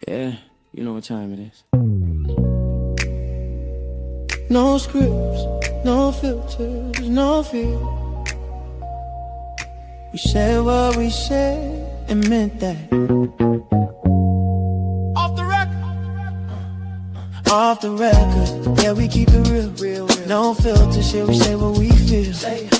Yeah, you know what time it is. No scripts, no filters, no fear. We said what we said and meant that. Off the record. Off the record, yeah, we keep it real. No filter shit, we say what we feel.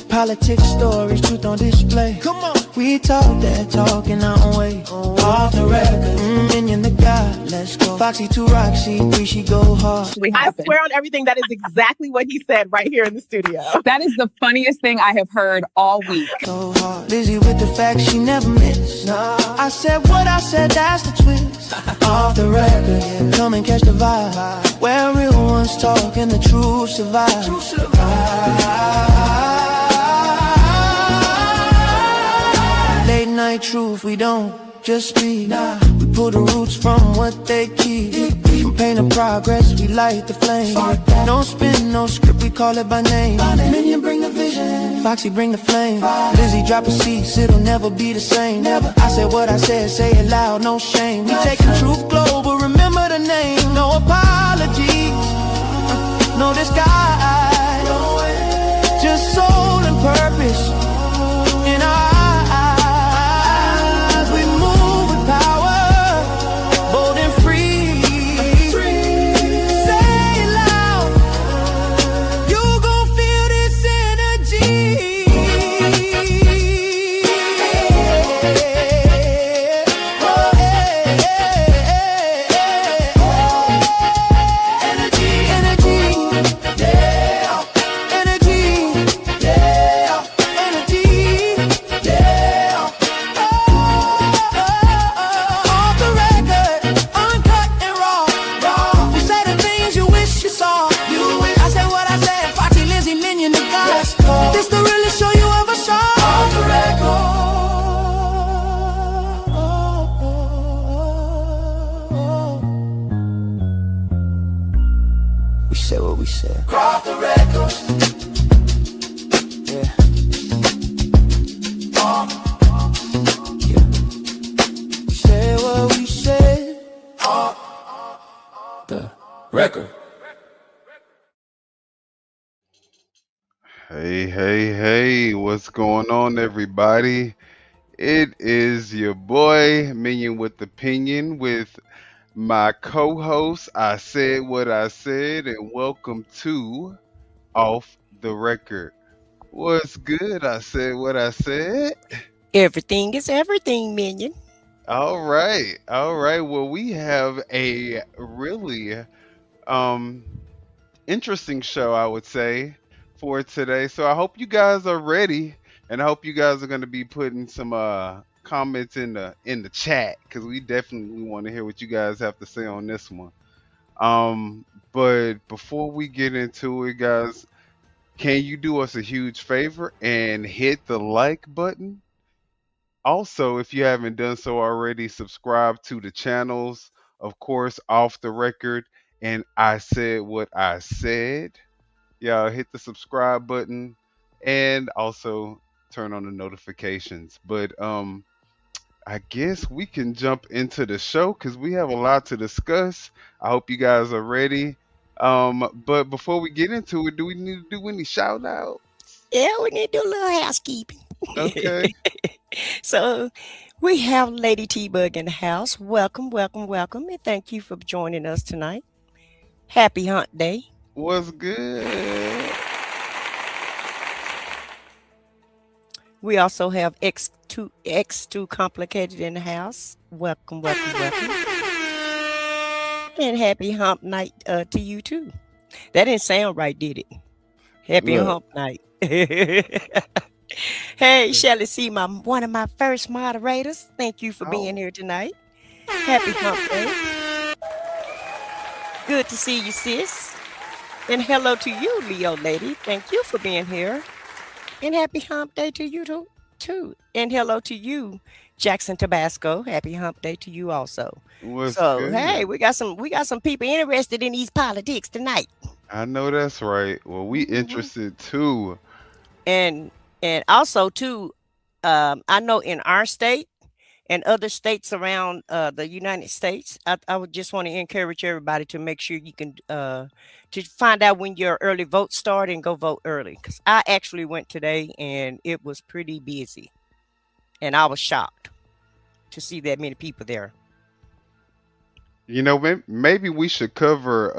Politics, stories, truth on display. Come on. We talk that talk in our own way. Off the record, minion the God, let's go. Foxy to Roxy, 3 she go hard. I swear on everything, that is exactly what he said right here in the studio. That is the funniest thing I have heard all week. So hard, busy with the facts she never missed. I said what I said, that's the twist. Off the record, yeah. Come and catch the vibe. Where real ones talk and the truth survive. Late night truth, we don't just speak. We pull the roots from what they keep. From pain to progress, we light the flame. No spin, no script, we call it by name. Minion bring the vision, Foxy bring the flame. Lizzie drop a cease, it'll never be the same. I said what I said, say it loud, no shame. We take the truth global, remember the name. No apologies, no disguise. Just soul and purpose in our eyes. We move with power, bold and free. Say it loud, you gon' feel this energy. This the realest show you ever saw. Off the record. We said what we said. Off the record. Yeah. Yeah. We said what we said. Off the record. Hey, what's going on, everybody? It is your boy, Minion with Opinion, with my co-host, I Said What I Said, and welcome to Off the Record. What's good? I said what I said. Everything is everything, Minion. All right. Well, we have a really um interesting show, I would say, for today. So I hope you guys are ready, and I hope you guys are going to be putting some comments in the chat, because we definitely want to hear what you guys have to say on this one. But before we get into it, guys, can you do us a huge favor and hit the like button? Also, if you haven't done so already, subscribe to the channels, of course, Off the Record and I Said What I Said. Y'all hit the subscribe button and also turn on the notifications. But I guess we can jump into the show because we have a lot to discuss. I hope you guys are ready. But before we get into it, do we need to do any shout out? Yeah, we need to do a little housekeeping. Okay. So we have Lady T-Bug in the house. Welcome, and thank you for joining us tonight. Happy Hunt Day. What's good? We also have X2 Complicated in the house. Welcome. And happy hump night to you too. That didn't sound right, did it? Happy Look. hump night. Hey, Shelly C, one of my first moderators. Thank you for being here tonight. Happy hump day. Good to see you, sis. And hello to you, Leo lady. Thank you for being here. And happy hump day to you too. And hello to you, Jackson Tabasco. Happy hump day to you also. What's So good? hey, we got some people interested in these politics tonight. I know that's right. Well, we interested too. And also too, I know in our state, and other states around the United States. I would just want to encourage everybody to make sure you can to find out when your early vote start and go vote early. Because I actually went today and it was pretty busy, and I was shocked to see that many people there. Maybe we should cover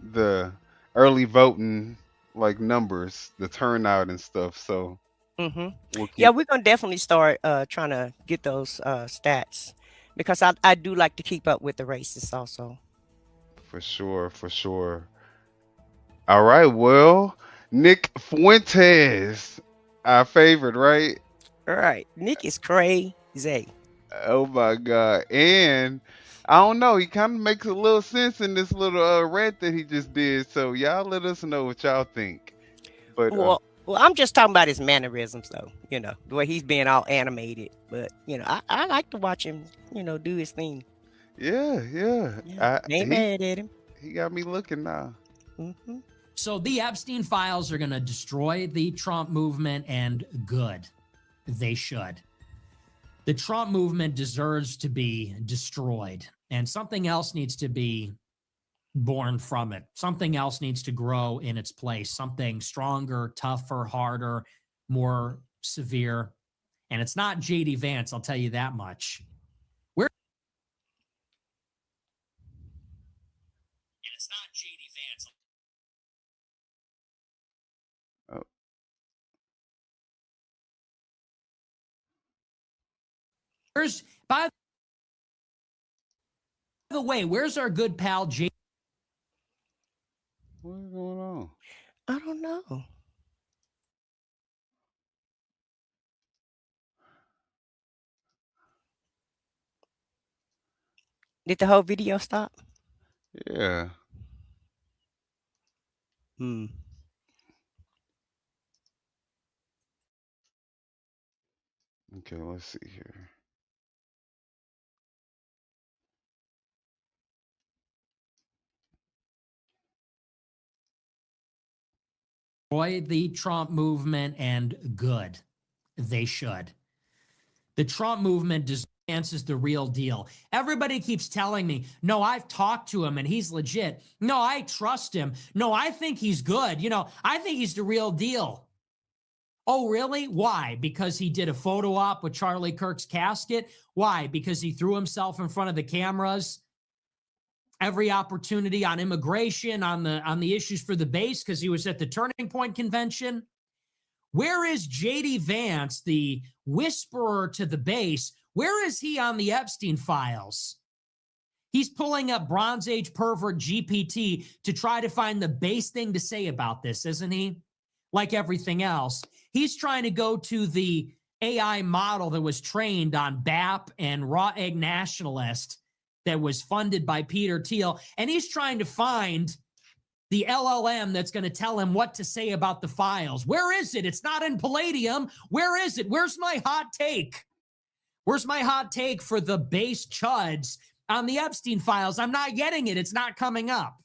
the early voting like numbers, the turnout and stuff. So Hmm. we'll Yeah, keep we're gonna definitely start trying to get those stats because I do like to keep up with the races also. for sure, for sure. All right, well, Nick Fuentes, our favorite, right? All right, Nick is crazy. Oh my God. And I don't know, he kind of makes a little sense in this little rant that he just did. So y'all let us know what y'all think. But Well, I'm just talking about his mannerisms, though. The way he's being all animated. But I like to watch him. Do his thing. yeah, yeah. Yeah, ain't mad at him. He got me looking now. Hmm. So the Epstein files are going to destroy the Trump movement, and good. They should. The Trump movement deserves to be destroyed, and something else needs to be born from it. Something else needs to grow in its place, something stronger, tougher, harder, more severe. And it's not JD Vance, I'll tell you that much. Where and it's not JD Vance. Oh, By the way, where's our good pal JD? what's going on? I don't know. Did the whole video stop? Yeah. Hmm. Okay, let's see here. Destroy the Trump movement, and good. They should. The Trump movement is the real deal. Everybody keeps telling me, no, I've talked to him and he's legit. No, I trust him. No, I think he's good. I think he's the real deal. Oh, really? Why? Because he did a photo op with Charlie Kirk's casket? Why? Because he threw himself in front of the cameras every opportunity on immigration, on the issues for the base, because he was at the Turning Point convention. Where is JD Vance, the whisperer to the base? Where is he on the Epstein files? He's pulling up Bronze Age pervert GPT to try to find the base thing to say about this, isn't he? Like everything else, he's trying to go to the AI model that was trained on BAP and Raw Egg Nationalist that was funded by Peter Thiel, and he's trying to find the LLM that's going to tell him what to say about the files. Where is it? It's not in Palladium. Where is it? Where's my hot take? Where's my hot take for the base chuds on the Epstein files? I'm not getting it. It's not coming up.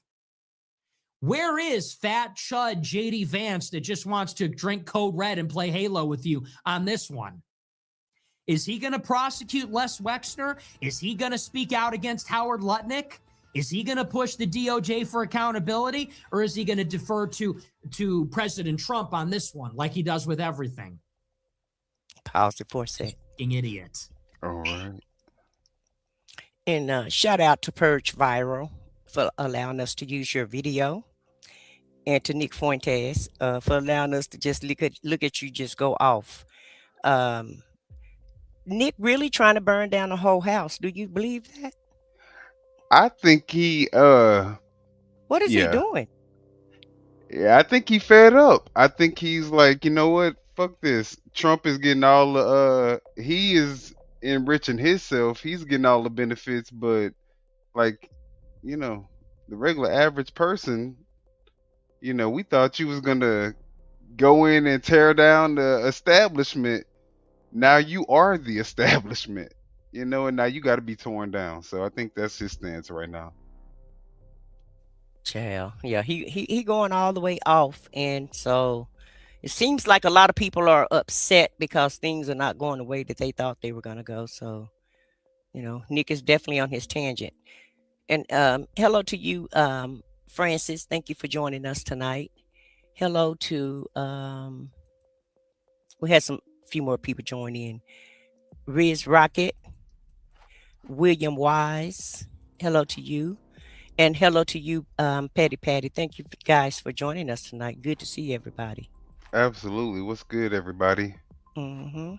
Where is fat chud JD Vance that just wants to drink Code Red and play Halo with you on this one? Is he going to prosecute Les Wexner? Is he going to speak out against Howard Lutnick? Is he going to push the DOJ for accountability, or is he going to defer to President Trump on this one, like he does with everything? Pause it for a sec. Idiot. All right. And shout out to Purge Viral for allowing us to use your video, and to Nick Fuentes for allowing us to just look at you just go off. Um, Nick really trying to burn down the whole house. Do you believe that? I think he What is he yeah. doing? Yeah, I think he fed up. I think he's like, you know what? Fuck this. Trump is getting all the he is enriching himself. He's getting all the benefits, but like, you know, the regular average person, we thought you was gonna go in and tear down the establishment. Now you are the establishment, and now you got to be torn down. So I think that's his stance right now. Child, yeah, he going all the way off, and so it seems like a lot of people are upset because things are not going the way that they thought they were gonna go. So Nick is definitely on his tangent. And hello to you, Francis. Thank you for joining us tonight. Hello to we had some few more people join in. Riz Rocket, William Wise. Hello to you. And hello to you, Patty Patty. Thank you guys for joining us tonight. Good to see everybody. Absolutely. What's good, everybody? Mm-hmm.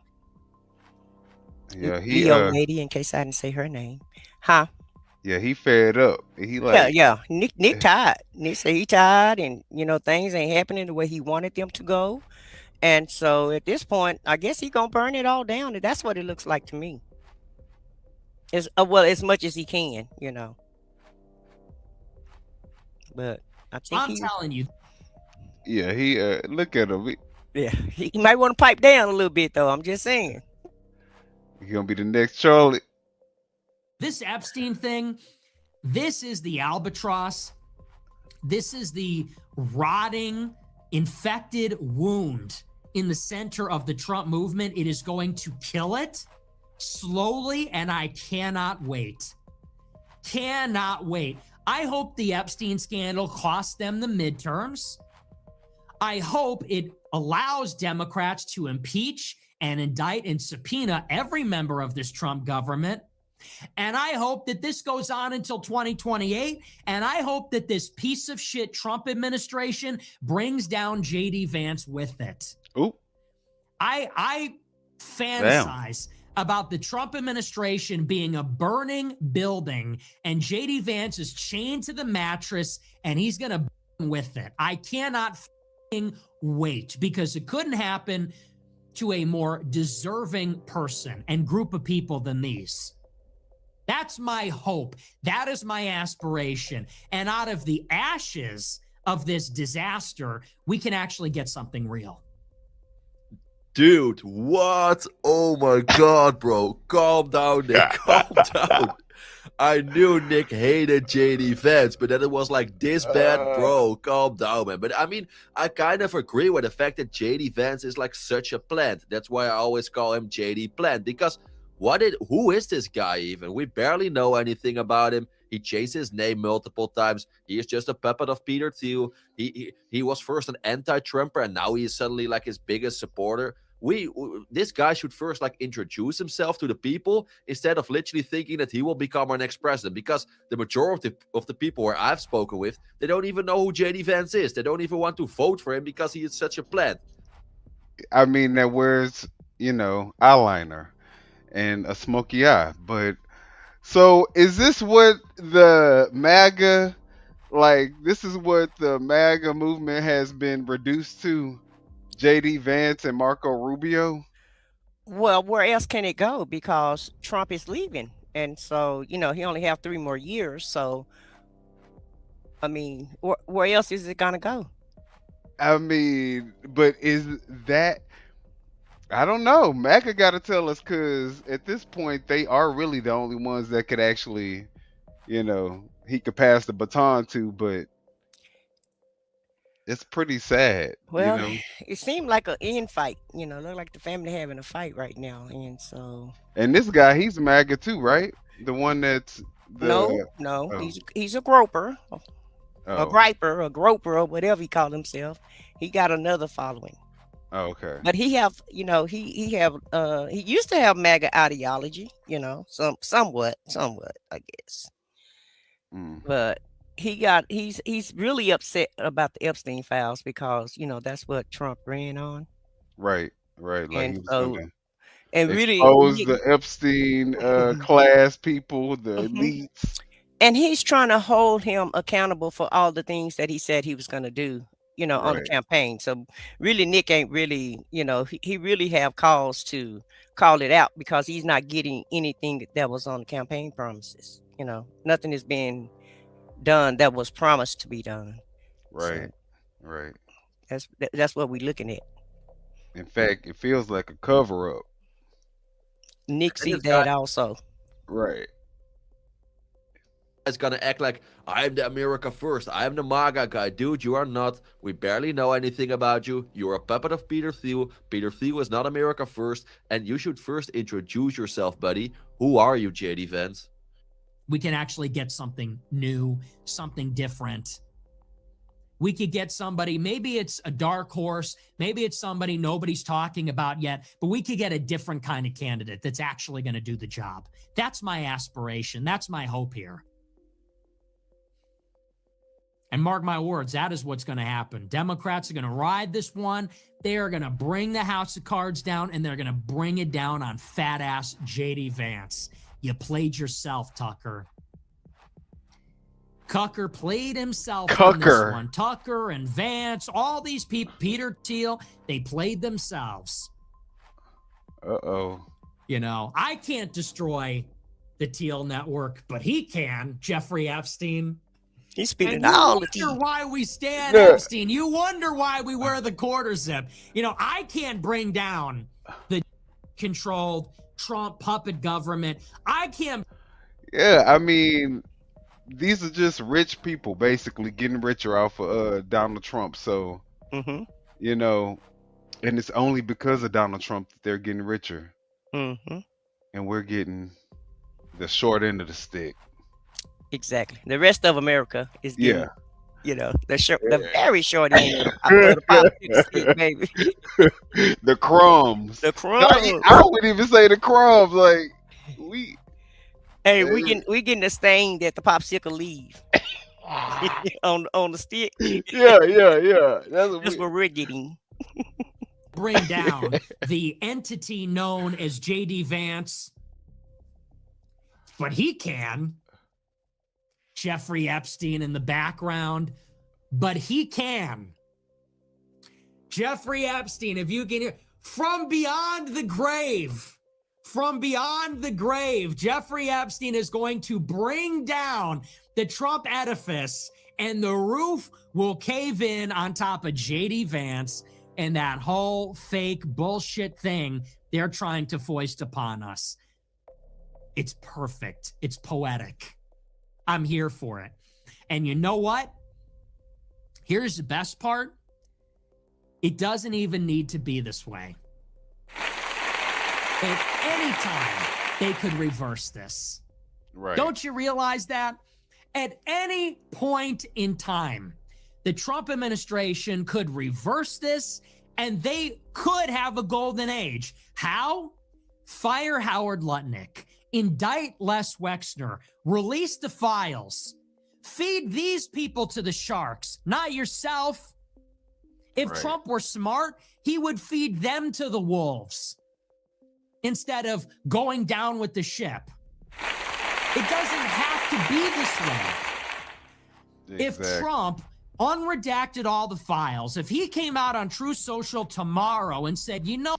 Yeah, Leo lady, in case I didn't say her name. Huh? he fed up. He Yeah, like, yeah. Nick tired. Nick said he tired and things ain't happening the way he wanted them to go. And so at this point, I guess he gonna burn it all down. And that's what it looks like to me. Well, as much as he can. But I think I'm telling you, yeah, he look at him. he might want to pipe down a little bit though. I'm just saying. He gonna be the next Charlie. this Epstein thing, this is the albatross. This is the rotting, infected wound in the center of the Trump movement. It is going to kill it slowly, and I cannot wait. Cannot wait. I hope the Epstein scandal costs them the midterms. I hope it allows Democrats to impeach and indict and subpoena every member of this Trump government. And I hope that this goes on until 2028. And I hope that this piece of shit Trump administration brings down JD Vance with it. Ooh. I fantasize about the Trump administration being a burning building and JD Vance is chained to the mattress and he's going to burn with it. I cannot wait because it couldn't happen to a more deserving person and group of people than these. That's my hope. That is my aspiration. And out of the ashes of this disaster, we can actually get something real. Dude, what? Oh my God, bro. Calm down, Nick. Calm down. I knew Nick hated JD Vance, but then it was like this bad, bro. Calm down, man. But I mean, I kind of agree with the fact that JD Vance is like such a plant. That's why I always call him JD Plant, because who is this guy even? We barely know anything about him. He changed his name multiple times. He is just a puppet of Peter Thiel. He was first an anti-Trumper, and now he is suddenly like his biggest supporter. This guy should first like introduce himself to the people instead of literally thinking that he will become our next president, because the majority of the people where I've spoken with, they don't even know who JD Vance is. They don't even want to vote for him because he is such a plant. I mean, that wears, eyeliner and a smoky eye. But so is this what the MAGA, this is what the MAGA movement has been reduced to? JD Vance and Marco Rubio? Well, where else can it go? Because Trump is leaving. And so, he only have 3 more years. So, I mean, where else is it going to go? I mean, but is that, I don't know. MAGA got to tell us, because at this point, they are really the only ones that could actually, he could pass the baton to, but it's pretty sad. Well, it seemed like an infight, look like the family having a fight right now. And so. And this guy, he's MAGA too, right? The one that's No, oh. he's a groper, a Oh. griper, a groper, or whatever he called himself. He got another following. Oh, okay. But he used to have MAGA ideology, somewhat, I guess. But he's really upset about the Epstein files because that's what Trump ran on. Right. Like And he was so, gonna and really, expose the Epstein class people, the Mhm. elites. And he's trying to hold him accountable for all the things that he said he was going to do, on the Right. campaign. So really, Nick ain't really, he really have cause to call it out because he's not getting anything that was on the campaign promises. Nothing is being done that was promised to be done. Right. So Right. that's what we're looking at. In fact, it feels like a cover up. Nick sees that also. Right. is gonna act like I'm the America first. I'm the MAGA guy. Dude, you are not. We barely know anything about you. You're a puppet of Peter Thiel. Peter Thiel is not America first. And you should first introduce yourself, buddy. Who are you, JD Vance? We can actually get something new, something different. We could get somebody, maybe it's a dark horse, maybe it's somebody nobody's talking about yet, but we could get a different kind of candidate that's actually going to do the job. That's my aspiration. That's my hope here. And mark my words, that is what's going to happen. Democrats are going to ride this one. They are going to bring the House of Cards down, and they're going to bring it down on fat-ass JD Vance. You played yourself, Tucker. Tucker played himself on this one. Tucker and Vance, all these people, Peter Thiel, they played themselves. Uh-oh. You know, I can't destroy the Thiel network, but he can, Jeffrey Epstein. He's spitting And all the you wonder tea. why we stand Epstein. You wonder why we wear the quarter zip. You know, I can't bring down the controlled Trump puppet government. I can't. Yeah, I mean, these are just rich people basically getting richer off of Donald Trump. So, you know, and it's only because of Donald Trump that they're getting richer. And we're getting the short end of the stick. Exactly. The rest of America is getting, you know, the very short end of the politics stick, baby. The crumbs. The crumbs. I wouldn't even say the crumbs. Like, we getting the stain that the popsicle leave on the stick. Yeah. That's what we're getting. Bring down the entity known as JD Vance, but he can. Jeffrey Epstein in the background, but he can. Jeffrey Epstein, if you can hear, from beyond the grave, Jeffrey Epstein is going to bring down the Trump edifice, and the roof will cave in on top of JD Vance and that whole fake bullshit thing they're trying to foist upon us. It's perfect. It's poetic. I'm here for it. And you know what? Here's the best part. It doesn't even need to be this way. At any time, they could reverse this. Right. Don't you realize that? At any point in time, the Trump administration could reverse this, and they could have a golden age. How? Fire Howard Lutnick. Indict Les Wexner, release the files, feed these people to the sharks, not yourself. If Trump were smart, he would feed them to the wolves instead of going down with the ship. It doesn't have to be this way. Exactly. If Trump unredacted all the files, if he came out on Truth Social tomorrow and said, you know.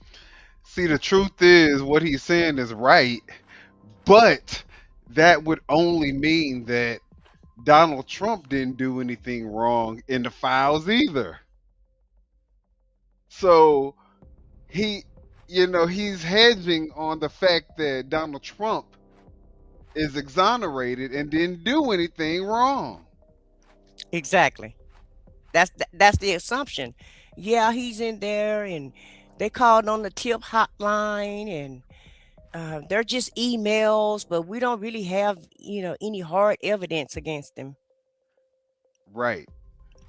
See, the truth is what he's saying is right. But that would only mean that Donald Trump didn't do anything wrong in the files either. So he's hedging on the fact that Donald Trump is exonerated and didn't do anything wrong. Exactly. That's the assumption. Yeah, he's in there, and they called on the tip hotline, and they're just emails, but we don't really have, any hard evidence against him. Right.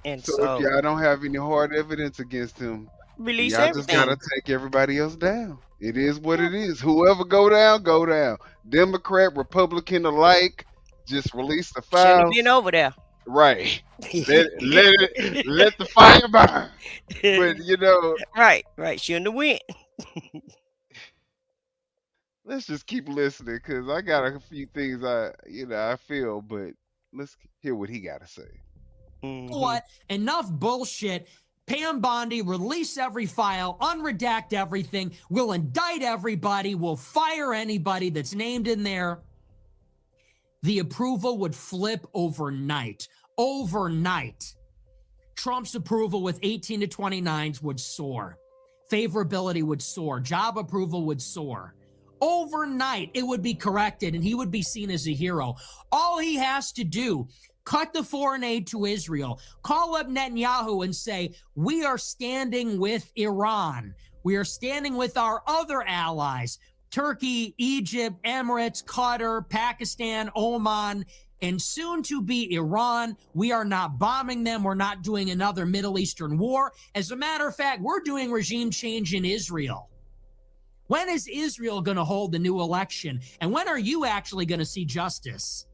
And So if y'all don't have any hard evidence against him, release y'all just everything. gotta take everybody else down. It is what it is. Whoever go down, go down. Democrat, Republican alike, just release the Shouldn't have files. been over there. Right. Let the fire burn. But Right. Shouldn't have went. let's just keep listening because I got a few things I feel, but let's hear what he got to say. What? Enough bullshit. Pam Bondi, release every file, unredact everything. We'll indict everybody. We'll fire anybody that's named in there. The approval would flip overnight. Overnight. Trump's approval with 18 to 29s would soar. Favorability would soar. Job approval would soar. Overnight, it would be corrected and he would be seen as a hero. All he has to do, cut the foreign aid to Israel, call up Netanyahu and say, we are standing with Iran. We are standing with our other allies, Turkey, Egypt, Emirates, Qatar, Pakistan, Oman, and soon to be Iran. We are not bombing them. We're not doing another Middle Eastern war. As a matter of fact, we're doing regime change in Israel. When is Israel going to hold the new election? And when are you actually going to see justice?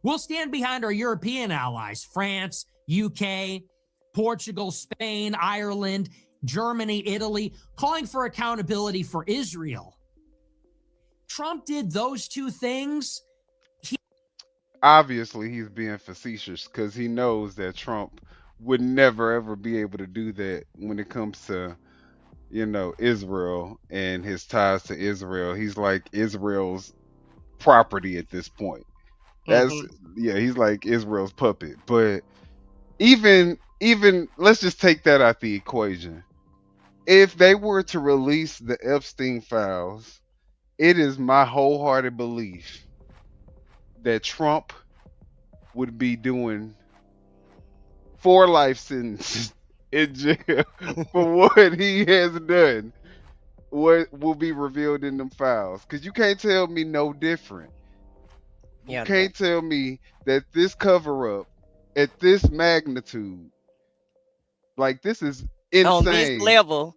We'll stand behind our European allies, France, UK, Portugal, Spain, Ireland, Germany, Italy, calling for accountability for Israel. Trump did those two things. Obviously, he's being facetious because he knows that Trump would never ever be able to do that when it comes to, Israel and his ties to Israel. He's like Israel's property at this point. That's he's like Israel's puppet. But even let's just take that out the equation. If they were to release the Epstein files, it is my wholehearted belief that Trump would be doing 4 life sentences in jail for what he has done. What will be revealed in them files? Because you can't tell me no different. You can't tell me that this cover up at this magnitude, like this is insane. On this level,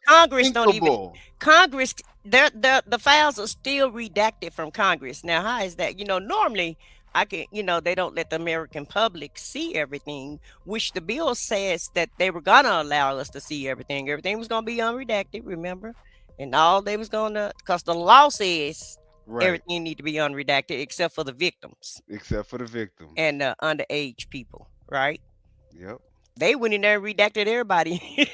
Congress don't even. Congress, the files are still redacted from Congress. Now, how is that? Normally they don't let the American public see everything, which the bill says that they were gonna allow us to see everything. Everything was gonna be unredacted, remember? And all they was gonna, because the law says everything need to be unredacted except for the victims. Except for the victims. And the underage people, right? Yep. They went in there and redacted everybody.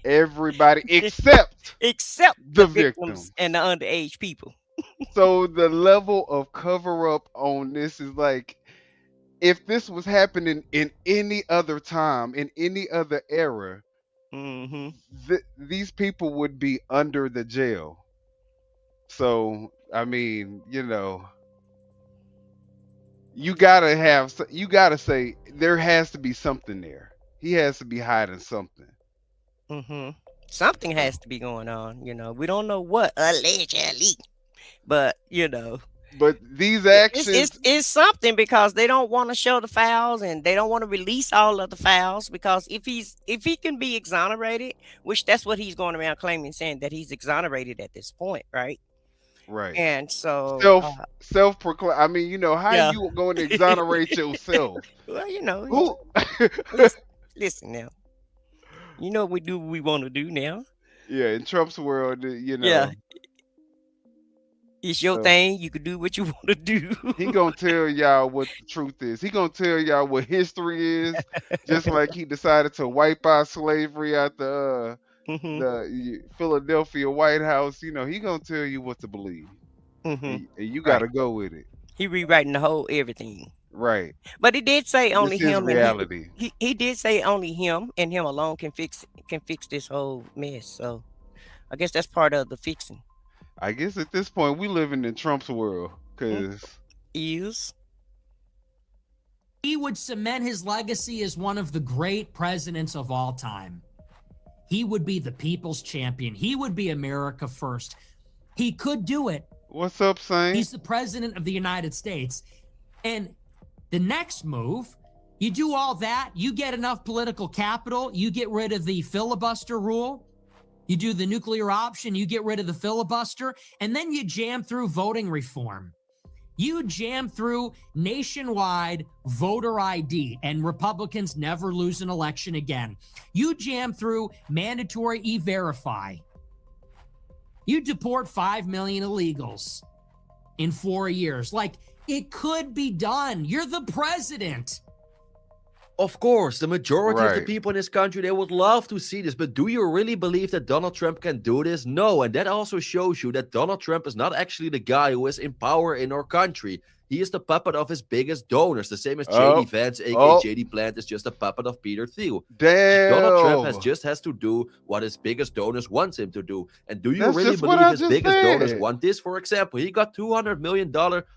Everybody except the victims and the underage people. So the level of cover up on this is like, if this was happening in any other time, in any other era, these people would be under the jail. So I mean, you gotta say there has to be something there. He has to be hiding something. Something has to be going on. We don't know what, allegedly, but But these actions, it's something, because they don't want to show the files and they don't want to release all of the files, because if he can be exonerated, which that's what he's going around claiming, saying that he's exonerated at this point, right? Right. And so self-proclaim. I mean, how you going to exonerate yourself? Well, listen now. We do what we want to do now. Yeah, in Trump's world, Yeah. It's your thing. You can do what you want to do. He gonna tell y'all what the truth is. He gonna tell y'all what history is. Just like he decided to wipe out slavery out the Philadelphia White House. He gonna tell you what to believe, and you gotta go with it. He rewriting the whole everything. Right. But he did say only him. Reality. He did say only him and him alone can fix this whole mess. So I guess that's part of the fixing. I guess at this point we living in Trump's world, because he would cement his legacy as one of the great presidents of all time. He would be the people's champion. He would be America first. He could do it. What's up, Saint? He's the president of the United States. And the next move, you do all that, you get enough political capital, you get rid of the filibuster rule, you do the nuclear option, you get rid of the filibuster, and then you jam through voting reform. You jam through nationwide voter ID, and Republicans never lose an election again. You jam through mandatory E-Verify. You deport 5 million illegals in 4 years. Like, it could be done. You're the president. Of course, the majority of the people in this country, they would love to see this. But do you really believe that Donald Trump can do this? No. And that also shows you that Donald Trump is not actually the guy who is in power in our country. He is the puppet of his biggest donors, the same as Oh, JD Vance, aka oh, JD Plant, is just a puppet of Peter Thiel. Donald Trump damn. has to do what his biggest donors want him to do. And do you That's really just what believe I his just biggest donors said. want this? For example, he got $200 million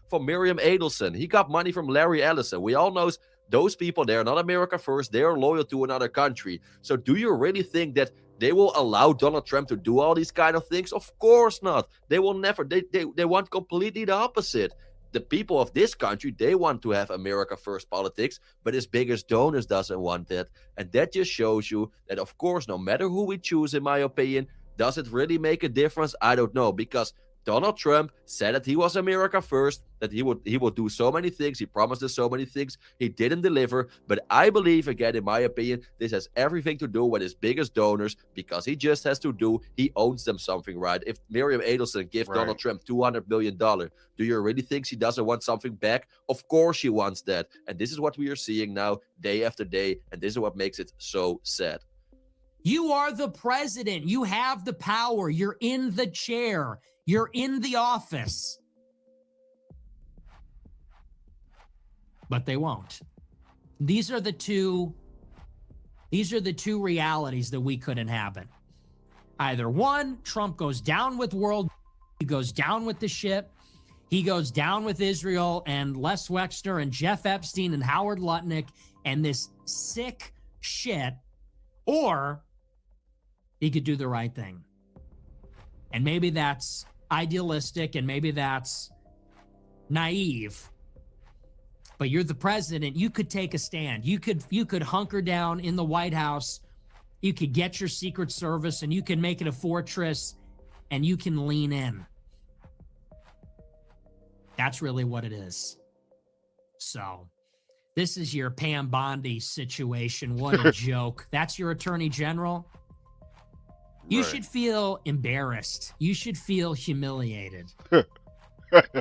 from Miriam Adelson. He got money from Larry Ellison. We all know those people, they're not America first. They're loyal to another country. So do you really think that they will allow Donald Trump to do all these kind of things? Of course not. They will never. They want completely the opposite. The people of this country, they want to have America first politics, but his biggest donors doesn't want that. And that just shows you that, of course, no matter who we choose, in my opinion, does it really make a difference? I don't know, because Donald Trump said that he was America first, that he would do so many things. He promised us so many things. He didn't deliver. But I believe, again, in my opinion, this has everything to do with his biggest donors, because he just has to do, he owns them something, right? If Miriam Adelson gives Donald Trump $200 million, do you really think she doesn't want something back? Of course she wants that. And this is what we are seeing now, day after day. And this is what makes it so sad. You are the president. You have the power. You're in the chair. You're in the office. But they won't. These are the two realities that we could inhabit. Either one, Trump goes down with he goes down with the ship. He goes down with Israel and Les Wexner and Jeff Epstein and Howard Lutnick and this sick shit. Or he could do the right thing. And maybe that's idealistic and maybe that's naive. But you're the president. You could take a stand. You could hunker down in the White House. You could get your Secret Service and you can make it a fortress and you can lean in. That's really what it is. So this is your Pam Bondi situation. What a joke. That's your attorney general. You should feel embarrassed. You should feel humiliated.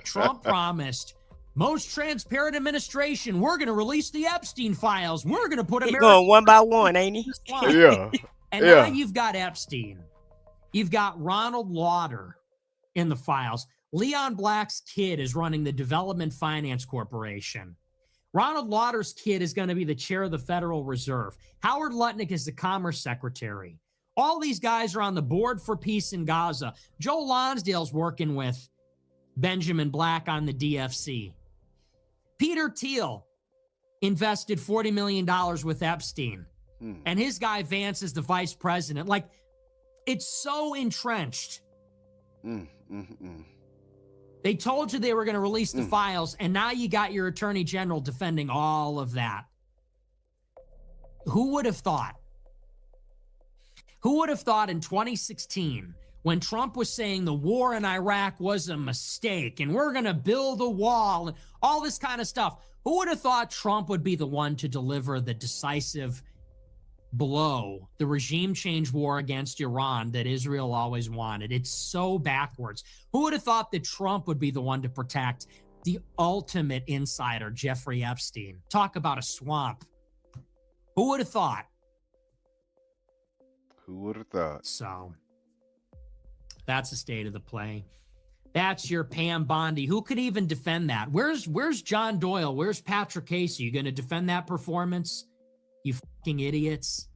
Trump promised most transparent administration. We're going to release the Epstein files. We're going to put He America going one by one, ain't he? Yeah. And now you've got Epstein. You've got Ronald Lauder in the files. Leon Black's kid is running the Development Finance Corporation. Ronald Lauder's kid is going to be the chair of the Federal Reserve. Howard Lutnick is the Commerce Secretary. All these guys are on the board for peace in Gaza. Joe Lonsdale's working with Benjamin Black on the DFC. Peter Thiel invested $40 million with Epstein. And his guy Vance is the vice president. Like, it's so entrenched. They told you they were going to release the files, and now you got your attorney general defending all of that. Who would have thought? Who would have thought in 2016, when Trump was saying the war in Iraq was a mistake and we're going to build a wall and all this kind of stuff, who would have thought Trump would be the one to deliver the decisive blow, the regime change war against Iran that Israel always wanted? It's so backwards. Who would have thought that Trump would be the one to protect the ultimate insider, Jeffrey Epstein? Talk about a swamp. Who would have thought? Who would have thought? So that's the state of the play. That's your Pam Bondi. Who could even defend that? Where's John Doyle? Where's Patrick Casey? You going to defend that performance? You fucking idiots.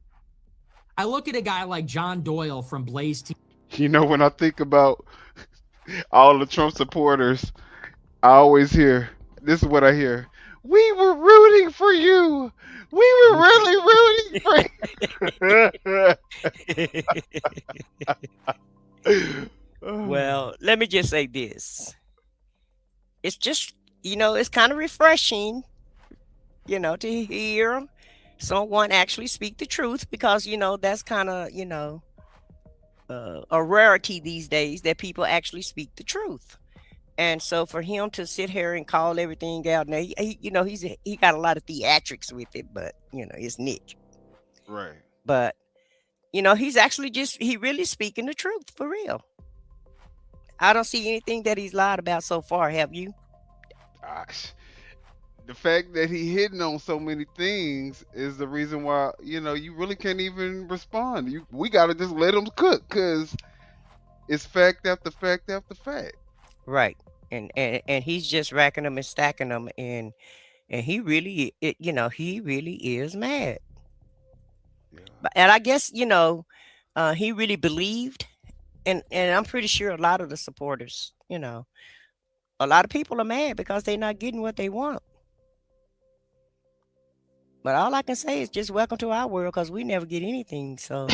I look at a guy like John Doyle from Blaze TV. You know, when I think about all the Trump supporters, I always hear, this is what I hear. We were rooting for you. We were really rooting for you. Well, let me just say this. It's just, it's kind of refreshing, to hear someone actually speak the truth, because, that's kind of, a rarity these days that people actually speak the truth. And so for him to sit here and call everything out, now, he got a lot of theatrics with it, but, it's Nick. Right. But, he's actually he really speaking the truth for real. I don't see anything that he's lied about so far. Have you? Gosh. The fact that he hitting on so many things is the reason why, you really can't even respond. We got to just let him cook, because it's fact after fact after fact. Right. and he's just racking them and stacking them, and he really, he really is mad. Yeah. And I guess he really believed, and I'm pretty sure a lot of the supporters, a lot of people are mad because they're not getting what they want. But all I can say is just welcome to our world because we never get anything. So,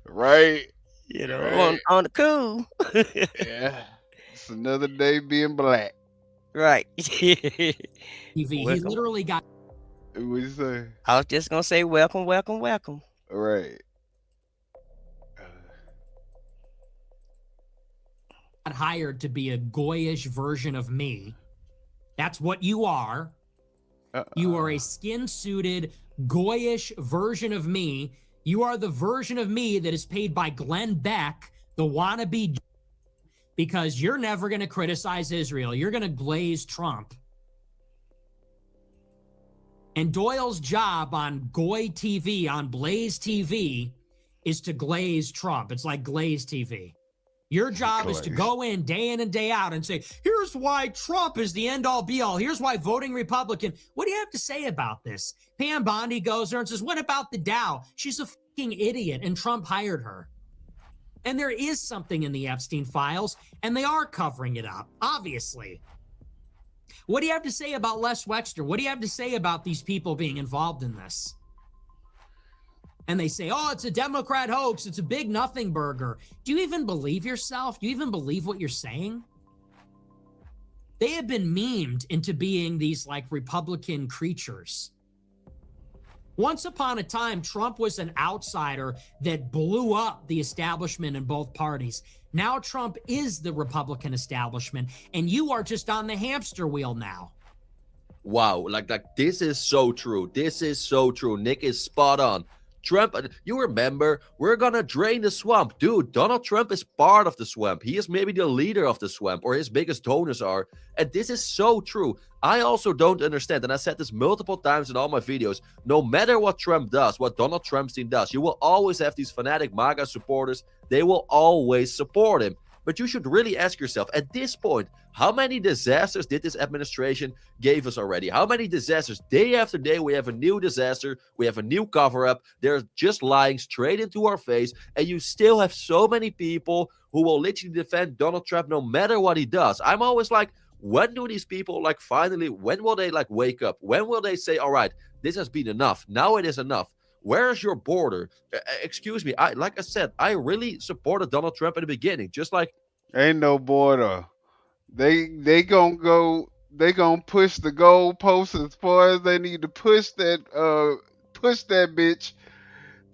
Right. on Right. on the cool, Yeah. It's another day being black. right? TV. He Welcome. literally got What you say? I was just gonna say welcome, welcome, welcome. Right. hired to be a goyish version of me. That's what you are. You are a skin-suited, goyish version of me. You are the version of me that is paid by Glenn Beck, the wannabe, because you're never going to criticize Israel. You're going to glaze Trump. And Doyle's job on Goy TV, on Blaze TV, is to glaze Trump. It's like Glaze TV. Your job is to go in and day out and say, here's why Trump is the end all be all. Here's why voting Republican. What do you have to say about this? Pam Bondi goes there and says, what about the Dow? She's a fucking idiot, and Trump hired her. And there is something in the Epstein files, and they are covering it up, obviously. What do you have to say about Les Wexner? What do you have to say about these people being involved in this? And they say, oh, it's a Democrat hoax. It's a big nothing burger. Do you even believe yourself? Do you even believe what you're saying? They have been memed into being these like Republican creatures. Once upon a time, Trump was an outsider that blew up the establishment in both parties. Now Trump is the Republican establishment, and you are just on the hamster wheel now. Wow, like this is so true. This is so true. Nick is spot on. Trump, you remember, we're gonna drain the swamp. Dude, Donald Trump is part of the swamp. He is maybe the leader of the swamp, or his biggest donors are. And this is so true. I also don't understand, and I said this multiple times in all my videos, no matter what Trump does, what Donald Trump's team does, you will always have these fanatic MAGA supporters. They will always support him. But you should really ask yourself, at this point, how many disasters did this administration gave us already? How many disasters? Day after day, we have a new disaster. We have a new cover-up. They're just lying straight into our face. And you still have so many people who will literally defend Donald Trump no matter what he does. I'm always like, when do these people, like, finally, when will they, like, wake up? When will they say, all right, this has been enough. Now it is enough. Where is your border? Excuse me. Like I said, I really supported Donald Trump in the beginning. Just like Ain't no border. They gonna go. They gonna push the goalposts as far as they need to push that bitch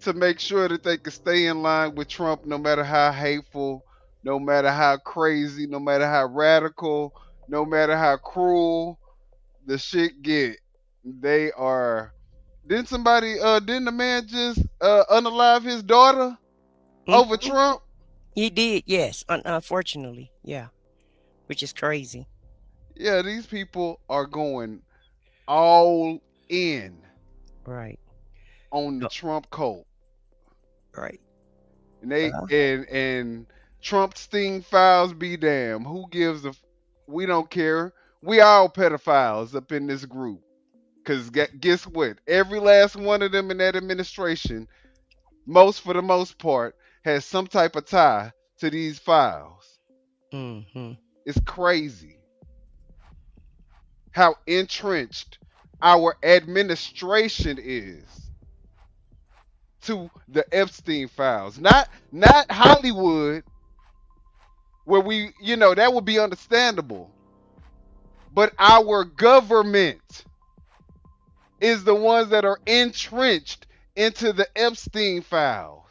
to make sure that they can stay in line with Trump, no matter how hateful, no matter how crazy, no matter how radical, no matter how cruel the shit get. They are. Didn't the man just unalive his daughter over Mhm. Trump? He did, yes. Unfortunately, yeah, which is crazy. Yeah, these people are going all in Right, on the uh, Trump cult. right. And they Uh, and Trump Sting files be damn. Who gives a we don't care. We all pedophiles up in this group. Cause guess what? Every last one of them in that administration, for the most part, has some type of tie to these files. mm-hmm. It's crazy how entrenched our administration is to the Epstein files. Not Hollywood, where that would be understandable. But our government is the ones that are entrenched into the Epstein files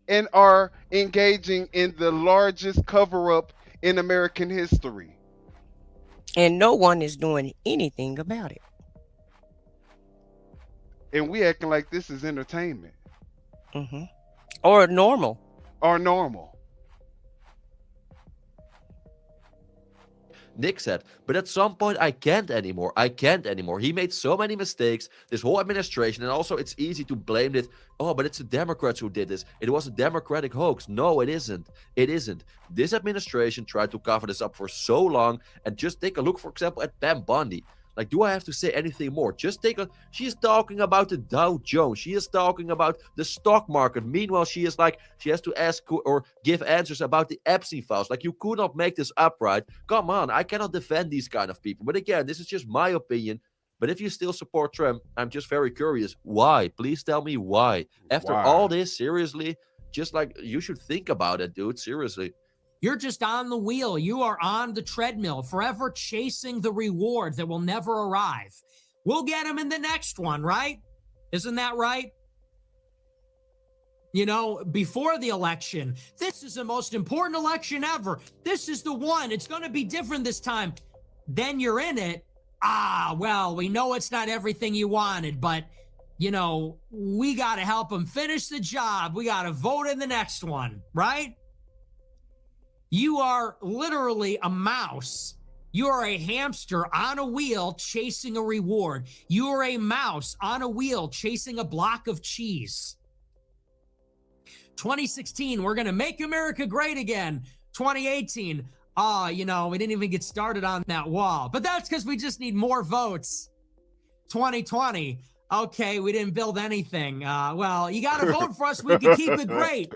and are engaging in the largest cover up in American history. And no one is doing anything about it. And we acting like this is entertainment Mm-hmm. Or normal. or normal. Nick said. But at some point, I can't anymore. I can't anymore. He made so many mistakes, this whole administration, and also it's easy to blame it. Oh, but it's the Democrats who did this. It was a Democratic hoax. No, it isn't. It isn't. This administration tried to cover this up for so long, and just take a look, for example, at Pam Bondi. Like, do I have to say anything more? Just take a... She is talking about the Dow Jones. She is talking about the stock market. Meanwhile, she is like... She has to ask or give answers about the Epstein files. Like, you could not make this up, right? Come on, I cannot defend these kind of people. But again, this is just my opinion. But if you still support Trump, I'm just very curious. Why? Please tell me why. After all this, seriously, just like, you should think about it, dude. Seriously. You're just on the wheel. You are on the treadmill, forever chasing the reward that will never arrive. We'll get him in the next one, right? Isn't that right? You know, before the election, this is the most important election ever. This is the one. It's going to be different this time. Then you're in it. Well, we know it's not everything you wanted, but, you know, we got to help him finish the job. We got to vote in the next one, right? You are literally a mouse. You are a hamster on a wheel chasing a reward. You are a mouse on a wheel chasing a block of cheese. 2016, we're going to make America great again. 2018, you know, we didn't even get started on that wall. But that's because we just need more votes. 2020, okay, we didn't build anything. Well, you got to vote for us. We can keep it great.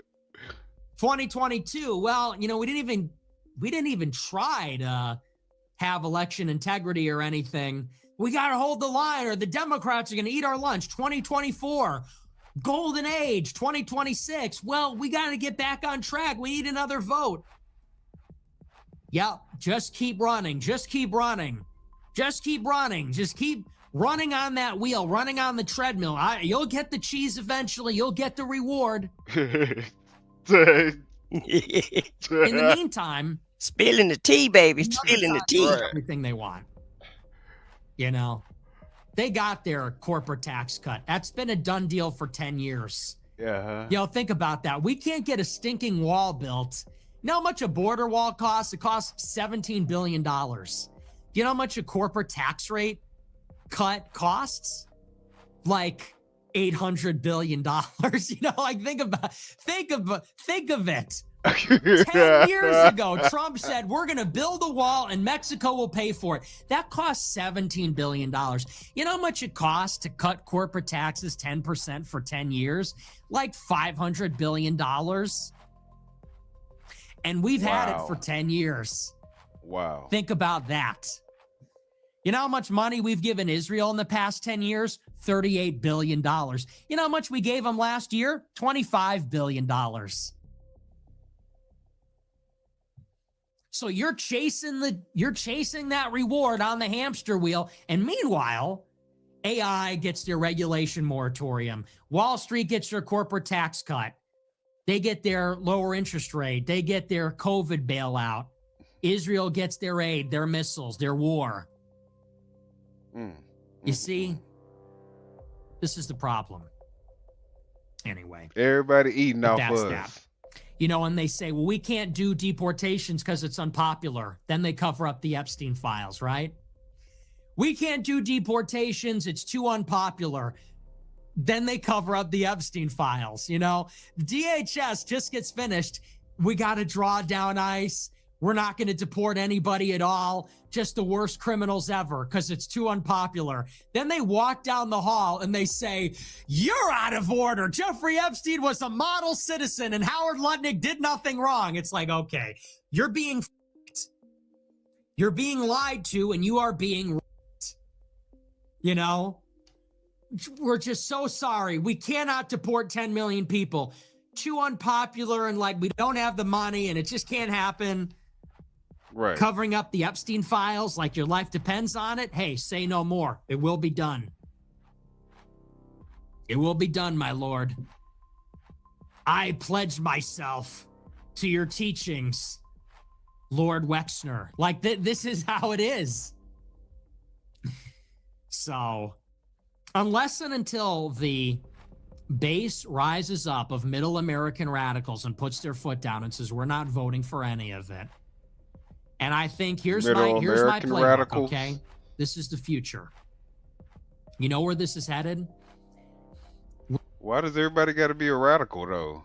2022, well, you know, we didn't even try to have election integrity or anything. We got to hold the line or the Democrats are going to eat our lunch. 2024, golden age. 2026, well, we got to get back on track. We need another vote. Yep, just keep running. Just keep running. Just keep running. Just keep running on that wheel, running on the treadmill. You'll get the cheese eventually. You'll get the reward. In the meantime, spilling the tea, baby. Spilling the tea. Everything they want. You know, they got their corporate tax cut. That's been a done deal for 10 years. Yeah. You know, think about that. We can't get a stinking wall built. You know how much a border wall costs? It costs $17 billion. Do you know how much a corporate tax rate cut costs? Like $800 billion. You know, like think of it. 10 years ago, Trump said, we're going to build a wall and Mexico will pay for it. That costs $17 billion. You know how much it costs to cut corporate taxes 10% for 10 years? Like $500 billion. And we've had it for 10 years. Wow. Think about that. You know how much money we've given Israel in the past 10 years? $38 billion. You know how much we gave them last year? $25 billion. So you're chasing that reward on the hamster wheel. And meanwhile, AI gets their regulation moratorium. Wall Street gets their corporate tax cut. They get their lower interest rate. They get their COVID bailout. Israel gets their aid, their missiles, their war. You see, this is the problem. Anyway. Everybody eating off us. That. You know, and they say, well, we can't do deportations because it's unpopular. Then they cover up the Epstein files, right? We can't do deportations. It's too unpopular. Then they cover up the Epstein files, you know? DHS just gets finished. We got to draw down ICE. We're not going to deport anybody at all. Just the worst criminals ever because it's too unpopular. Then they walk down the hall and they say, you're out of order. Jeffrey Epstein was a model citizen and Howard Lutnick did nothing wrong. It's like, okay, you're being f***ed. You're being lied to and you are being raped. You know? We're just so sorry. We cannot deport 10 million people. Too unpopular and like we don't have the money and it just can't happen. Right. Covering up the Epstein files like your life depends on it. Hey, say no more. It will be done. It will be done, my lord. I pledge myself to your teachings, Lord Wexner. Like this is how it is. So, unless and until the base rises up of middle American radicals and puts their foot down and says, we're not voting for any of it. And I think here's Middle my American playbook, okay? radicals. This is the future. You know where this is headed? Why does everybody got to be a radical though?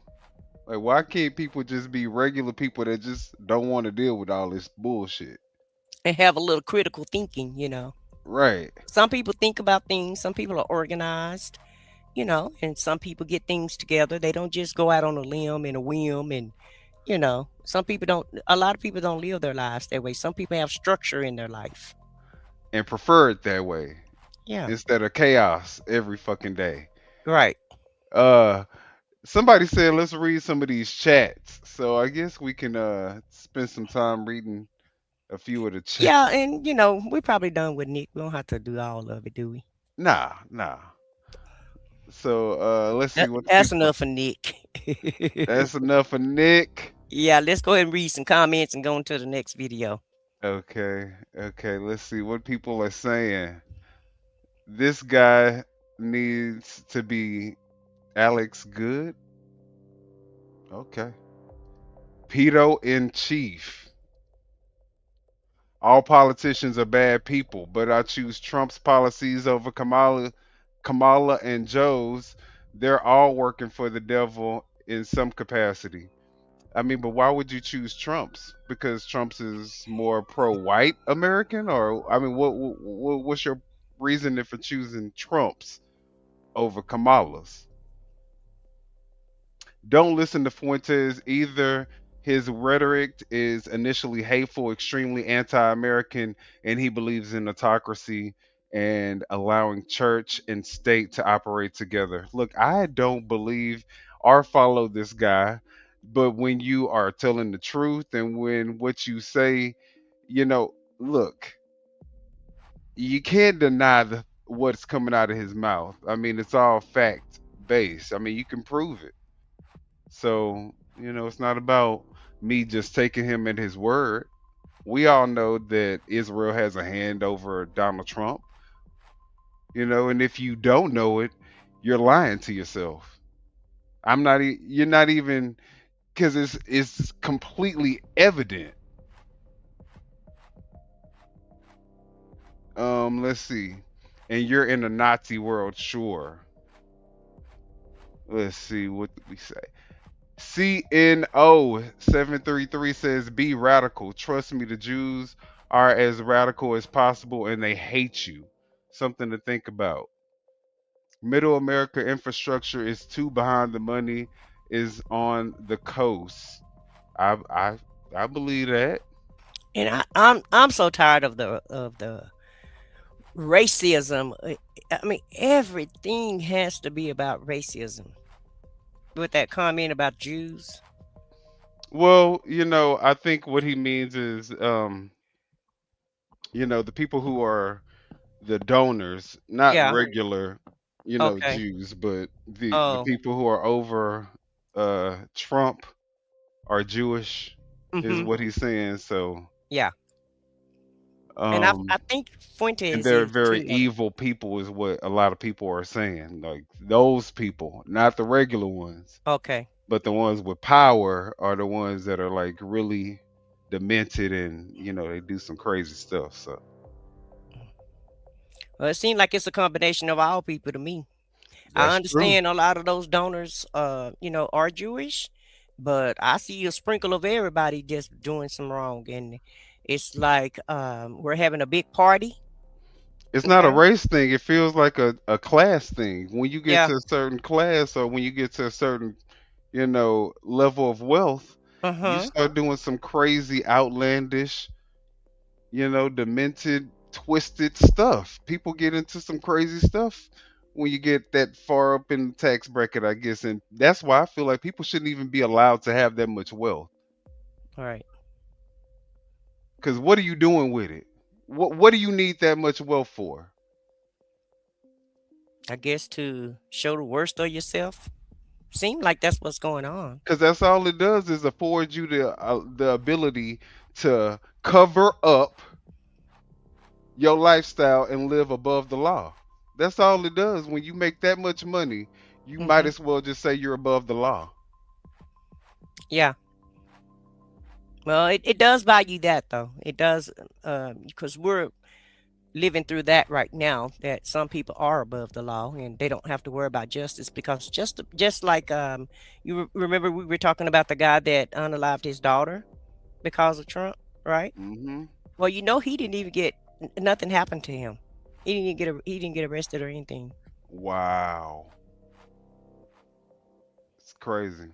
Like, why can't people just be regular people that just don't want to deal with all this bullshit? And have a little critical thinking, Right. Some people think about things, some people are organized, and some people get things together. They don't just go out on a limb and a whim and some people don't a lot of people don't live their lives that way. Some people have structure in their life. And prefer it that way Yeah. instead of chaos every fucking day. Right. Uh, somebody said let's read some of these chats. So I guess we can spend some time reading a few of the chats. Yeah, and we're probably done with Nick. We don't have to do all of it, do we? Nah, nah. So let's see what That's people. enough for Nick. That's enough for Nick. Yeah, let's go ahead and read some comments and go into the next video. Okay, okay. Let's see what people are saying. This guy needs to be Alex Good. Okay. Pedo in chief. All politicians are bad people, but I choose Trump's policies over Kamala and Joe's. They're all working for the devil in some capacity. I mean, but why would you choose Trump's? Because Trump's is more pro-white American, or I mean, what's your reason for choosing Trump's over Kamala's? Don't listen to Fuentes either. His rhetoric is initially hateful, extremely anti American, and he believes in autocracy and allowing church and state to operate together. Look, I don't believe or follow this guy, but when you are telling the truth and when what you say, look, you can't deny what's coming out of his mouth. I mean, it's all fact based. I mean, you can prove it. So, it's not about me just taking him at his word. We all know that Israel has a hand over Donald Trump, and if you don't know it, you're lying to yourself. You're not even, because it's completely evident. Let's see. And you're in a Nazi world, sure. Let's see, what did we say? CNO733 says, be radical. Trust me, the Jews are as radical as possible and they hate you. Something to think about. Middle America infrastructure is too behind. The money is on the coast. I I I believe that. And I'm so tired of the racism. I mean, everything has to be about racism. With that comment about Jews. Well, I think what he means is the people who are the donors, not Yeah. regular, Okay. Jews, but the Oh. people who are over Trump are Jewish, is Mm-hmm. what he's saying. So, Yeah. And I um, think and Fuentes they're is very too. evil people, is what a lot of people are saying. Like those people, not the regular ones, Okay. but the ones with power are the ones that are like really demented and they do some crazy stuff. So Well, it seems like it's a combination of all people to me. I that's true. understand a lot of those donors, are Jewish, but I see a sprinkle of everybody just doing some wrong, and it's like we're having a big party. It's not a Okay. race thing. It feels like a class thing. When you get Yeah. to a certain class or when you get to a certain, level of wealth, Uh you huh. start doing some crazy, outlandish, demented, twisted stuff. People get into some crazy stuff when you get that far up in the tax bracket, I guess. And that's why I feel like people shouldn't even be allowed to have that much wealth. All right. Because what are you doing with it? What do you need that much wealth for? I guess to show the worst of yourself. Seem like that's what's going on. Because that's all it does is afford you the ability to cover up your lifestyle and live above the law. That's all it does. When you make that much money, you might Hmm. as well just say you're above the law. Yeah. Well, it does value that though. It does, because we're living through that right now. That some people are above the law and they don't have to worry about justice because just like remember we were talking about the guy that unalived his daughter because of Trump, right? Mm-hmm. Well, you know he didn't even get nothing happened to him. He didn't get arrested or anything. Wow. It's crazy.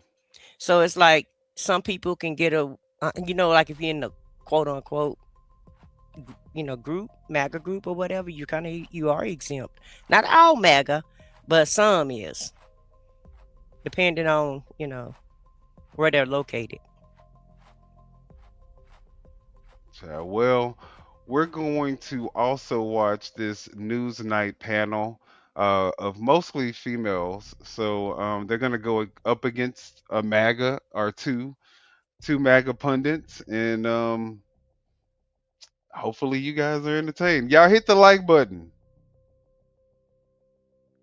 So it's like some people can get like if you're in the quote unquote, group, MAGA group or whatever, you are exempt. Not all MAGA, but some is, depending on, where they're located. Well, we're going to also watch this Newsnight panel of mostly females. So they're going to go up against a MAGA or two MAGA pundits, and hopefully you guys are entertained. Y'all hit the like button.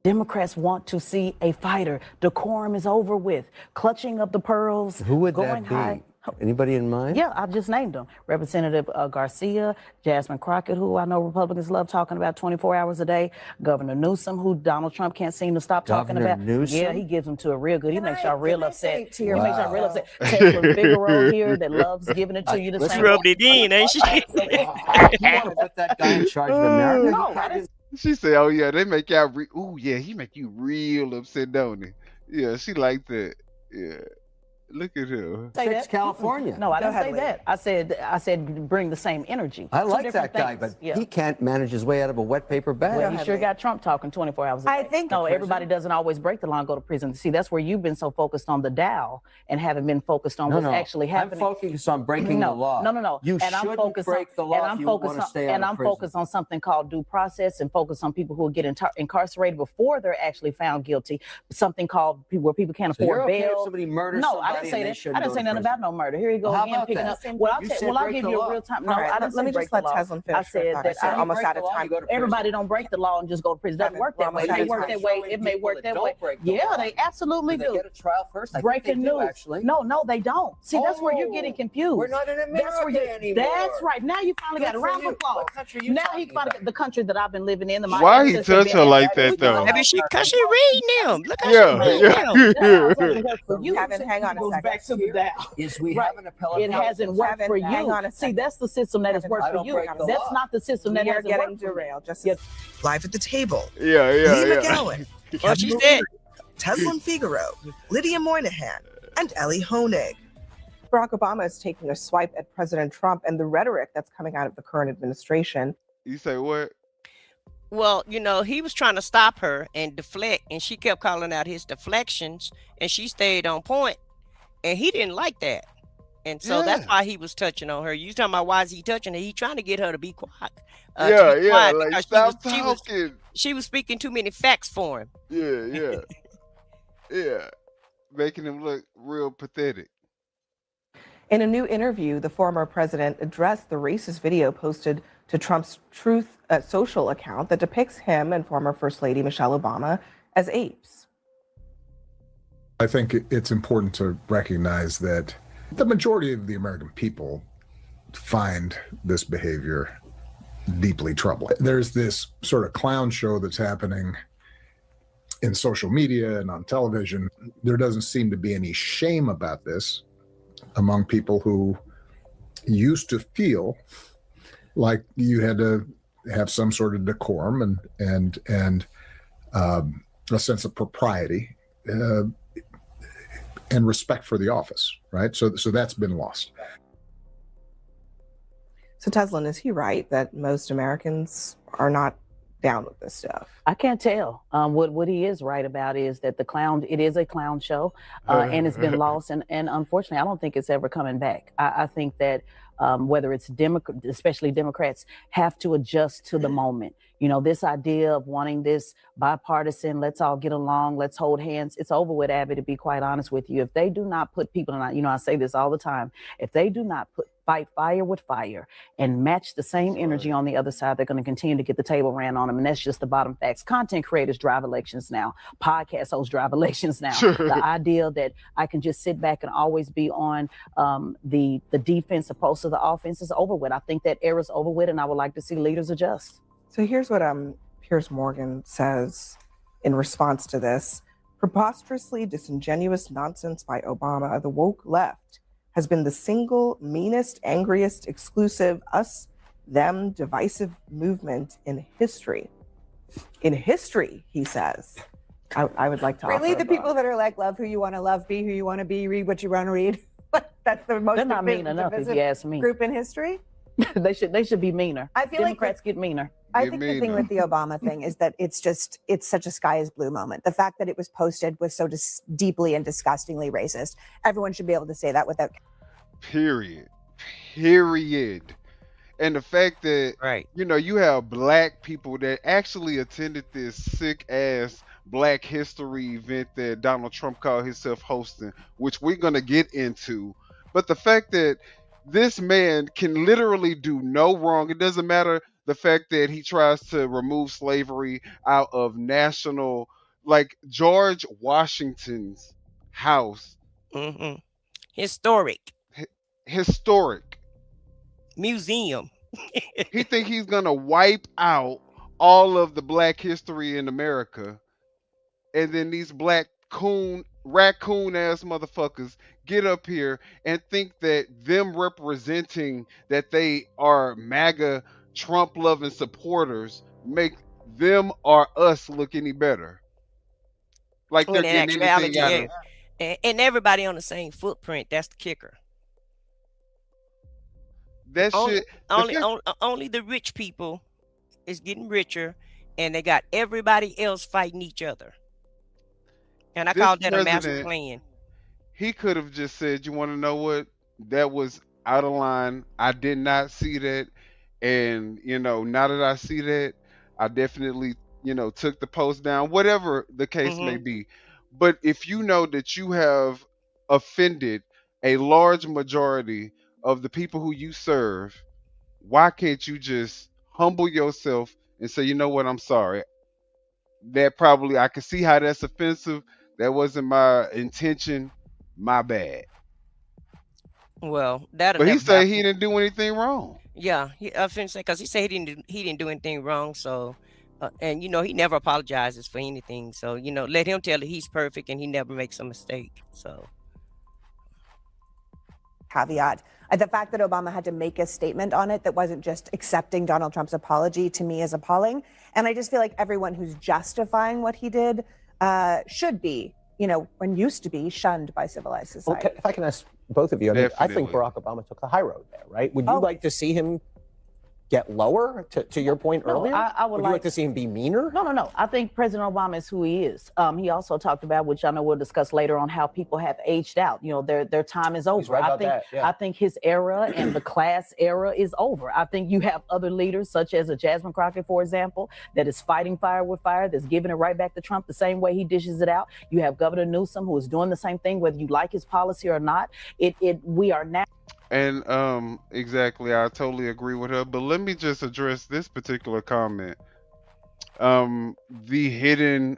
Democrats want to see a fighter. Decorum is over with. Clutching of the pearls. Who would going that be? high. Anybody in mind? Yeah, I just named them. Representative Garcia, Jasmine Crockett, who I know Republicans love talking about 24 hours a day. Governor Newsom, who Donald Trump can't seem to stop talking Governor about. Newsom? Yeah, he gives them to a real good. He makes y'all real upset. He Wow. makes y'all real upset. Tesla Figaro here that loves giving it to you the Let's same Rubbed it in, ain't she? You want to put that guy in charge of America? No, He can't do- She said, "Oh yeah, they make y'all. Ooh yeah, he make you real upset, don't he? Yeah, she like that. Yeah, look at her. say Fix that. California. No, I didn't ahead, say Lee. that. I said bring the same energy. I Two like different that guy, things. but Yeah. he can't manage his way out of a wet paper bag. Well, he sure got Trump talking 24 hours a day. I think no, the everybody doesn't always break the law and go to prison. See, that's where you've been so focused on the Dow and haven't been focused on what's actually happening. I'm focused on breaking the law. No. You and shouldn't I'm focused break the law and if I'm you focused want to on, stay out and of I'm prison. focused on something called due process and focused on people who will get incarcerated before they're actually found guilty. Something called where people can't So afford you're okay if bail. somebody murders No, somebody I didn't say and they that. shouldn't I didn't go say to nothing prison. about no murder. Here you go Well, how again, about picking that? up. Well, You said I'll break give the you a law. real time. All No, right, I didn't let me say just break let the law. Teslin finish. I said her that thought. I said almost break out the of law, time. you go to prison. everybody don't break the law and just go to prison. It doesn't Kevin, work we're that way. almost It out may of work time. that way. Showing It may people work that that don't way. break the Yeah, law. they absolutely Do they do. get a trial first? I think Breaking they do, news. actually. No, they don't. See, that's where you're Oh, getting confused. we're not in That's where America anymore. That's right. Now you finally got Good a for round you. of applause. What country are you Now talking he finally about? the country that I've been living in. My Why he ancestors touch been her in. like That is that though? not Maybe our cause she country. reading them. Look how she Yeah, reading yeah. them. That doesn't work for you. Kevin, hang on a Goes second. back to the Dow. Is we Right. have an appellate It process. hasn't worked Kevin, for hang you. on a See, second. that's the system that has Kevin, worked I for don't you. break the That's law. not the system that We are hasn't getting worked for you. derailed. Just Yes. Live at the table. Yeah, Lee yeah. McGowan, Well, Kevin she O'Leary, said, Teslin Figaro, Lydia Moynihan, and Ellie Honig. Barack Obama is taking a swipe at President Trump and the rhetoric that's coming out of the current administration. You say what? well, he was trying to stop her and deflect, and she kept calling out his deflections, and she stayed on point, and he didn't like that. And so that's Yeah. why he was touching on her. You talking about why is he touching her? He trying to get her to be quiet. Yeah, to be yeah. quiet Like because stop she was talking. she was speaking too many facts for him. Yeah, yeah, yeah. Making him look real pathetic. In a new interview, the former president addressed the racist video posted to Trump's Truth Social account that depicts him and former First Lady Michelle Obama as apes. I think it's important to recognize that the majority of the American people find this behavior deeply troubling. There's this sort of clown show that's happening in social media and on television. There doesn't seem to be any shame about this among people who used to feel like you had to have some sort of decorum and a sense of propriety and respect for the office, right? So that's been lost. So Teslin, is he right that most Americans are not down with this stuff? I can't tell. What he is right about is that it is a clown show, and it's been lost. And unfortunately, I don't think it's ever coming back. I think that whether it's especially Democrats, have to adjust to the moment. This idea of wanting this bipartisan, let's all get along, let's hold hands. It's over with, Abby, to be quite honest with you. If they do not put people in, I say this all the time, if they do not fight fire with fire and match the same energy on the other side, they're going to continue to get the table ran on them. And that's just the bottom facts. Content creators drive elections now. Podcast hosts drive elections now. The idea that I can just sit back and always be on the defense opposed to the offense is over with. I think that era's over with, and I would like to see leaders adjust. So here's what Piers Morgan says in response to this. Preposterously disingenuous nonsense by Obama, the woke left has been the single meanest, angriest, exclusive, us, them, divisive movement in history. In history, he says. I would like to really offer the people that are like, love who you want to love, be who you want to be, read what you want to read. That's the most They're not mean enough, if you ask me. Group in history. They should be meaner. I feel Democrats get meaner. I think the thing with the Obama thing is that it's such a sky is blue moment. The fact that it was posted was so deeply and disgustingly racist. Everyone should be able to say that without. Period. And the fact that, you know, you have black people that actually attended this sick ass Black History event that Donald Trump called himself hosting, which we're going to get into. But the fact that this man can literally do no wrong, it doesn't matter the fact that he tries to remove slavery out of national, like George Washington's house. Historic museum. He think he's gonna wipe out all of the black history in America, and then these black raccoon ass motherfuckers get up here and think that them representing that they are MAGA Trump loving supporters make them or us look any better. Like they're getting anything out of. And everybody on the same footprint. That's the kicker. That shit. Only the rich people is getting richer, and they got everybody else fighting each other. And I call that a master plan. He could have just said, "You want to know what? That was out of line. I did not see that, and you know, now that I see that, I definitely, you know, took the post down. Whatever the case may be." But if you know that you have offended a large majority of the people who you serve, why can't you just humble yourself and say, you know what, I'm sorry. That probably, I can see how that's offensive. That wasn't my intention. My bad. Well, that. But he said he didn't do anything wrong. Yeah, I finished because he said he didn't do anything wrong. So, and you know, he never apologizes for anything. So, you know, let him tell it he's perfect and he never makes a mistake. So. Caveat. The fact that Obama had to make a statement on it that wasn't just accepting Donald Trump's apology, to me, is appalling. And I just feel like everyone who's justifying what he did should be, you know, and used to be shunned by civilized society. Well, if I can ask both of you, I think Barack Obama took the high road there, right? Would you like to see him get lower, to your point earlier? I would like to see him be meaner? No. I think President Obama is who he is. He also talked about, which I know we'll discuss later on, how people have aged out. You know, their time is over. He's right about that, yeah. I think his era and the class era is over. I think you have other leaders, such as a Jasmine Crockett, for example, that is fighting fire with fire, that's giving it right back to Trump the same way he dishes it out. You have Governor Newsom, who is doing the same thing, whether you like his policy or not. We are now. And exactly, I totally agree with her. But let me just address this particular comment. The Hidden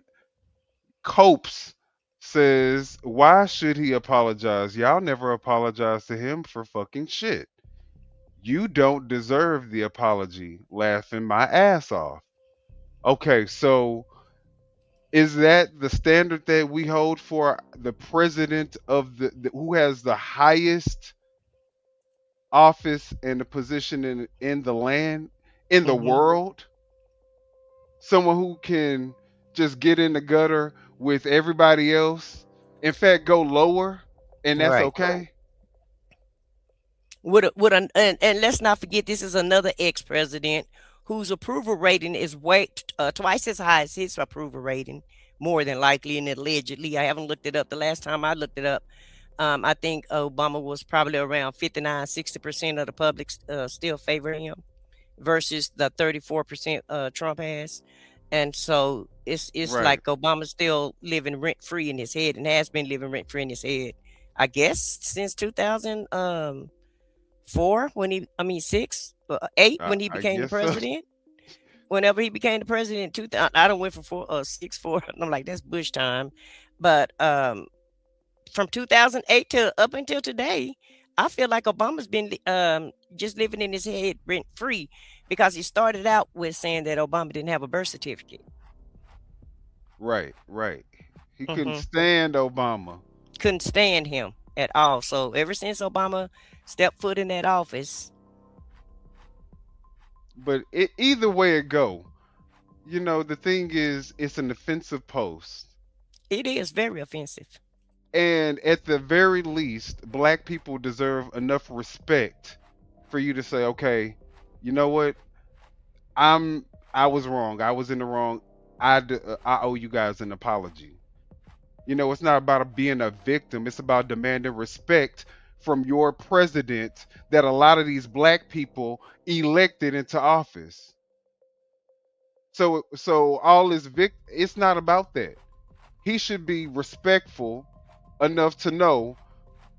Copes says, why should he apologize? Y'all never apologize to him for fucking shit. You don't deserve the apology. Laughing my ass off. Okay, so is that the standard that we hold for the president of the who has the highest office and the position in the land, in the world? Someone who can just get in the gutter with everybody else, in fact go lower, and that's okay? And let's not forget, this is another ex-president whose approval rating is twice as high as his approval rating, more than likely, and allegedly. I haven't looked it up. The last time I looked it up, I think Obama was probably around 59-60% of the public still favoring him versus the 34% Trump has. And so it's like Obama's still living rent free in his head, and has been living rent free in his head, I guess, since 2004 4 when six, 8 when he I became the guess so. president. Whenever he became the president in 2000, I don't went from 6, 4. I'm like, that's Bush time. But from 2008 to up until today, I feel like Obama's been just living in his head rent free, because he started out with saying that Obama didn't have a birth certificate. Right, right. He couldn't Hmm. stand Obama. Couldn't stand him at all. So ever since Obama stepped foot in that office, But either way it go, the thing is, it's an offensive post. it is very offensive. And at the very least, black people deserve enough respect for you to say, okay, you know what? I was wrong. I was in the wrong. I owe you guys an apology. It's not about being a victim. It's about demanding respect from your president that a lot of these black people elected into office. So all this it's not about that. He should be respectful enough to know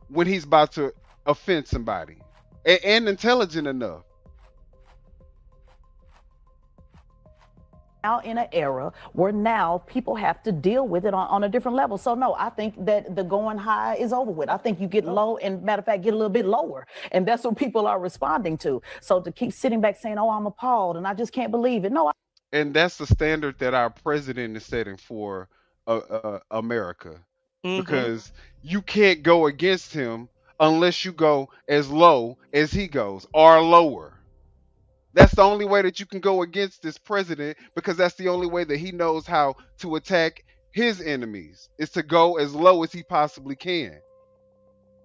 when he's about to offend somebody, and intelligent enough. Now in an era where now people have to deal with it on a different level. So no, I think that the going high is over with. I think you get low, and matter of fact, get a little bit lower. And that's what people are responding to. So to keep sitting back saying, oh, I'm appalled and I just can't believe it. No. And that's the standard that our president is setting for America, Hmm. because you can't go against him unless you go as low as he goes, or lower. That's the only way that you can go against this president, because that's the only way that he knows how to attack his enemies, is to go as low as he possibly can.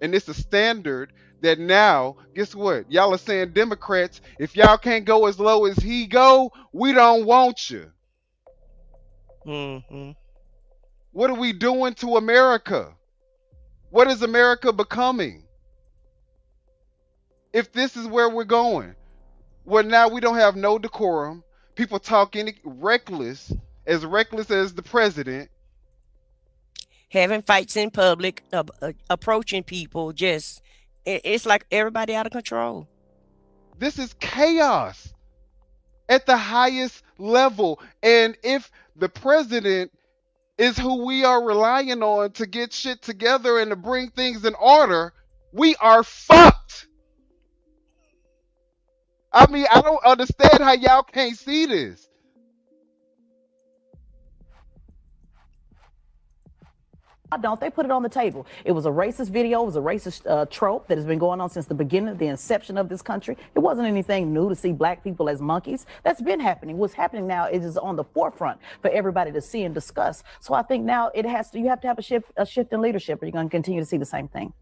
And it's a standard that now, guess what? Y'all are saying, Democrats, if y'all can't go as low as he go, we don't want you. Hmm. What are we doing to America? What is America becoming? If this is where we're going, well, now we don't have no decorum. People talk reckless as the president. Having fights in public, approaching people, just it's like everybody out of control. This is chaos at the highest level. And if the president is who we are relying on to get shit together and to bring things in order, we are fucked. I mean, I don't understand how y'all can't see this. Don't they put it on the table? It was a racist video. It was a racist trope that has been going on since the beginning, the inception of this country. It wasn't anything new to see black people as monkeys. That's been happening. What's happening now is on the forefront for everybody to see and discuss. So I think now you have to have a shift in leadership, or you're going to continue to see the same thing.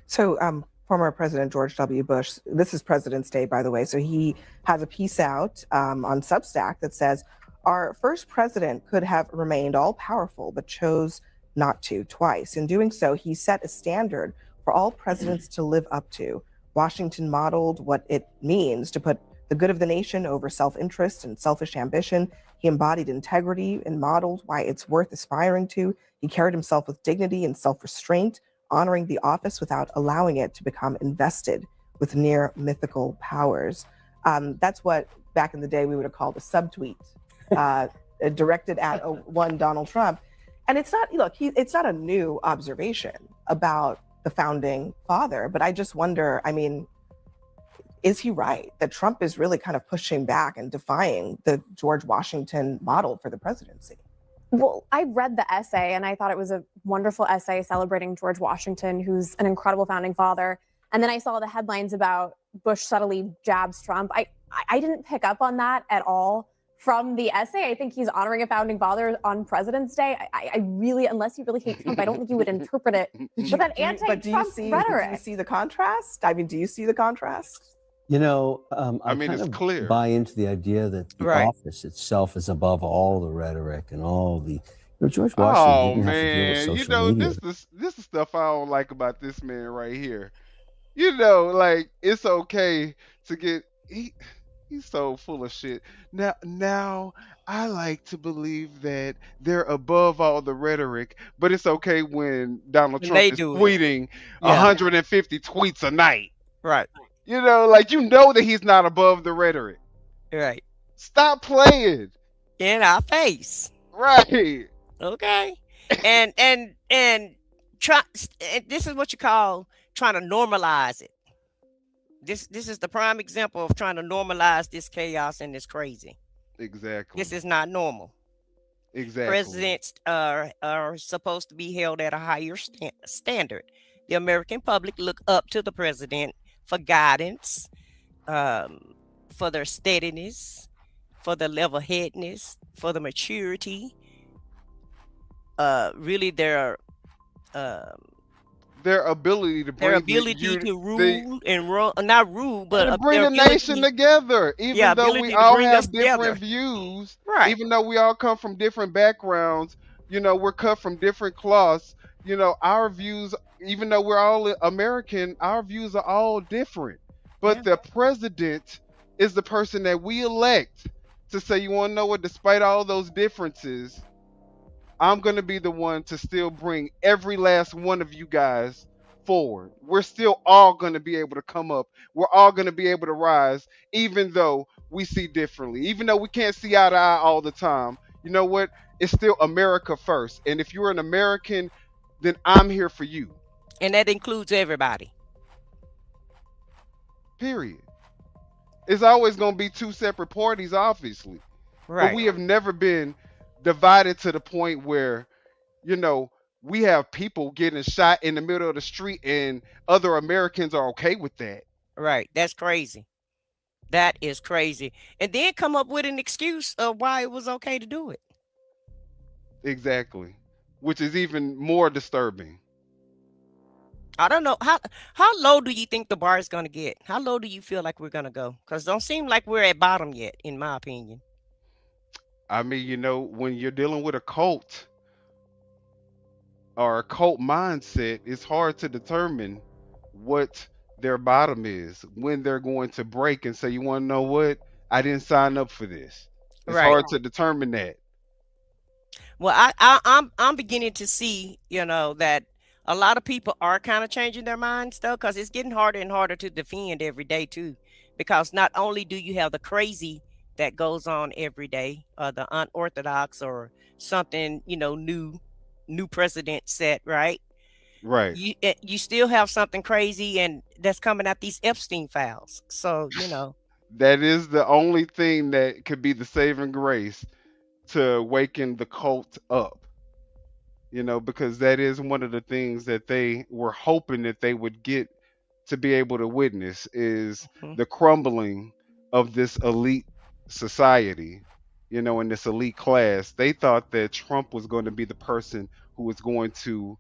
So, former President George W. Bush, this is President's Day, by the way. So he has a piece out on Substack that says, our first president could have remained all powerful, but chose not to twice. In doing so, he set a standard for all presidents to live up to. Washington modeled what it means to put the good of the nation over self-interest and selfish ambition. He embodied integrity and modeled why it's worth aspiring to. He carried himself with dignity and self-restraint, honoring the office without allowing it to become invested with near mythical powers. That's what back in the day we would have called a subtweet, directed at one Donald Trump. And it's not, it's not a new observation about the founding father, but I just wonder, I mean, is he right that Trump is really kind of pushing back and defying the George Washington model for the presidency? Well, I read the essay and I thought it was a wonderful essay celebrating George Washington, who's an incredible founding father. And then I saw the headlines about Bush subtly jabs Trump. I didn't pick up on that at all from the essay. I think he's honoring a founding father on President's Day. I really, unless you really hate Trump, I don't think you would interpret it with that anti-Trump rhetoric. Do you see the contrast? I mean, do you see the contrast? I mean, it's clear. Buy into the idea that the office itself is above all the rhetoric and all the. George Washington didn't have to deal with social media. This is stuff I don't like about this man right here. Like, it's okay to get he's so full of shit. Now I like to believe that they're above all the rhetoric, but it's okay when Donald Trump is tweeting 150 tweets a night. Right. You know, like you know that he's not above the rhetoric. Right. Stop playing. In our face. Right. Okay. And try. And this is what you call trying to normalize it. This is the prime example of trying to normalize this chaos and this crazy. Exactly. This is not normal. Exactly. Presidents are supposed to be held at a higher standard. The American public look up to the president for guidance, for their steadiness, for the level-headedness, for the maturity. Really, their ability to bring to rule and run, not rule, but to bring the nation together. Even though we all have different views, right? Even though we all come from different backgrounds, you know, we're cut from different cloths. You know, our views, even though we're all American, our views are all different. But the president is the person that we elect to say, you want to know what? Despite all those differences, I'm going to be the one to still bring every last one of you guys forward. We're still all going to be able to come up. We're all going to be able to rise, even though we see differently, even though we can't see eye to eye all the time. You know what? It's still America first. And if you're an American, then I'm here for you. And that includes everybody. Period. It's always going to be two separate parties, obviously. Right. But we have never been divided to the point where, you know, we have people getting shot in the middle of the street and other Americans are okay with that. Right. That's crazy. That is crazy. And then come up with an excuse of why it was okay to do it. Exactly. Which is even more disturbing. I don't know. How low do you think the bar is going to get? How low do you feel like we're going to go? Because it don't seem like we're at bottom yet, in my opinion. I mean, you know, when you're dealing with a cult or a cult mindset, it's hard to determine what their bottom is, when they're going to break and say, you want to know what? I didn't sign up for this. It's hard to determine that. Well, I'm beginning to see, you know, that a lot of people are kind of changing their minds though, because it's getting harder and harder to defend every day too. Because not only do you have the crazy that goes on every day, the unorthodox or something, you know, new precedent set, right? Right. You still have something crazy and that's coming out these Epstein files. So, you know. That is the only thing that could be the saving grace to waken the cult up. You know, because that is one of the things that they were hoping that they would get to be able to witness is the crumbling of this elite society, you know, in this elite class. They thought that Trump was going to be the person who was going to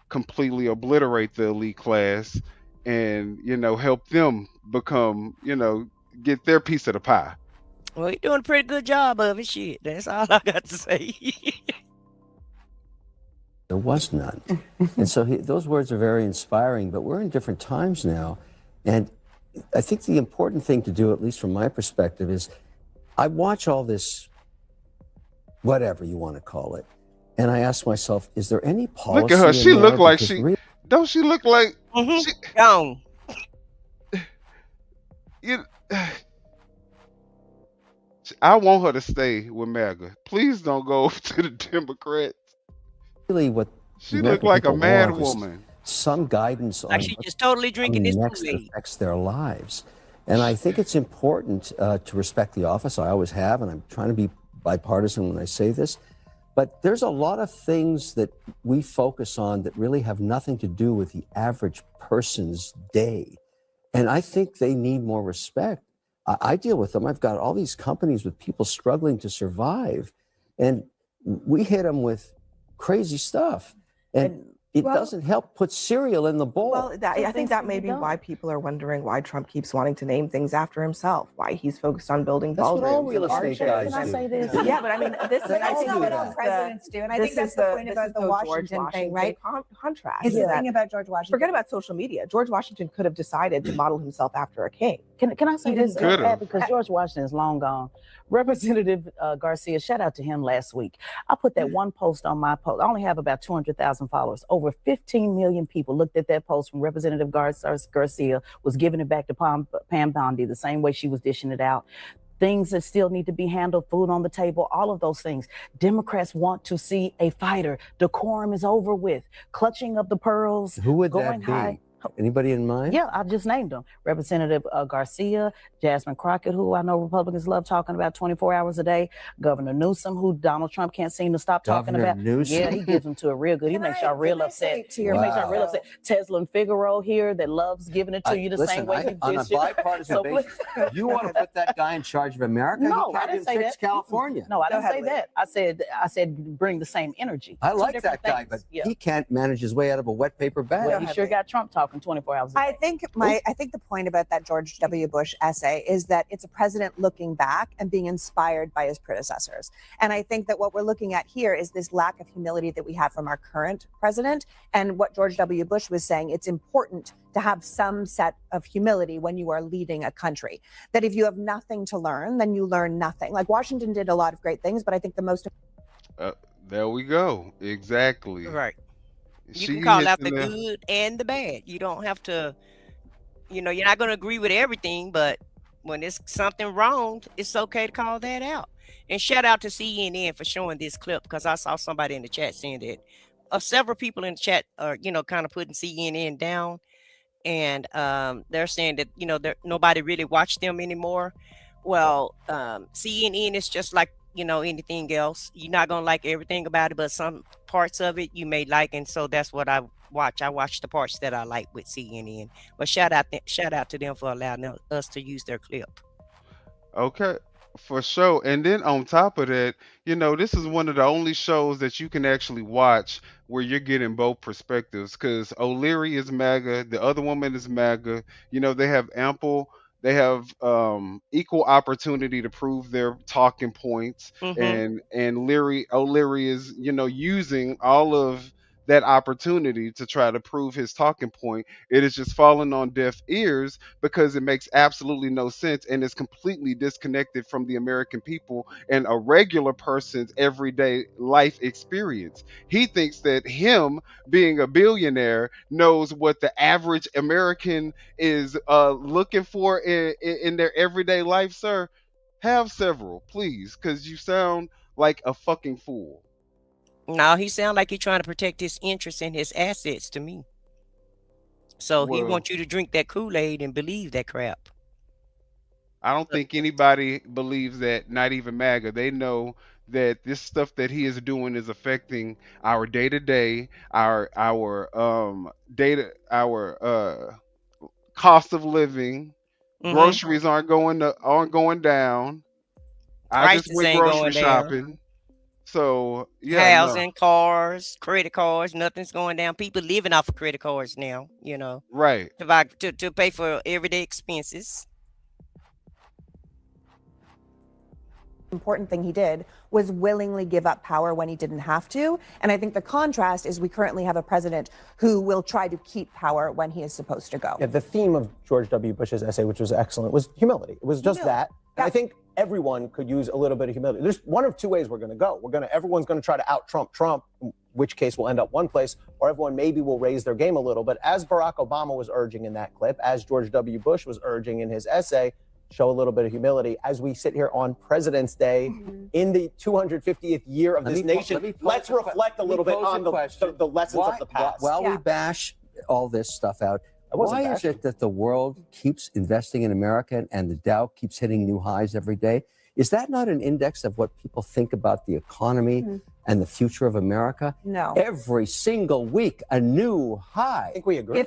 completely obliterate the elite class and, you know, help them become, you know, get their piece of the pie. Well, you're doing a pretty good job of it, shit. That's all I got to say. There was none. And so those words are very inspiring, but we're in different times now. And I think the important thing to do, at least from my perspective, is I watch all this, whatever you want to call it, and I ask myself, is there any policy? Look at her. She look like don't she look like gone. I want her to stay with MAGA. Please don't go to the Democrats. Really, what she looked like a mad woman. Some guidance on she just totally drinking this next affects their lives, and I think it's important to respect the office. I always have, and I'm trying to be bipartisan when I say this. But there's a lot of things that we focus on that really have nothing to do with the average person's day, and I think they need more respect. I deal with them. I've got all these companies with people struggling to survive, and we hit them with crazy stuff, and it doesn't help put cereal in the bowl. Well, I think that may be why people are wondering why Trump keeps wanting to name things after himself, why he's focused on building ballrooms. That's what all real estate guys do. Can I say this? Yeah, but I mean, this is that's not what all presidents do, and I think that's the point about the Washington thing, right? Contrast. It's the thing about George Washington. Forget about social media. George Washington could have decided to model himself after a king. Can I say this? Because George Washington is long gone. Representative Garcia, shout out to him last week. I put that one post on my post. I only have about 200,000 followers. Over over 15 million people looked at that post from Representative Garcia, was giving it back to Pam Bondi the same way she was dishing it out. Things that still need to be handled, food on the table, all of those things. Democrats want to see a fighter. Decorum is over with. Clutching of the pearls. Who would going that be? high. Anybody in mind? Yeah, I just named them. Representative Garcia, Jasmine Crockett, who I know Republicans love talking about 24 hours a day. Governor Newsom, who Donald Trump can't seem to stop talking Governor about. Newsom? Yeah, he gives them to her real good. He makes y'all real upset. He makes y'all real upset. Tesla and Figaro here that loves giving it to you the same way he on a gives you. bipartisan basis, you want to put that guy in charge of America? No, He I can't didn't even say fix that. California. No, I didn't say that. I said bring the same energy. I Two like different that guy, things. but he can't manage his way out of a wet paper bag. Well, he sure got Trump talking 24 hours a day. I think the point about that George W. Bush essay is that it's a president looking back and being inspired by his predecessors. And I think that what we're looking at here is this lack of humility that we have from our current president. And what George W. Bush was saying, it's important to have some set of humility when you are leading a country. That if you have nothing to learn, then you learn nothing. Like Washington did a lot of great things, but I think the most There we go. Exactly. Right. You She can call hit out the the good and the bad. You don't have to, you're not going to agree with everything, but when it's something wrong, it's okay to call that out. And shout out to CNN for showing this clip, because I saw somebody in the chat saying that several people in the chat are, kind of putting CNN down. And they're saying that, nobody really watched them anymore. Well, CNN is just like, anything else. You're not going to like everything about it, but some parts of it you may like. And so that's what I watch. I watch the parts that I like with CNN. But shout out to them for allowing us to use their clip. Okay, for sure. And then on top of that, this is one of the only shows that you can actually watch where you're getting both perspectives. Because O'Leary is MAGA, the other woman is MAGA. They have equal opportunity to prove their talking points, and O'Leary is using all of that opportunity to try to prove his talking point. It is just falling on deaf ears because it makes absolutely no sense and is completely disconnected from the American people and a regular person's everyday life experience. He thinks that him being a billionaire knows what the average American is looking for in their everyday life. Sir, have several, please, because you sound like a fucking fool. No, he sounds like he's trying to protect his interests and his assets to me. So he wants you to drink that Kool-Aid and believe that crap. I don't think anybody believes that, not even MAGA. They know that this stuff that he is doing is affecting our day-to-day, our cost of living. Groceries aren't going down. I just went grocery shopping. So yeah, housing, cars, credit cards, nothing's going down. People living off of credit cards now, right, to pay for everyday expenses. important thing he did was willingly give up power when he didn't have to. And I think the contrast is we currently have a president who will try to keep power when he is supposed to go. Yeah, the theme of George W. Bush's essay, which was excellent, was humility. It was just that. And I think everyone could use a little bit of humility. There's one of two ways we're going to go. Everyone's going to try to out-Trump Trump, in which case we'll end up one place, or everyone maybe will raise their game a little. But as Barack Obama was urging in that clip, as George W. Bush was urging in his essay, show a little bit of humility as we sit here on President's Day in the 250th year of this nation. Let's reflect a little bit on the lessons of the past. While we bash all this stuff out, why is it that the world keeps investing in America and the Dow keeps hitting new highs every day? Is that not an index of what people think about the economy and the future of America? No. Every single week, a new high. I think we agree.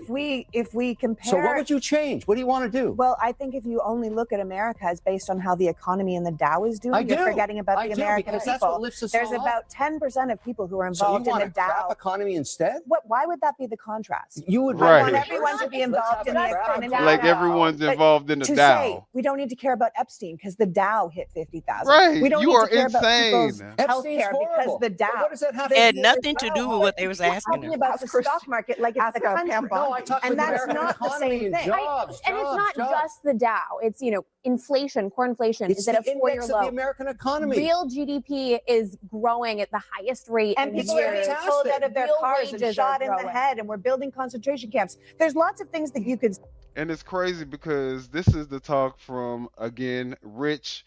If we compare. So what would you change? What do you want to do? Well, I think if you only look at America as based on how the economy and the Dow is doing, you're forgetting about the American people. That's what lifts us There's all about 10% of people who are involved in the Dow. Crap economy instead? Why would that be the contrast? You would I want everyone to be involved in the economy. Like everyone's involved in the Dow. Say, we don't need to care about Epstein because the Dow hit 50,000. Right. We don't You need are to care about insane. people's health care because the Dow. What does that have Had to do nothing to do with what they was asking Talking her. about the stock market like it's the country. No, I talked And about the that's American not the economy same and thing. jobs, And it's not jobs. just the Dow. It's, inflation, core inflation It's is at a the 4-year index low. of the American economy. Real GDP is growing at the highest rate And in people are years. being pulled out of their Real cars and wages are shot in the growing. head, and we're building concentration camps. There's lots of things that you could. And it's crazy because this is the talk from, again, rich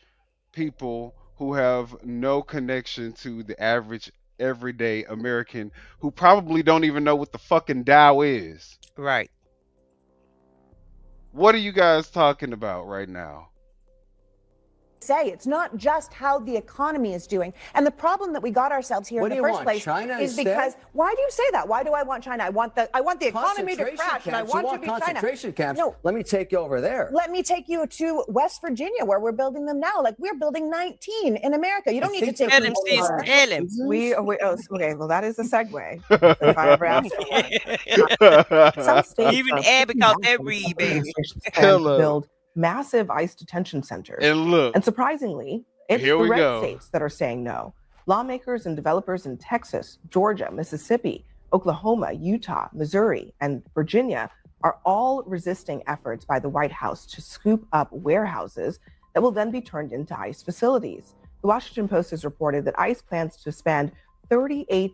people who have no connection to the average everyday American who probably don't even know what the fucking Dow is. Right. What are you guys talking about right now? Say it's not just how the economy is doing. And the problem that we got ourselves here What in do the you first want, place China is instead? because why do you say that? Why do I want China? I want the economy to Concentration crash, and I camps. want You to be concentration China. camps. No, Let me take you over there. let me take you to West Virginia, where we're building them now. Like we're building 19 in America. You don't need to take Tell me him, over sis, there. tell him. Okay, well, that is a segue. If I ever asked one. Some states Even are add pushing because back they on read, Trump baby. administration's plan Tell to us. build massive ICE detention centers. And look, And surprisingly, it's here the we red go. states that are saying no. Lawmakers and developers in Texas, Georgia, Mississippi, Oklahoma, Utah, Missouri, and Virginia are all resisting efforts by the White House to scoop up warehouses that will then be turned into ICE facilities. The Washington Post has reported that ICE plans to spend $38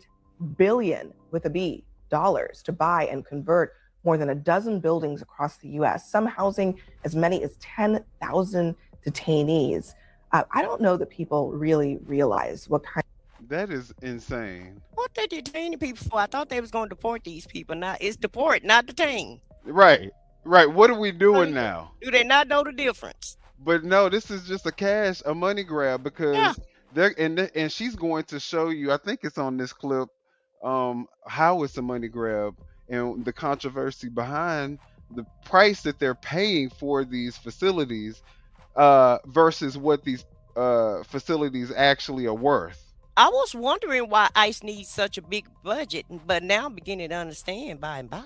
billion with a B dollars to buy and convert more than a dozen buildings across the U.S., some housing as many as 10,000 detainees. I don't know that people really realize what kind. That is insane. What they detaining people for? I thought they was going to deport these people. Now it's deport, not detain. Right. Right. What are we doing now? Do they not know the difference? But no, this is just a money grab because Yeah. and she's going to show you, I think it's on this clip, how it's a money grab and the controversy behind the price that they're paying for these facilities versus what these facilities actually are worth. I was wondering why ICE needs such a big budget, but now I'm beginning to understand by and by.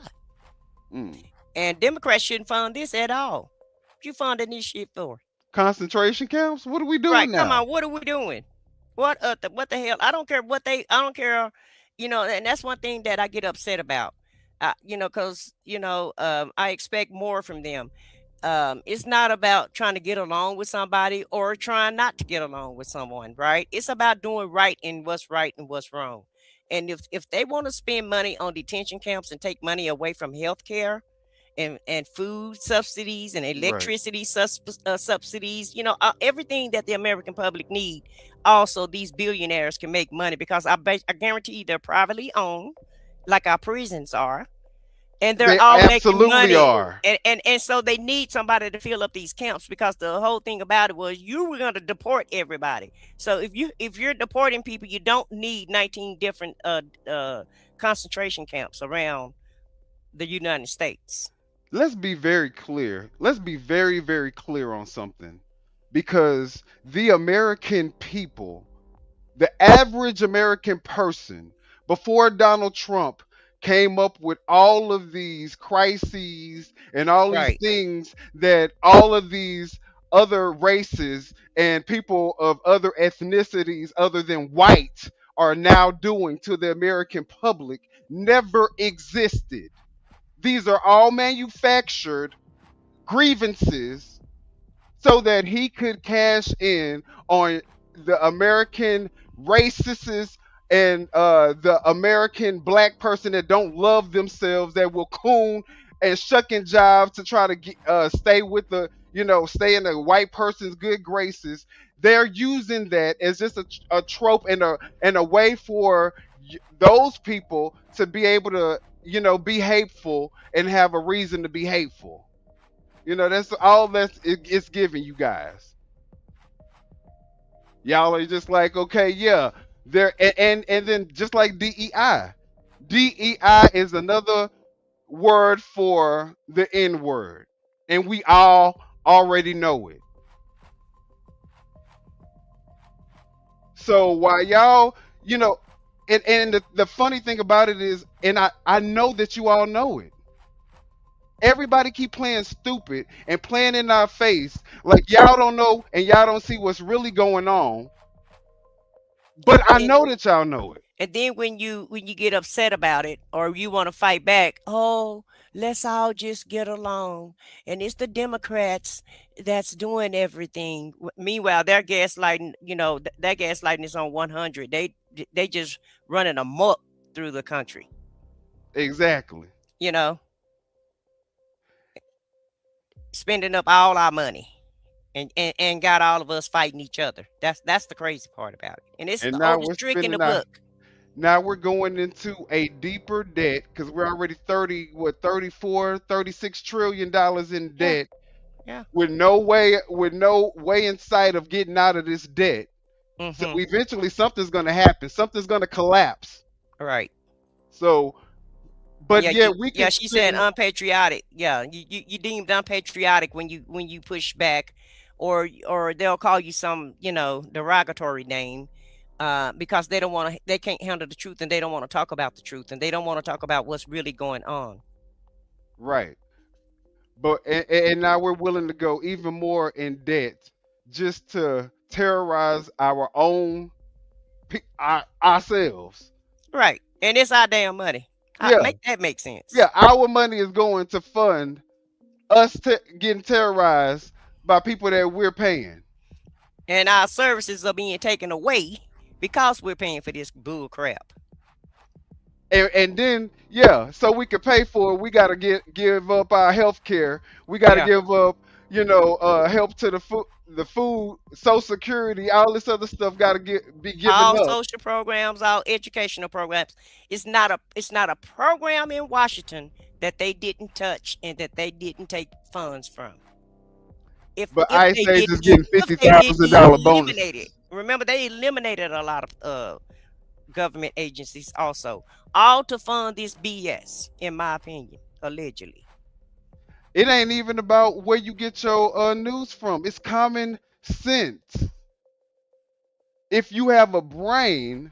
And Democrats shouldn't fund this at all. What you funding this shit for? Concentration camps? What are we doing Right, now? come on, what are we doing? What the hell? I don't care I don't care, and that's one thing that I get upset about. Because I expect more from them. It's not about trying to get along with somebody or trying not to get along with someone, right? It's about doing right and what's wrong. And if they want to spend money on detention camps and take money away from healthcare and food subsidies and electricity subsidies, everything that the American public need. Also, these billionaires can make money because I guarantee you they're privately owned, like our prisons are. And they're They all making absolutely money. are. And so they need somebody to fill up these camps because the whole thing about it was you were going to deport everybody. So if you're deporting people, you don't need 19 different concentration camps around the United States. Let's be very clear. Let's be very, very clear on something. Because the American people, the average American person, before Donald Trump came up with all of these crises and all these things that all of these other races and people of other ethnicities other than white are now doing to the American public, never existed. These are all manufactured grievances so that he could cash in on the American racists and the American black person that don't love themselves, that will coon and shuck and jive to try to stay with stay in the white person's good graces. They're using that as just a trope and a way for those people to be able to be hateful and have a reason to be hateful. That's all it's giving you guys. Y'all are just like, okay, yeah, there, and then just like DEI. DEI is another word for the N word, and we all already know it. So while y'all, and the funny thing about it is, and I know that you all know it. Everybody keep playing stupid and playing in our face like y'all don't know and y'all don't see what's really going on. But I And, know that y'all know it. and then when you get upset about it or you want to fight back, oh, let's all just get along. And it's the Democrats that's doing everything. Meanwhile, they're gaslighting, that gaslighting is on 100. They just running amok through the country, Exactly. you know, spending up all our money. And got all of us fighting each other. That's the crazy part about it. And it's And the now oldest we're trick in the spending our book. now we're going into a deeper debt because we're already 34, 36 trillion dollars in Yeah, debt yeah. with no way in sight of getting out of this debt. So Mm-hmm. eventually something's gonna happen. Something's gonna collapse. All right. So but Yeah, yeah, we can she said spend unpatriotic. Yeah, you deemed unpatriotic when you push back, or they'll call you some derogatory name, because they can't handle the truth and they don't want to talk about the truth and they don't want to talk about what's really going on. right. But and now we're willing to go even more in debt just to terrorize ourselves. Right, and it's our damn money. Yeah, Make that make sense. yeah. Our money is going to fund us getting terrorized by people that we're paying. And our services are being taken away because we're paying for this bull crap. And then yeah, so we can pay for it. We got to give up our health care. We got to Yeah. give up, help to the food, Social Security, all this other stuff got to be given All up. social programs, all educational programs. It's not a program in Washington that they didn't touch and that they didn't take funds from. If But if Ice they Age didn't is getting if fifty they didn't thousand dollar eliminate it. bonuses. Remember, they eliminated a lot of government agencies also, all to fund this BS, in my opinion, allegedly. It ain't even about where you get your news from. It's common sense. If you have a brain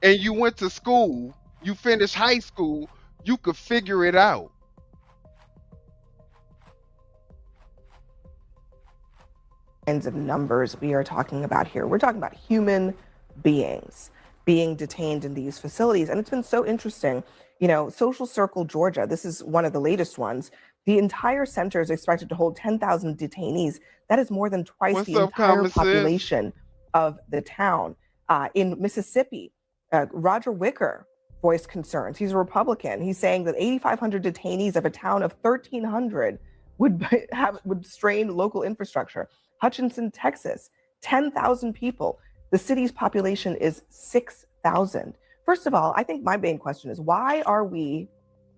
and you went to school, you finished high school, you could figure it out. Kinds of numbers we are talking about here. We're talking about human beings being detained in these facilities. And it's been so interesting. Social Circle, Georgia, this is one of the latest ones. The entire center is expected to hold 10,000 detainees. That is more than twice What's the up, entire common sense? population of the town. In Mississippi, Roger Wicker voiced concerns. He's a Republican. He's saying that 8,500 detainees of a town of 1,300 would strain local infrastructure. Hutchinson, Texas, 10,000 people. The city's population is 6,000. First of all, I think my main question is, why are we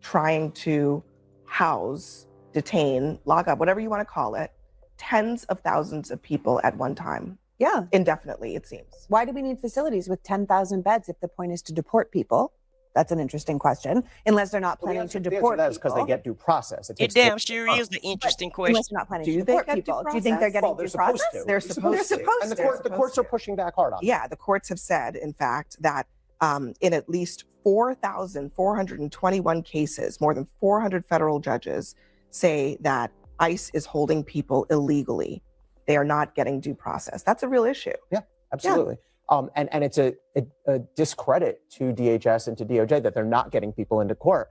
trying to house, detain, lock up, whatever you want to call it, tens of thousands of people at one time? Yeah. Indefinitely, it seems. Why do we need facilities with 10,000 beds if the point is to deport people? That's an interesting question. Unless they're not planning to deport that is because they people. get due process. It damn sure is an interesting question. Unless they're not planning to Do they deport get due people. Do you think they're process? getting Well, they're due supposed process? to. They're supposed to. And the courts are pushing back hard on it. Yeah, the courts have said, in fact, that in at least 4,421 cases, more than 400 federal judges say that ICE is holding people illegally. They are not getting due process. That's a real issue. Yeah, absolutely. And it's a discredit to DHS and to DOJ that they're not getting people into court.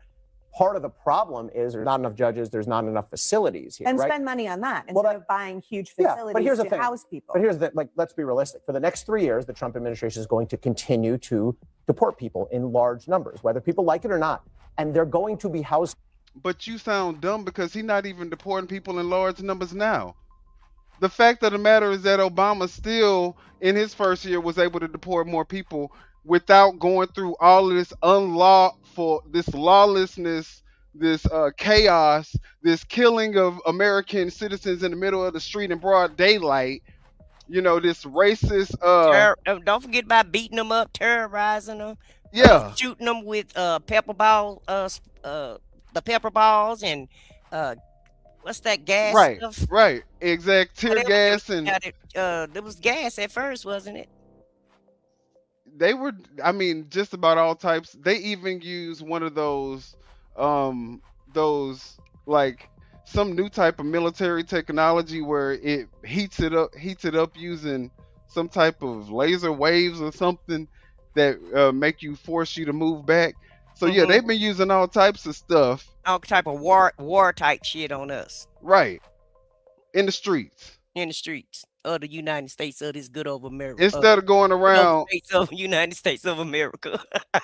Part of the problem is there's not enough judges, there's not enough facilities here, And right? spend money on that instead of buying huge Yeah, facilities but here's the to thing. house people. But here's the let's be realistic. For the next 3 years, the Trump administration is going to continue to deport people in large numbers, whether people like it or not. And they're going to be housed. But you sound dumb because he's not even deporting people in large numbers now. The fact of the matter is that Obama still, in his first year, was able to deport more people without going through all of this this lawlessness, this chaos, this killing of American citizens in the middle of the street in broad daylight. This racist. Don't forget about beating them up, terrorizing them, Yeah. shooting them with pepper balls, the pepper balls, and what's that gas Right, stuff? right, exact tear Whatever gas they and got it, there was gas at first, wasn't it? they were. I mean, just about all types. They even use one of those like some new type of military technology where it heats it up using some type of laser waves or something that make you force you to move back. So yeah, they've been using all types of stuff. All type of war type shit on us. Right. In the streets. In the streets of the United States of this good old America. Instead of going Good old around states of United States of America.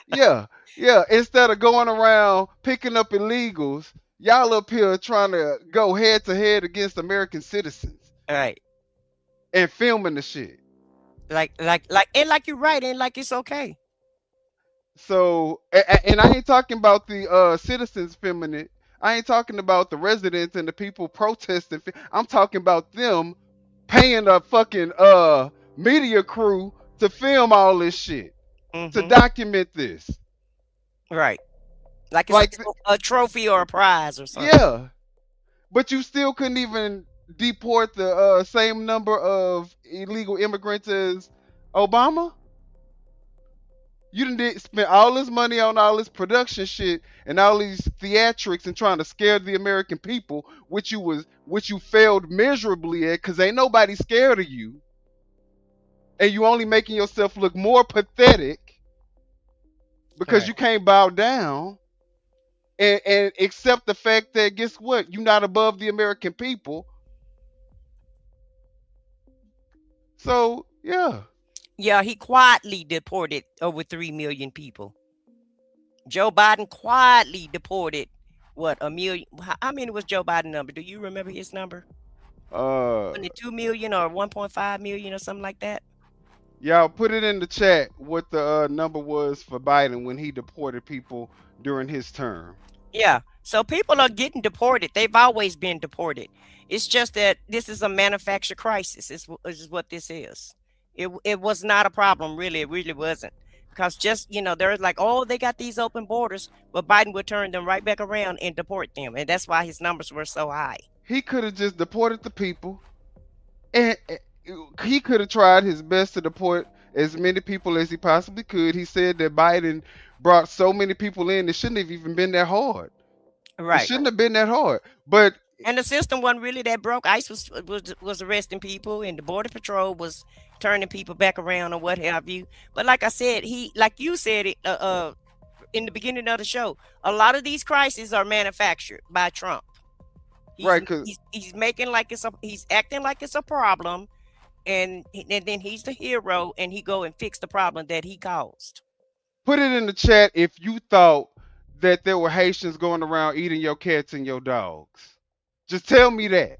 Yeah, yeah. Instead of going around picking up illegals, y'all up here trying to go head to head against American citizens All right. and filming the shit. And like you're right, and like it's okay. So, and I ain't talking about the citizens filming it. I ain't talking about the residents and the people protesting. I'm talking about them paying a fucking media crew to film all this shit, to document this. Right. Like it's a trophy or a prize or something. Yeah. But you still couldn't even deport the same number of illegal immigrants as Obama? You didn't spend all this money on all this production shit and all these theatrics and trying to scare the American people, which you failed miserably at, because ain't nobody scared of you. And you only making yourself look more pathetic because you can't bow down and accept the fact that, guess what, you're not above the American people. So yeah. Yeah, he quietly deported over 3 million people. Joe Biden quietly deported what, a million? How many was Joe Biden number? Do you remember his number? Was it 2 million or 1.5 million or something like that? Y'all put it in the chat what the number was for Biden when he deported people during his term. Yeah, so people are getting deported. They've always been deported. It's just that this is a manufactured crisis. Is what this is. It was not a problem, really. It really wasn't. Because just, they're like, oh, they got these open borders, but Biden would turn them right back around and deport them. And that's why his numbers were so high. He could have just deported the people. And he could have tried his best to deport as many people as he possibly could. He said that Biden brought so many people in, it shouldn't have even been that hard. Right. It shouldn't have been that hard. But and the system wasn't really that broke. ICE was arresting people, and the Border Patrol was turning people back around or what have you. But like I said, like you said it in the beginning of the show, a lot of these crises are manufactured by Trump. He's making like he's acting like it's a problem, and then he's the hero, and he go and fix the problem that he caused. Put it in the chat if you thought that there were Haitians going around eating your cats and your dogs. Just tell me that.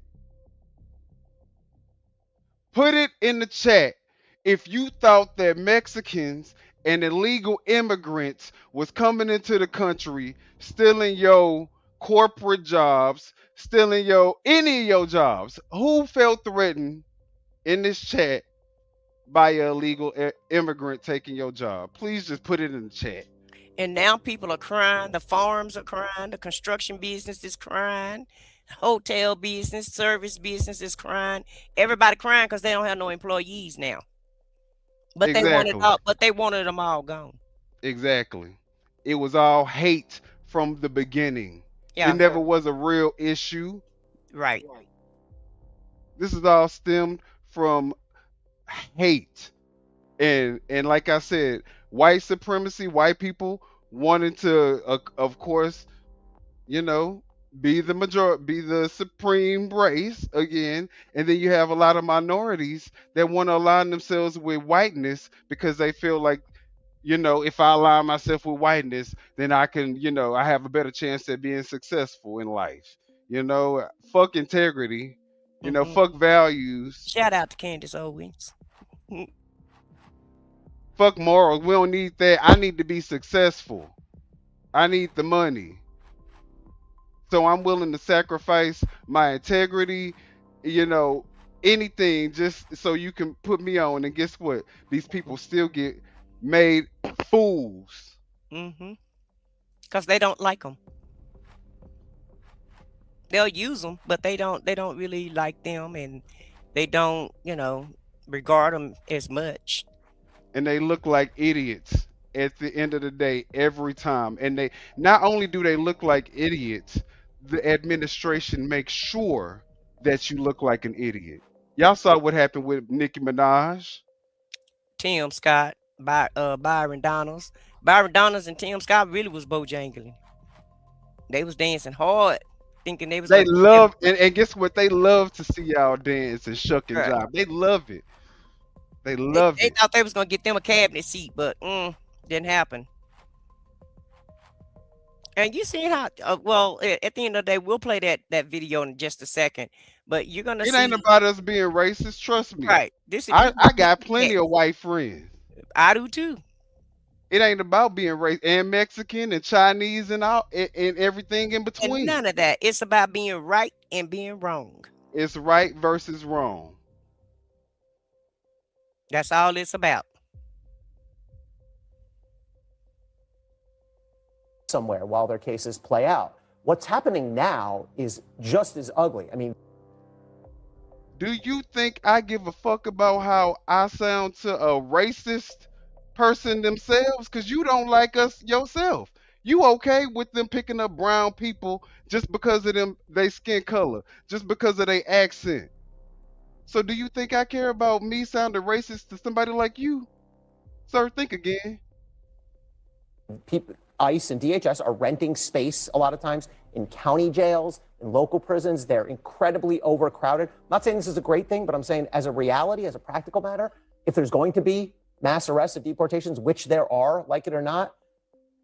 Put it in the chat if you thought that Mexicans and illegal immigrants was coming into the country, stealing your corporate jobs, stealing any of your jobs. Who felt threatened in this chat by an illegal immigrant taking your job? Please just put it in the chat. And now people are crying. The farms are crying. The construction business is crying. Hotel business, service business is crying. Everybody crying because they don't have no employees now. But they wanted them all gone. Exactly. It was all hate from the beginning. Yeah. It never was a real issue. Right. This is all stemmed from hate. And like I said, white supremacy, white people wanting to of course, be the majority, be the supreme race again, and then you have a lot of minorities that want to align themselves with whiteness because they feel like, if I align myself with whiteness, then I can, I have a better chance at being successful in life. Fuck integrity, fuck values. Shout out to Candace Owens. Fuck morals. We don't need that. I need to be successful. I need the money. So I'm willing to sacrifice my integrity, anything just so you can put me on. And guess what? These people still get made fools. Because they don't like them. They'll use them, but they don't really like them, and they don't, regard them as much. And they look like idiots at the end of the day every time. And they not only do they look like idiots, the administration makes sure that you look like an idiot. Y'all saw what happened with Nicki Minaj. Tim Scott, Byron Donalds. Byron Donalds and Tim Scott really was bojangling. They was dancing hard, thinking they was They gonna get them. love and guess what? They love to see y'all dance and shuck and Right. jive. They love it. They They, love they it. thought they was gonna get them a cabinet seat, but didn't happen. And you see how well at the end of the day, we'll play that video in just a second. But you're gonna It ain't see, about us being racist. Trust me. right? This is I got plenty of white friends. I do too. It ain't about being racist and Mexican and Chinese and all and everything in And between. none of that. It's about being right and being wrong. It's right versus wrong. That's all it's about. somewhere while their cases play out. What's happening now is just as ugly. I mean, Do you think I give a fuck about how I sound to a racist person themselves? Because you don't like us yourself. You okay with them picking up brown people just because of them they skin color, just because of their accent. So do you think I care about me sounding racist to somebody like you? Sir, think again. people, ICE and DHS are renting space a lot of times in county jails, in local prisons. They're incredibly overcrowded. I'm not saying this is a great thing, but I'm saying as a reality, as a practical matter, if there's going to be mass arrests and deportations, which there are, like it or not,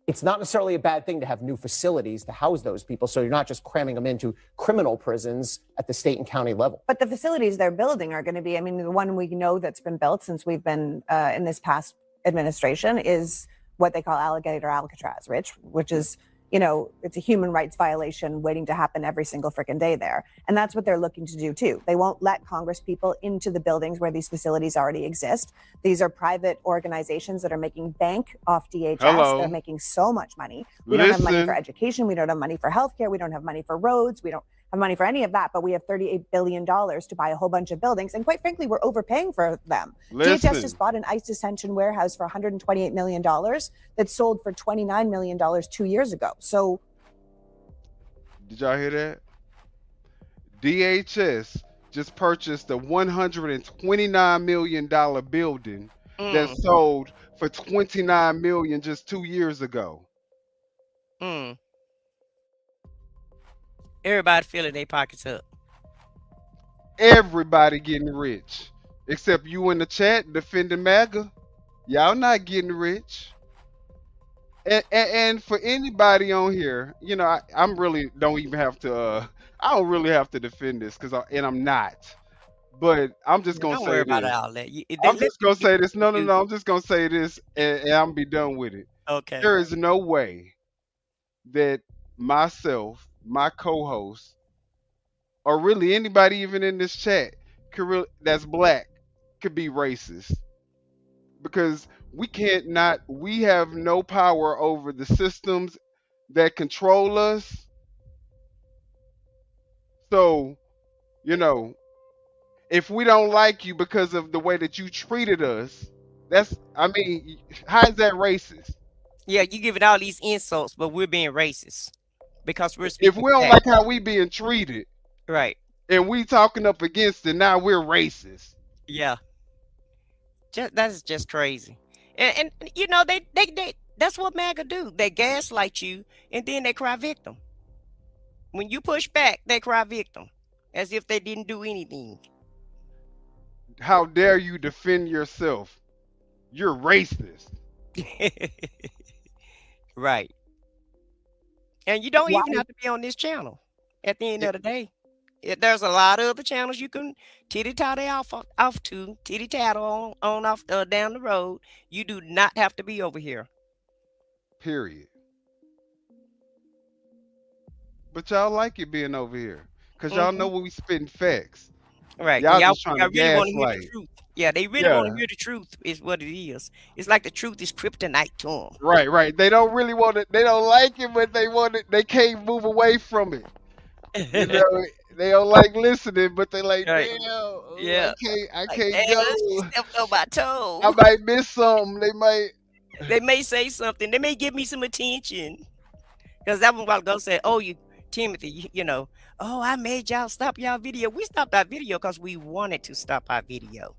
it's not necessarily a bad thing to have new facilities to house those people. So you're not just cramming them into criminal prisons at the state and county level. But the facilities they're building are going to be, I mean, the one we know that's been built since we've been in this past administration is what they call Alligator Alcatraz, which is, you know, it's a human rights violation waiting to happen every single freaking day there. And that's what they're looking to do too. They won't let Congress people into the buildings where these facilities already exist. These are private organizations that are making bank off DHS. Hello. They're making so much money. We don't have money Listen. for education. We don't have money for healthcare. We don't have money for roads. We don't have money for any of that, but we have $38 billion to buy a whole bunch of buildings. And quite frankly, we're overpaying for them. DHS Listen. just bought an ICE detention warehouse for $128 million that sold for $29 million 2 years ago. So Did y'all hear that? DHS just purchased a $129 million building that sold for $29 million just 2 years ago. Everybody filling their pockets up. Everybody getting rich. Except you in the chat defending MAGA. Y'all not getting rich. And for anybody on here, you know, I'm really don't even have to. I don't really have to defend this and I'm not. But I'm just gonna Don't say worry about this. all that. I'm just gonna say this. No. I'm just gonna say this, and I'm be done with it. Okay. There is no way that myself, my co-host, or really anybody even in this chat that's black could be racist because we have no power over the systems that control us. So, you know, if we don't like you because of the way that you treated us, how is that racist? Yeah, you giving all these insults, but we're being racist because we're If speaking we don't back. like how we being treated Right. and we talking up against it, now we're racist. Yeah. That's just crazy. And you know, they that's what MAGA do. They gaslight you and then they cry victim. When you push back, they cry victim. As if they didn't do anything. How dare you defend yourself? You're racist. Right. And you don't Why- even have to be on this channel at the end of the day. There's a lot of other channels you can titty-tattle off to, titty-tattle on off down the road. You do not have to be over here. Period. But y'all like it being over here. Because y'all know when we spitting facts. Right. Y'all Y'all just trying to really want to hear the gaslight. truth. Yeah, they really want Yeah. to hear the truth is what it is. It's like the truth is kryptonite to them. Right. They don't really want it. They don't like it, but they want it. They can't move away from it. You know, they don't like listening, but they like, Right. damn, Yeah. I Like, can't damn, go. she stepped on my toe. I might miss something. They might. They may say something. They may give me some attention. Because that one while ago said, oh, Timothy, you know, oh, I made y'all stop y'all video. We stopped our video because we wanted to stop our video.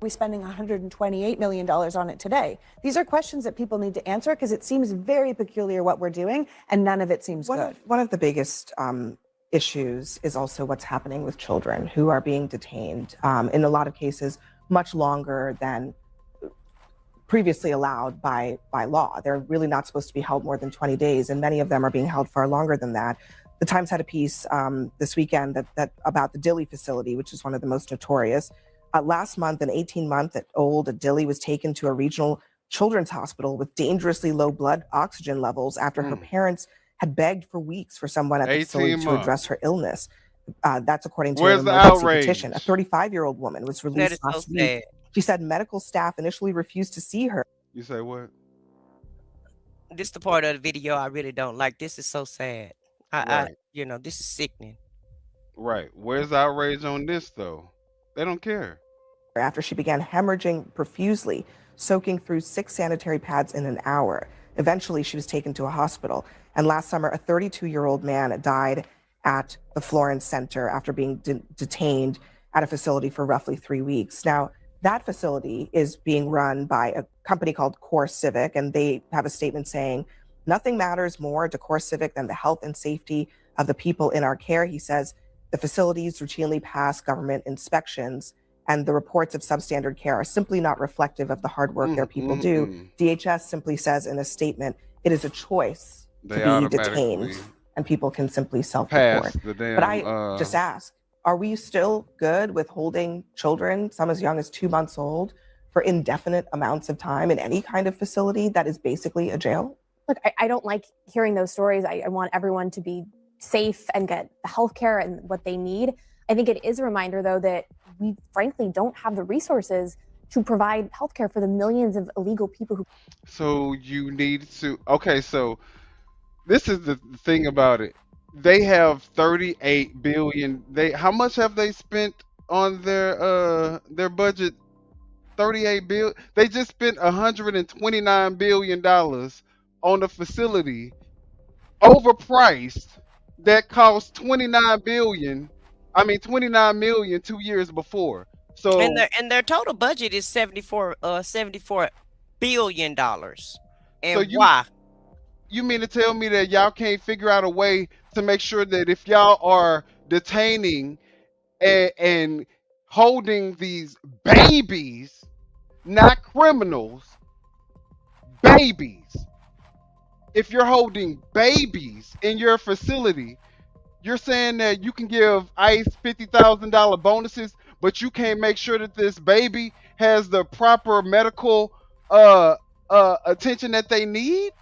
we spending $128 million on it today? These are questions that people need to answer because it seems very peculiar what we're doing, and none of it seems good. One of the biggest issues is also what's happening with children who are being detained in a lot of cases much longer than previously allowed by law. They're really not supposed to be held more than 20 days, and many of them are being held far longer than that. The Times had a piece this weekend that about the Dilley facility, which is one of the most notorious. Last month, an 18-month-old Dilley was taken to a regional children's hospital with dangerously low blood oxygen levels after her parents had begged for weeks for someone at the facility to address her illness. That's according to an emergency petition. A 35-year-old woman was released last week. She said medical staff initially refused to see her. You say what? This is the part of the video I really don't like. This is so sad. This is sickening. Right. Where's the outrage on this, though? They don't care. After she began hemorrhaging profusely, soaking through 6 sanitary pads in an hour. Eventually, she was taken to a hospital. And last summer, a 32-year-old man died at the Florence Center after being detained at a facility for roughly 3 weeks. Now, that facility is being run by a company called Core Civic, and they have a statement saying, "Nothing matters more to Core Civic than the health and safety of the people in our care." He says the facilities routinely pass government inspections, and the reports of substandard care are simply not reflective of the hard work their people do. DHS simply says in a statement, it is a choice to be detained, and people can simply self-report. But I just ask, are we still good with holding children, some as young as 2 months old, for indefinite amounts of time in any kind of facility that is basically a jail? Look, I don't like hearing those stories. I want everyone to be safe and get the health care and what they need. I think it is a reminder, though, that we frankly don't have the resources to provide healthcare for the millions of illegal people who. So you need to. Okay, so this is the thing about it. They have 38 billion. How much have they spent on their budget? 38 billion. They just spent 129 billion dollars on a facility overpriced that cost 29 million 2 years before. So and their total budget is 74 billion dollars. And so why? You mean to tell me that y'all can't figure out a way to make sure that if y'all are detaining and holding these babies, not criminals, babies, if you're holding babies in your facility, you're saying that you can give ICE $50,000 bonuses, but you can't make sure that this baby has the proper medical attention that they need?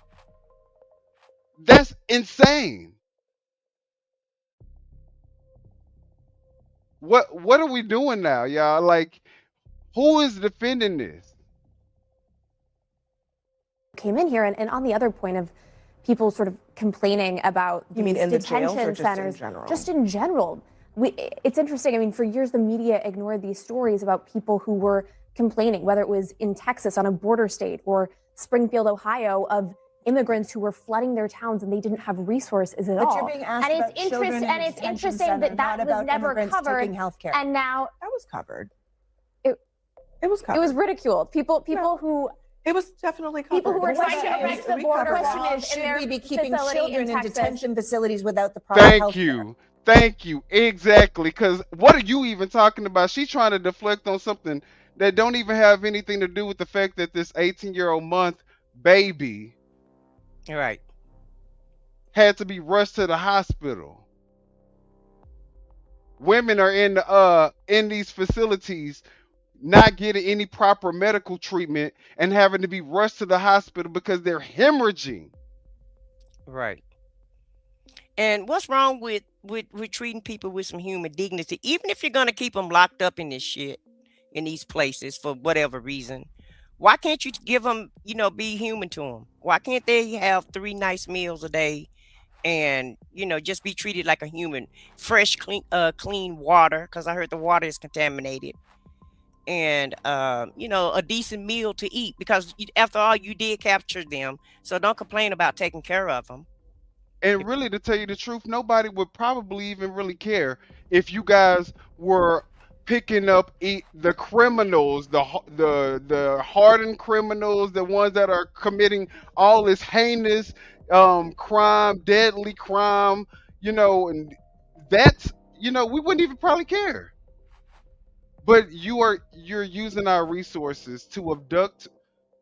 That's insane. What are we doing now, y'all? Like, who is defending this? Came in here, and on the other point of people sort of complaining about You mean in the jails or detention just centers, in general? just in general. It's interesting. I mean, for years the media ignored these stories about people who were complaining, whether it was in Texas on a border state or Springfield, Ohio, of immigrants who were flooding their towns and they didn't have resources at all. But you're being asked and about it's children in a it's detention interesting center, that not that about was never immigrants covered. taking healthcare. And now That was covered. It was covered. It was ridiculed. People who. It was definitely covered. People who were trying to erect the border question wall is, in their should we be keeping facility children in Texas. detention facilities without the proper Thank you. Thank you. Exactly. Because what are you even talking about? She's trying to deflect on something that don't even have anything to do with the fact that this 18-year-old month baby Right. had to be rushed to the hospital. Women are in these facilities not getting any proper medical treatment and having to be rushed to the hospital because they're hemorrhaging. Right. And what's wrong with treating people with some human dignity, even if you're going to keep them locked up in this shit, in these places for whatever reason? Why can't you give them, be human to them? Why can't they have 3 nice meals a day and, just be treated like a human? Fresh, clean water, because I heard the water is contaminated. And, a decent meal to eat, because after all, you did capture them. So don't complain about taking care of them. And really, to tell you the truth, nobody would probably even really care if you guys were picking up the criminals, the hardened criminals, the ones that are committing all this heinous crime, deadly crime, and that's we wouldn't even probably care. But you're using our resources to abduct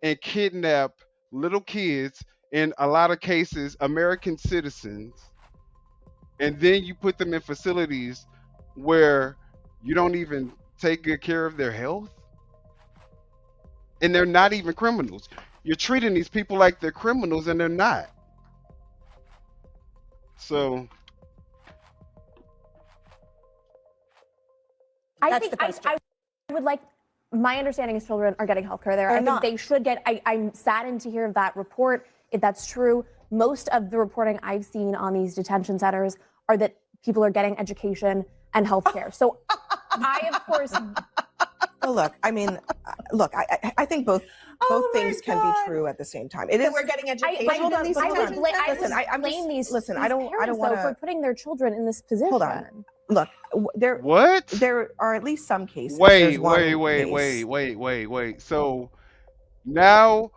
and kidnap little kids, in a lot of cases American citizens, and then you put them in facilities where you don't even take good care of their health, and they're not even criminals. You're treating these people like they're criminals, and they're not. So I think I would like, my understanding is children are getting health care there. I think they should get, I'm saddened to hear of that report. If that's true, most of the reporting I've seen on these detention centers are that people are getting education and health care. So I, of course. Well, look, I mean, I think both things can be true at the same time. It is. We're getting education. I blame these listen. I don't parents, want for putting their children in this position. Hold on. Look, there are at least some cases. Wait. So now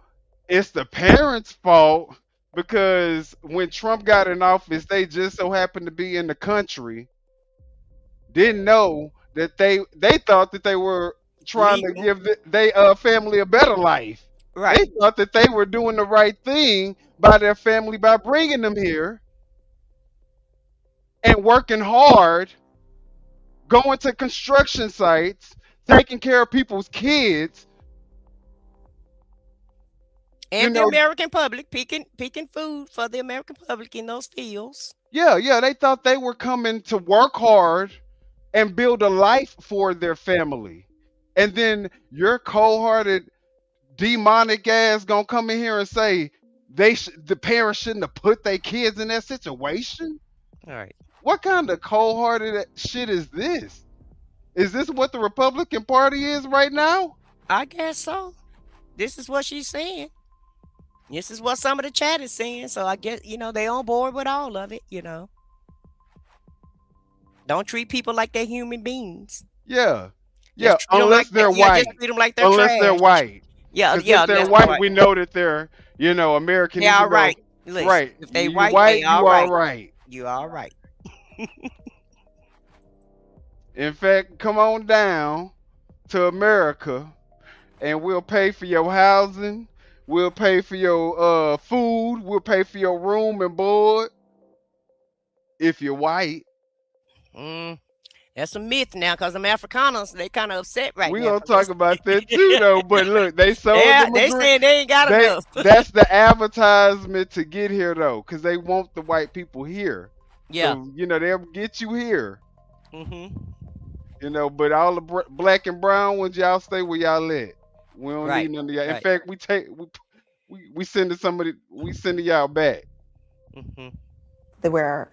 it's the parents' fault because when Trump got in office, they just so happened to be in the country, didn't know that they thought that they were trying to give their family a better life. Right. They thought that they were doing the right thing by their family by bringing them here and working hard, going to construction sites, taking care of people's kids. And the American public, picking food for the American public in those fields. Yeah, they thought they were coming to work hard and build a life for their family. And then your cold-hearted, demonic ass gonna come in here and say the parents shouldn't have put their kids in that situation? All right. What kind of cold-hearted shit is this? Is this what the Republican Party is right now? I guess so. This is what she's saying. This is what some of the chat is saying. So I guess, they on board with all of it, Don't treat people like they're human beings. Yeah. Yeah, unless they're white. Just treat them like they're unless trash. they're white. Yeah, if they're white, we know that they're, American. Yeah, all right. Listen, right. If they you white, white, they you all all right. right. You all right. In fact, come on down to America and we'll pay for your housing. We'll pay for your food. We'll pay for your room and board. If you're white. That's a myth now, because them Afrikaners, they kind of upset right now. We're going to talk about that too, though. But look, they sold them. They saying they ain't got enough. That's the advertisement to get here, though, because they want the white people here. Yeah. So, they'll get you here. Mm-hmm. But all the black and brown ones, y'all stay where y'all at. We don't need none of y'all. In fact, we send somebody. We send y'all back. Mm-hmm. Where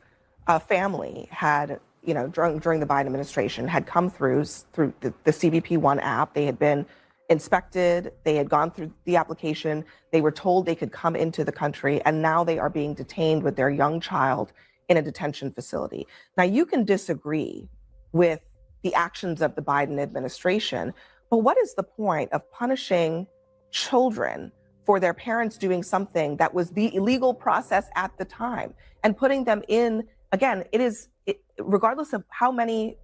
a family had, during the Biden administration, had come through the CBP One app. They had been inspected. They had gone through the application. They were told they could come into the country, and now they are being detained with their young child in a detention facility. Now, you can disagree with the actions of the Biden administration, but what is the point of punishing children for their parents doing something that was the illegal process at the time and putting them in, again, regardless of how many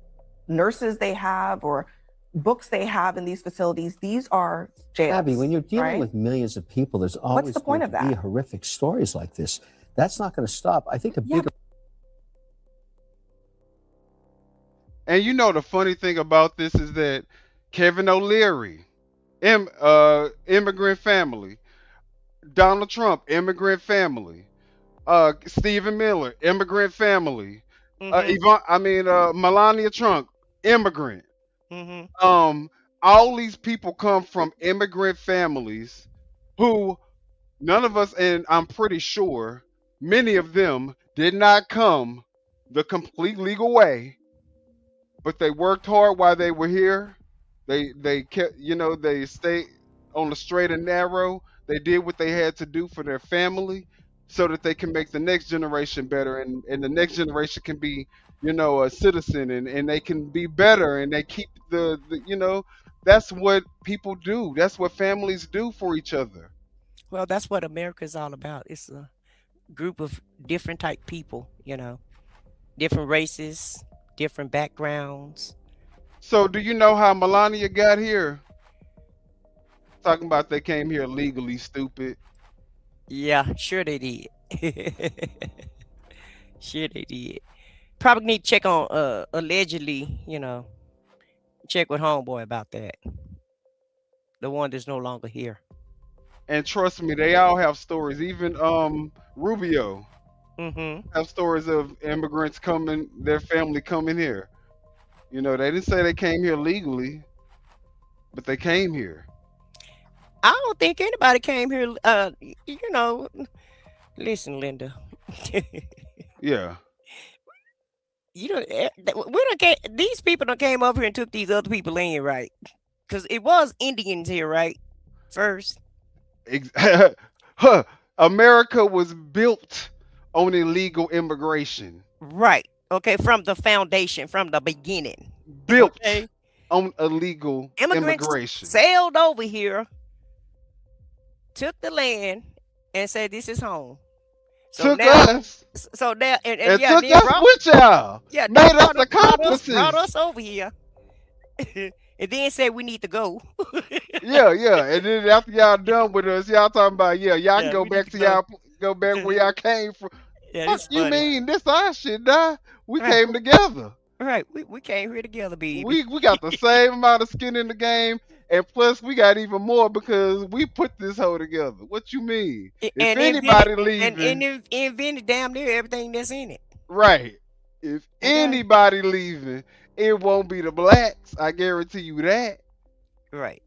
nurses they have or books they have in these facilities, these are jails. Abby, when you're dealing with millions of people, there's always What's the point of that? Be horrific stories like this. That's not going to stop. I think a bigger. And the funny thing about this is that Kevin O'Leary, immigrant family. Donald Trump, immigrant family. Stephen Miller, immigrant family. Melania Trump, immigrant. All these people come from immigrant families who none of us, and I'm pretty sure many of them did not come the complete legal way, but they worked hard while they were here. They kept, they stayed on the straight and narrow. They did what they had to do for their family so that they can make the next generation better, and the next generation can be, a citizen, and they can be better, and they keep that's what people do. That's what families do for each other. Well, that's what America is all about. It's a group of different type people, different races, different backgrounds. So do you know how Melania got here? Talking about they came here legally, stupid. Yeah, sure they did. Sure they did. Probably need to check on allegedly, check with homeboy about that. The one that's no longer here. And trust me, they all have stories. Even Rubio Mm-hmm. have stories of immigrants coming, their family coming here. They didn't say they came here legally, but they came here. I don't think anybody came here listen, Linda. Yeah. These people done came over here and took these other people in, right? Because it was Indians here, right? First. Huh. America was built on illegal immigration. Right. Okay, from the foundation, from the beginning. Built Okay. on illegal Immigrants immigration. sailed over here, took the land, and said, "This is home." So Took now, us so now, and and yeah, took then us with y'all. yeah, Made then us brought accomplices. us over here, and then said we need to go. Yeah. And then after y'all done with us, y'all talking about y'all can go we need back to to go. y'all go back where y'all came from. Yeah, Fuck this is you funny. mean this our shit, nah? We Right, came together. right. We came here together, baby. We got the same amount of skin in the game, and plus we got even more because we put this hoe together. What you mean? If And invented anybody leaving, invented damn near everything that's in it. right? If Okay. anybody leaving, it won't be the blacks. I guarantee you that. Right.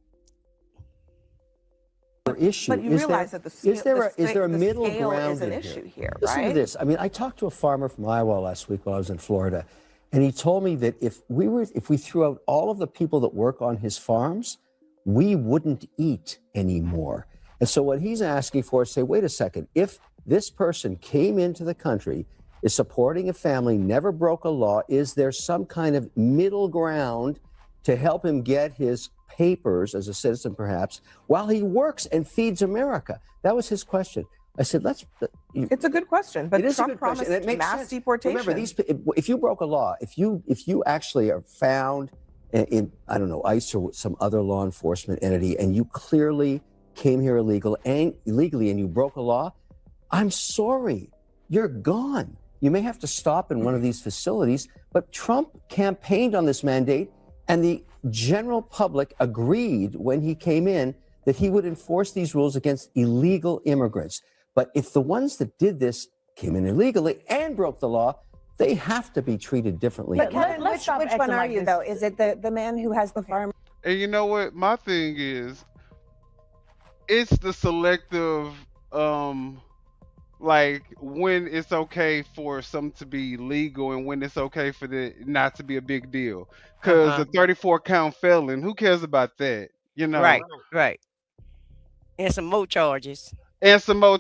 issue. But you realize that Is there a middle scale ground is an in issue here, Listen to right? this. I mean, I talked to a farmer from Iowa last week while I was in Florida, and he told me that if we threw out all of the people that work on his farms, we wouldn't eat anymore. And so what he's asking for is say, wait a second, if this person came into the country, is supporting a family, never broke a law, is there some kind of middle ground to help him get his papers as a citizen, perhaps, while he works and feeds America? That was his question. I said, It's a good question, but it is a Trump good question, promised and it makes mass sense. deportation. Remember, if you broke a law, if you actually are found in I don't know, ICE or some other law enforcement entity, and you clearly came here illegally and you broke a law, I'm sorry, you're gone. You may have to stop in one of these facilities, but Trump campaigned on this mandate, and the general public agreed when he came in that he would enforce these rules against illegal immigrants. But if the ones that did this came in illegally and broke the law, they have to be treated differently. But Kevin, which one are you, though? Is it the man who has the farm? And you know what? My thing is, it's the selective, like when it's okay for something to be legal and when it's okay for it not to be a big deal. Because a 34 count felon, who cares about that? Right. And some more charges. And some more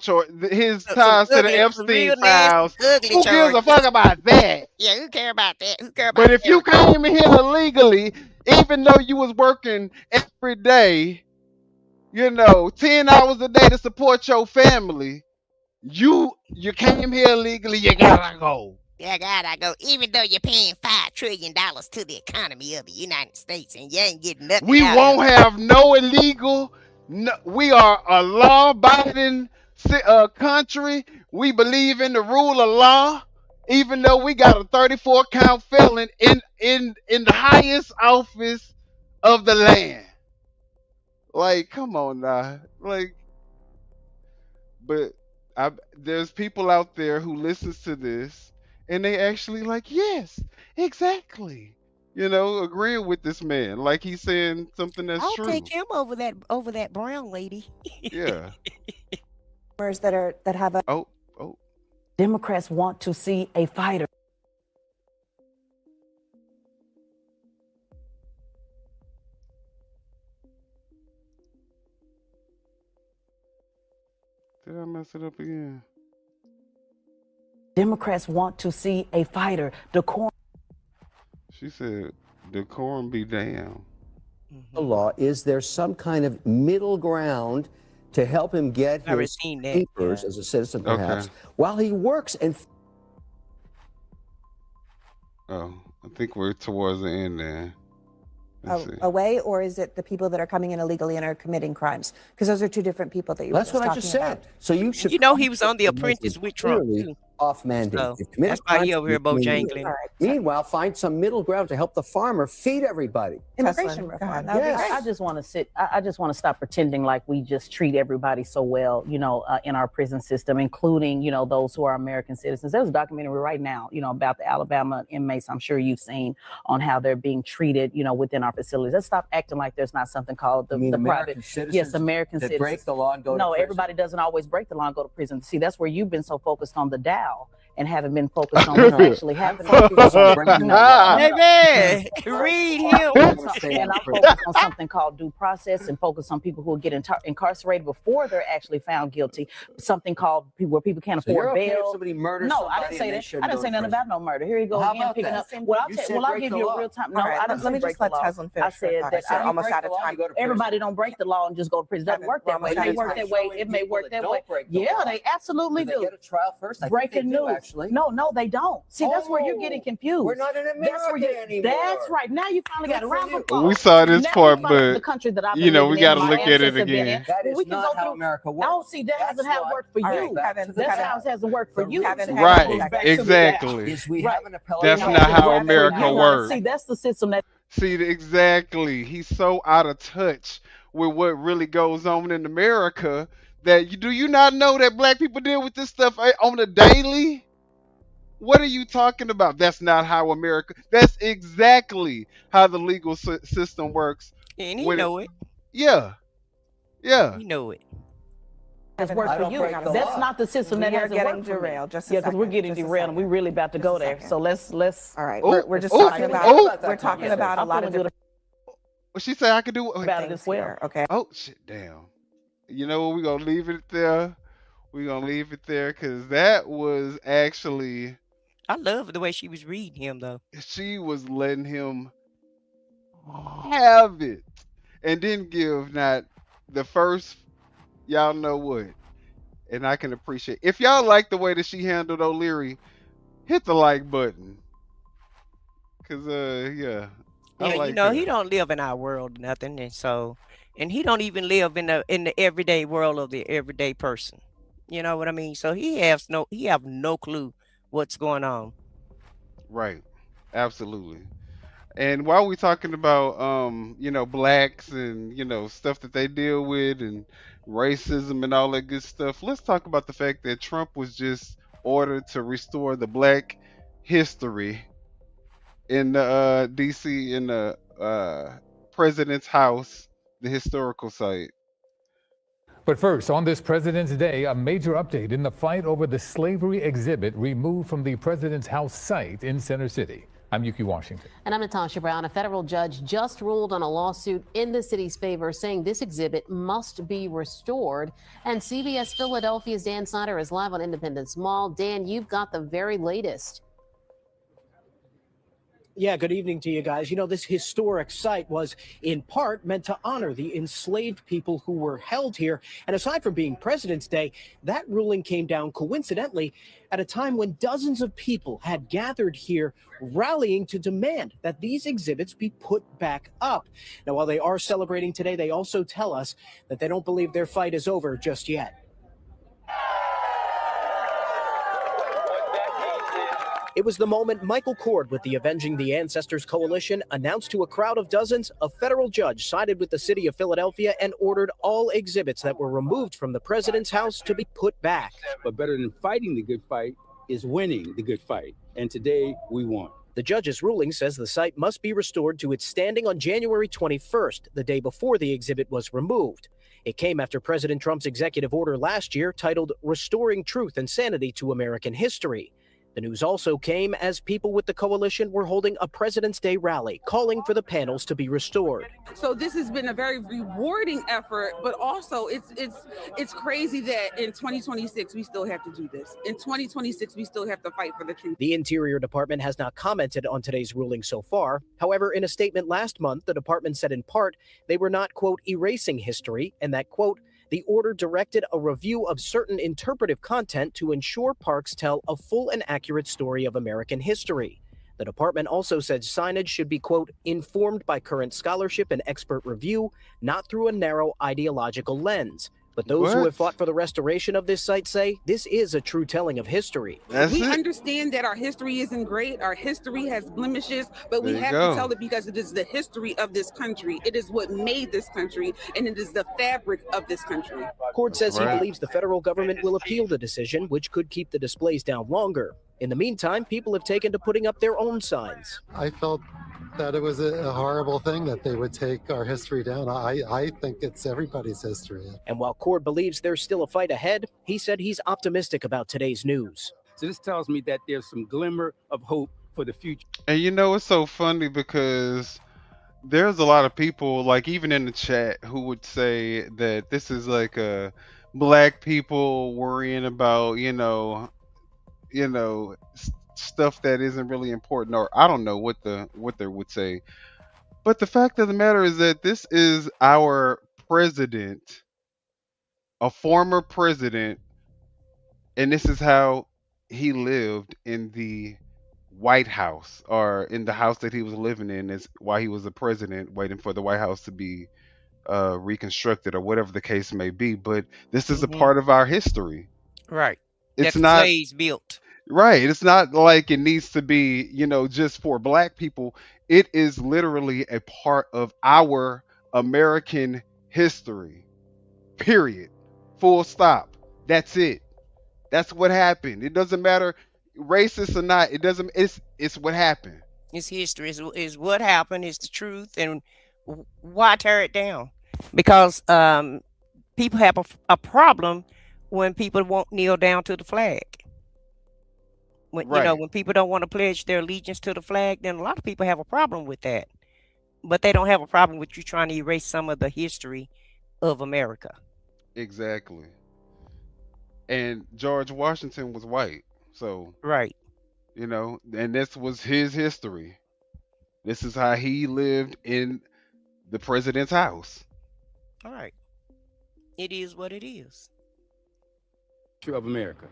his Some ties to the some Epstein real nasty, files. ugly Who gives a charges. fuck about that? Yeah, who care about that? Who care about But if you everything? came in here illegally, even though you was working every day, 10 hours a day to support your family, you came here illegally, you gotta go. Yeah, God, I go. Even though you're paying $5 trillion to the economy of the United States and you ain't getting nothing We out of won't it. have no illegal. No, we are a law-abiding country. We believe in the rule of law, even though we got a 34 count felon in the highest office of the land. Like, come on now. Like, but there's people out there who listens to this and they actually like, yes, exactly. Agreeing with this man, like he's saying something that's I'll true. take him over that brown lady. Yeah. that have a. Oh. Democrats want to see a fighter. Did I mess it up again? Democrats want to see a fighter. She said Decorum be damned. The law, is there some kind of middle ground to help him get I his seen that, papers yeah. as a citizen, perhaps, Okay. while he works and Oh, I think we're towards the end there. Let's see. away, or is it the people that are coming in illegally and are committing crimes? Because those are two different people that you that's were what I just just talking said. about. So you should. You know, he was on The probably make Apprentice it with Trump, clearly too. off mandate. So, If committed that's why he crimes, over here immediately. Bojangling. Meanwhile, find some middle ground to help the farmer feed everybody. Immigration Teslin, reform. go ahead. That would be Yes. great. I just want to I just want to stop pretending like we just treat everybody so well, in our prison system, including, those who are American citizens. There's a documentary right now, about the Alabama inmates. I'm sure you've seen on how they're being treated, within our facilities. Let's stop acting like there's not something called the American private. citizens Yes, American that citizens break the law and go to No, prison. everybody doesn't always break the law and go to prison. See, that's where you've been so focused on the Dow and haven't been focused on what's actually happening. Focus on breaking the law. Baby, read him. And I'm focused on something called due process and focus on people who will get incarcerated before they're actually found guilty. Something called where people can't So you're afford okay if bail. somebody murders No, somebody I didn't say and they that. shouldn't I didn't go say to nothing prison? about no murder. Here you go Well, how again, about picking that? up. Well, You said I'll break give the you law. a real time. All No, right, I didn't let me say break just let the law. Teslin finish. I said that We're almost out of time. everybody don't break the law and just go to prison. It doesn't work that way. It may work that way. It may work that way. Yeah, they absolutely Do they do. get a trial first? I think Breaking they do, news. actually. No, they don't. See, that's where you're Oh, getting confused. we're not in That's where America anymore. That's right. Now you finally got Good a for round of you. applause. We saw this Now you part, finally- the but country that I've been we living gotta in, my look at it ancestors have been in. again. That Well, is we can not go how through- America works. No, see, that hasn't That's had why- worked for All you. right, Kevin, That's Kevin. how it hasn't worked for you. Kevin, It's Right, goes back to that. exactly. Is we Right. have an appellate That's process. not how Right. America Right. works. See, that's the system that See, exactly. He's so out of touch with what really goes on in America that do you not know that black people deal with this stuff on a daily? What are you talking about? That's not how America. That's exactly how the legal system works. And he When know it. yeah, yeah. He know it. has I worked for don't you. break the That's law. not the system We that are hasn't getting worked for me. derailed. Just a Yeah, because we're second. getting Just a derailed and we're second. really about to Just go a there. second. So let's All right, Oh, we're just oh, talking oh. about we're That talking conversation. about a I'm lot feeling of good different What she say? I could do. about it things as well. here. Okay. Oh shit, damn. You know what? We're gonna leave it there. We're gonna leave it there because that was actually I love the way she was reading him, though. she was letting him have it and didn't give not the first y'all know what. And I can appreciate if y'all like the way that she handled O'Leary, hit the like button. Cause yeah. I Yeah, like he don't live in our world, nothing, and he don't even live in the everyday world of the everyday person. You know what I mean? So he have no clue what's going on. Right. Absolutely. And while we're talking about blacks and stuff that they deal with and racism and all that good stuff, let's talk about the fact that Trump was just ordered to restore the black history in the DC in the president's house, the historical site. But first, on this President's Day, a major update in the fight over the slavery exhibit removed from the president's house site in Center City. I'm Yuki Washington. And I'm Natasha Brown. A federal judge just ruled on a lawsuit in the city's favor, saying this exhibit must be restored. And CBS Philadelphia's Dan Snyder is live on Independence Mall. Dan, you've got the very latest. Yeah, good evening to you guys. You know, this historic site was in part meant to honor the enslaved people who were held here. And aside from being President's Day, that ruling came down coincidentally at a time when dozens of people had gathered here rallying to demand that these exhibits be put back up. Now, while they are celebrating today, they also tell us that they don't believe their fight is over just yet. It was the moment Michael Cord with the Avenging the Ancestors Coalition announced to a crowd of dozens a federal judge sided with the city of Philadelphia and ordered all exhibits that were removed from the president's house to be put back. But better than fighting the good fight is winning the good fight. And today we won. The judge's ruling says the site must be restored to its standing on January 21st, the day before the exhibit was removed. It came after President Trump's executive order last year titled Restoring Truth and Sanity to American History. The news also came as people with the coalition were holding a President's Day rally, calling for the panels to be restored. So this has been a very rewarding effort, but also it's crazy that in 2026 we still have to do this. In 2026 we still have to fight for the truth. The Interior Department has not commented on today's ruling so far. However, in a statement last month, the department said in part they were not, quote, erasing history, and that, quote, the order directed a review of certain interpretive content to ensure parks tell a full and accurate story of American history. The department also said signage should be, quote, informed by current scholarship and expert review, not through a narrow ideological lens. But those who have fought for the restoration of this site say this is a true telling of history. We understand that our history isn't great. Our history has blemishes, but we have to tell it because it is the history of this country. It is what made this country, and it is the fabric of this country. Cord says he believes the federal government will appeal the decision, which could keep the displays down longer. In the meantime, people have taken to putting up their own signs. I felt that it was a horrible thing that they would take our history down. I think it's everybody's history. And while Cord believes there's still a fight ahead, he said he's optimistic about today's news. So this tells me that there's some glimmer of hope for the future. And you know, it's so funny because there's a lot of people, like even in the chat, who would say that this is like a black people worrying about, stuff that isn't really important, or I don't know what they would say. But the fact of the matter is that this is our president, a former president, and this is how he lived in the White House, or in the house that he was living in, is while he was a president, waiting for the White House to be reconstructed, or whatever the case may be. But this is a part of our history. Right. It's that not slaves built. Right. It's not like it needs to be, just for black people. It is literally a part of our American history. Period. Full stop. That's it. That's what happened. It doesn't matter racist or not. It doesn't. It's what happened. It's history. Is what happened. It's the truth. And why tear it down? Because people have a problem when people won't kneel down to the flag. When when people don't want to pledge their allegiance to the flag, then a lot of people have a problem with that. But they don't have a problem with you trying to erase some of the history of America. Exactly. And George Washington was white. So right. And this was his history. This is how he lived in the president's house. All right. It is what it is. Of America.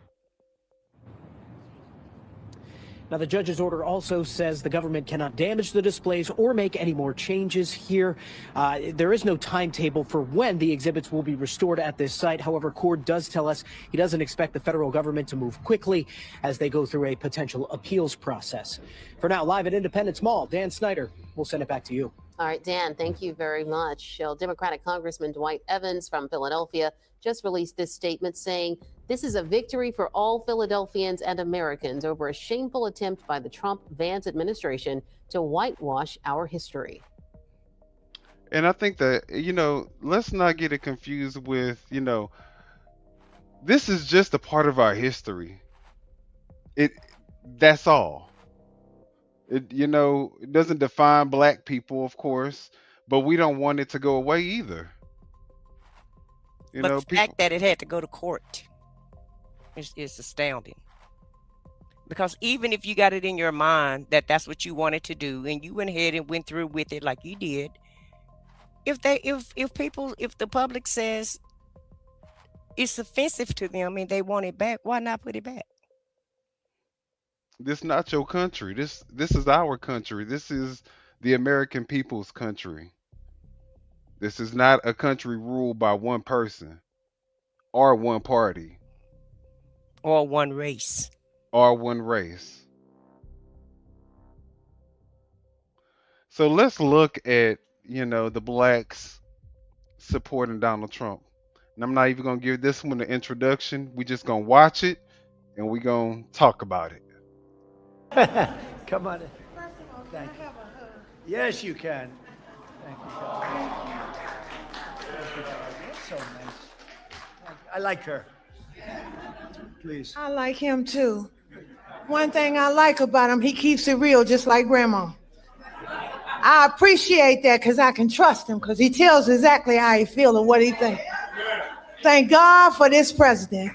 Now, the judge's order also says the government cannot damage the displays or make any more changes here. There is no timetable for when the exhibits will be restored at this site. However, Cord does tell us he doesn't expect the federal government to move quickly as they go through a potential appeals process. For now, live at Independence Mall, Dan Snyder, we'll send it back to you. All right, Dan, thank you very much. Democratic Congressman Dwight Evans from Philadelphia just released this statement saying this is a victory for all Philadelphians and Americans over a shameful attempt by the Trump-Vance administration to whitewash our history. And I think that, let's not get it confused with, this is just a part of our history. That's all. It doesn't define black people, of course, but we don't want it to go away either. But the fact that it had to go to court is astounding. Because even if you got it in your mind that that's what you wanted to do, and you went ahead and went through with it like you did, if the public says it's offensive to them and they want it back, why not put it back? This is not your country. This is our country. This is the American people's country. This is not a country ruled by one person or one party. Or one race. Or one race. So let's look at, the blacks supporting Donald Trump. And I'm not even going to give this one an introduction. We're just going to watch it and we're going to talk about it. Come on in. Thank you. Yes, you can. Thank you. That's so nice. I like her. Please. I like him too. One thing I like about him, he keeps it real, just like Grandma. I appreciate that because I can trust him because he tells exactly how he feels and what he thinks. Thank God for this president.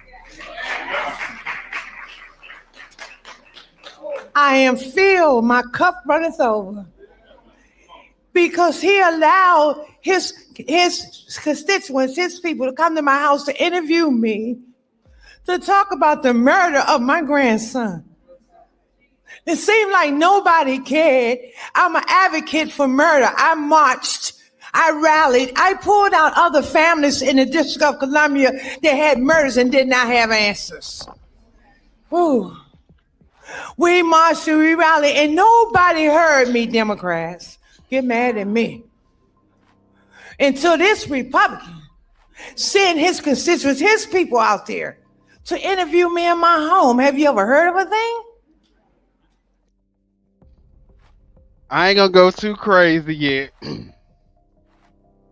I am filled, my cup runneth over. Because he allowed his constituents, his people to come to my house to interview me, to talk about the murder of my grandson. It seemed like nobody cared. I'm an advocate for murder. I marched, I rallied, I pulled out other families in the District of Columbia that had murders and did not have answers. Ooh. We marched and we rallied, and nobody heard me, Democrats. Get mad at me. Until this Republican sent his constituents, his people out there to interview me in my home. Have you ever heard of a thing? I ain't gonna go too crazy yet.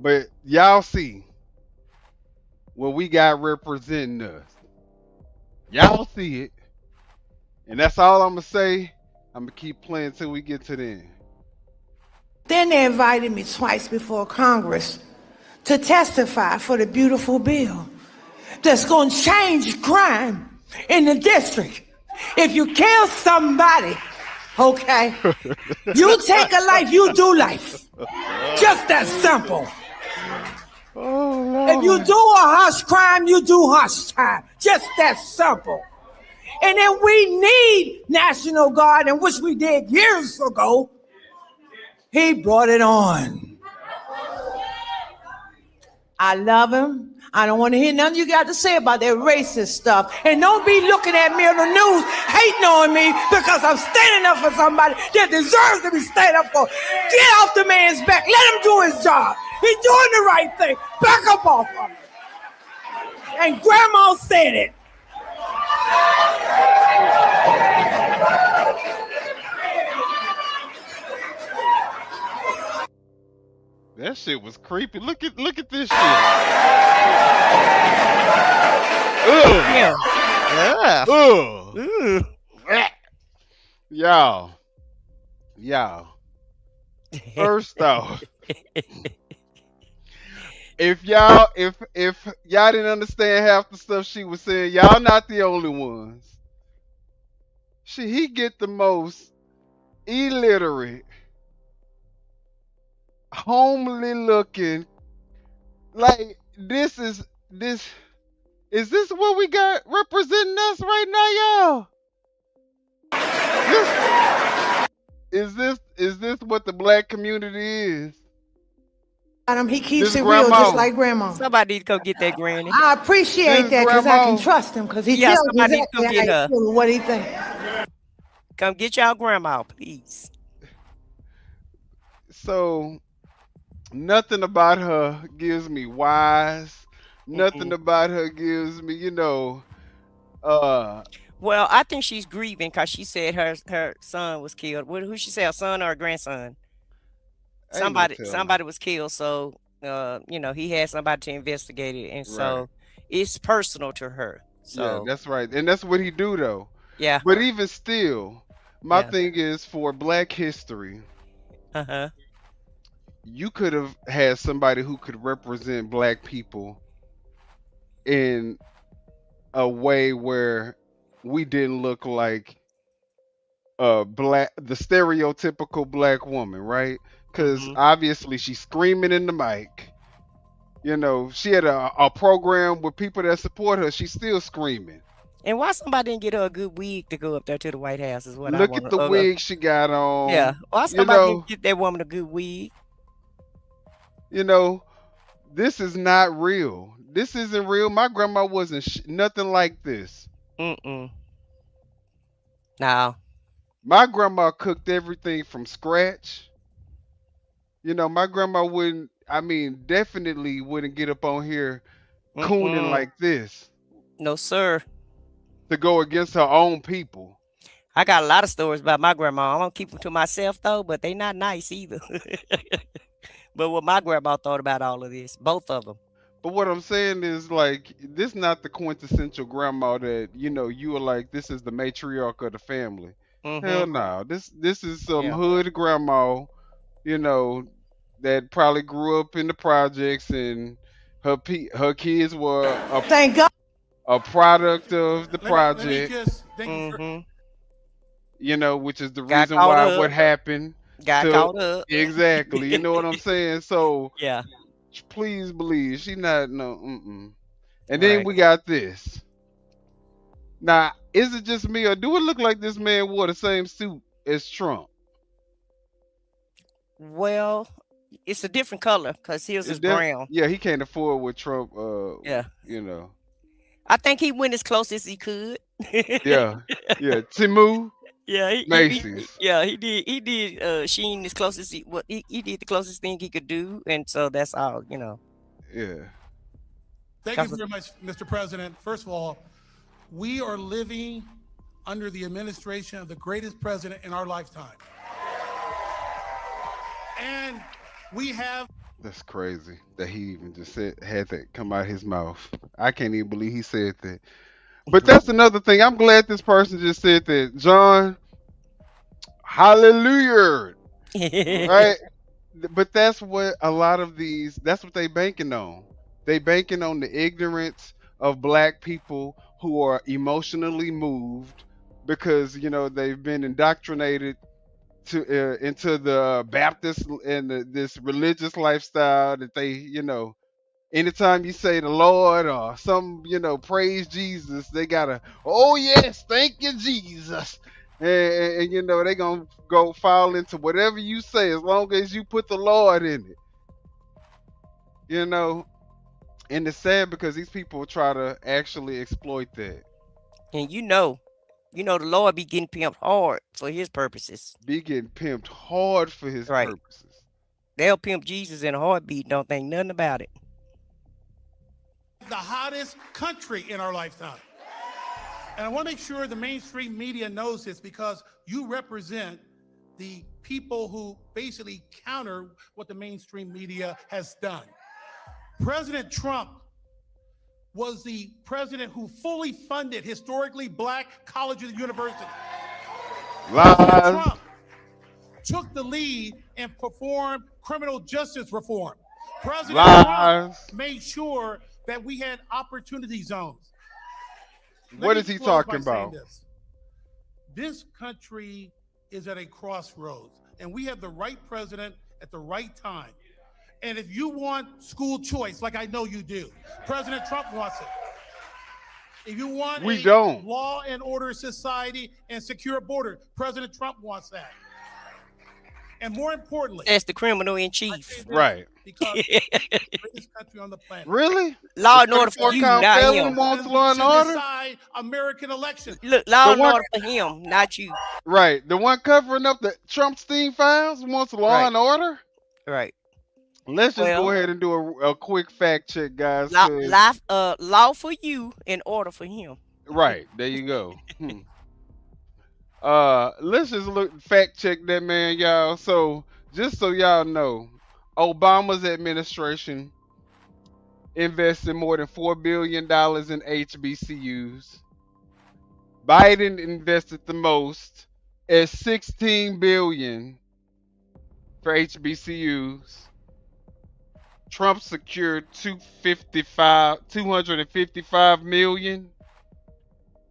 But y'all see what we got representing us. Y'all see it. And that's all I'm gonna say. I'm gonna keep playing till we get to the end. Then they invited me twice before Congress to testify for the beautiful bill that's going to change crime in the district. If you kill somebody, okay, you take a life, you do life. Just that simple. If you do a harsh crime, you do harsh time. Just that simple. And then we need National Guard, and which we did years ago. He brought it on. I love him. I don't want to hear nothing you got to say about that racist stuff. And don't be looking at me on the news hating on me because I'm standing up for somebody that deserves to be standing up for. Get off the man's back. Let him do his job. He's doing the right thing. Back up off of him. And Grandma said it. That shit was creepy. Look at this shit. Yeah. Y'all. First off, if y'all didn't understand half the stuff she was saying, y'all not the only ones. He get the most illiterate, homely looking, like this is what we got representing us right now, y'all? Is this what the black community is? He keeps it real, just like Grandma. Somebody need to go get that granny. I appreciate that because I can trust him because he tells somebody exactly go get how her. he feels and what he thinks. Come get y'all grandma, please. So nothing about her gives me wise. Nothing about her gives me, Well, I think she's grieving because she said her son was killed. Who she said, her son or her grandson? Somebody was killed. So he had somebody to investigate it, and so it's personal to her. So yeah, that's right, and that's what he do though. Yeah. But even still, my thing is for Black History. You could have had somebody who could represent Black people in a way where we didn't look like the stereotypical Black woman, right? Because obviously she's screaming in the mic. She had a program with people that support her. She's still screaming. And why somebody didn't get her a good wig to go up there to the White House is what I Look want. at the wig she got on. Yeah. Why somebody didn't get that woman a good wig? This is not real. This isn't real. My grandma wasn't nothing like this. No. My grandma cooked everything from scratch. My grandma definitely wouldn't get up on here cooning like this. No, sir. To go against her own people. I got a lot of stories about my grandma. I'm going to keep them to myself, though, but they not nice either. But what my grandma thought about all of this, both of them. But what I'm saying is like this not the quintessential grandma that you are like this is the matriarch of the family. Hell Mm-hmm. no. This is some Yeah. hood grandma, you know, that probably grew up in the projects and her kids were Thank God. a product of the Let me project, just thank you. Mm-hmm. which is the Got reason caught why up. what happened Got to caught up. exactly. You know what I'm saying? So Yeah. please believe she not no. Mm-mm. And then Right. we got this. Now, is it just me or do it look like this man wore the same suit as Trump? Well, it's a different color because his is brown. Yeah, he can't afford what Trump. Yeah. You know. I think he went as close as he could. Yeah, yeah. Timu Yeah, Macy's. he did Sheen as close as he did the closest thing he could do, and so that's all, Yeah. Thank you very much, Mr. President. First of all, we are living under the administration of the greatest president in our lifetime. And we have. That's crazy that he even just had that come out his mouth. I can't even believe he said that. But that's another thing. I'm glad this person just said that. John, hallelujah. Right? But that's what a lot of that's what they banking on. They banking on the ignorance of black people who are emotionally moved because, they've been indoctrinated into the Baptist and this religious lifestyle that they, anytime you say the Lord or some, praise Jesus, they gotta, oh yes, thank you, Jesus. And they gonna go fall into whatever you say as long as you put the Lord in it. And it's sad because these people try to actually exploit that. And the Lord be getting pimped hard for his purposes. Be getting pimped hard for his Right. purposes. They'll pimp Jesus in a heartbeat, don't think nothing about it. The hottest country in our lifetime. And I want to make sure the mainstream media knows this because you represent the people who basically counter what the mainstream media has done. President Trump was the president who fully funded historically black colleges and universities. President Trump took the lead and performed criminal justice reform. President Trump made sure that we had opportunity zones. What is he talking about? This country is at a crossroads, and we have the right president at the right time. And if you want school choice, like I know you do, President Trump wants it. If you want law and order society and secure border, President Trump wants that. And more importantly, that's the criminal in chief. Right. Because it's the greatest country on the planet. Really? Law and order for you, not him. Wants law and order? Decide American elections. Look, law and order for him, not you. Right. The one covering up the Trump-Stein files wants law and order? Right. Let's just go ahead and do a quick fact check, guys. Law for you and order for him. Right. There you go. Let's just fact check that man, y'all. So just so y'all know, Obama's administration invested more than $4 billion in HBCUs. Biden invested the most at $16 billion for HBCUs. Trump secured $255 million,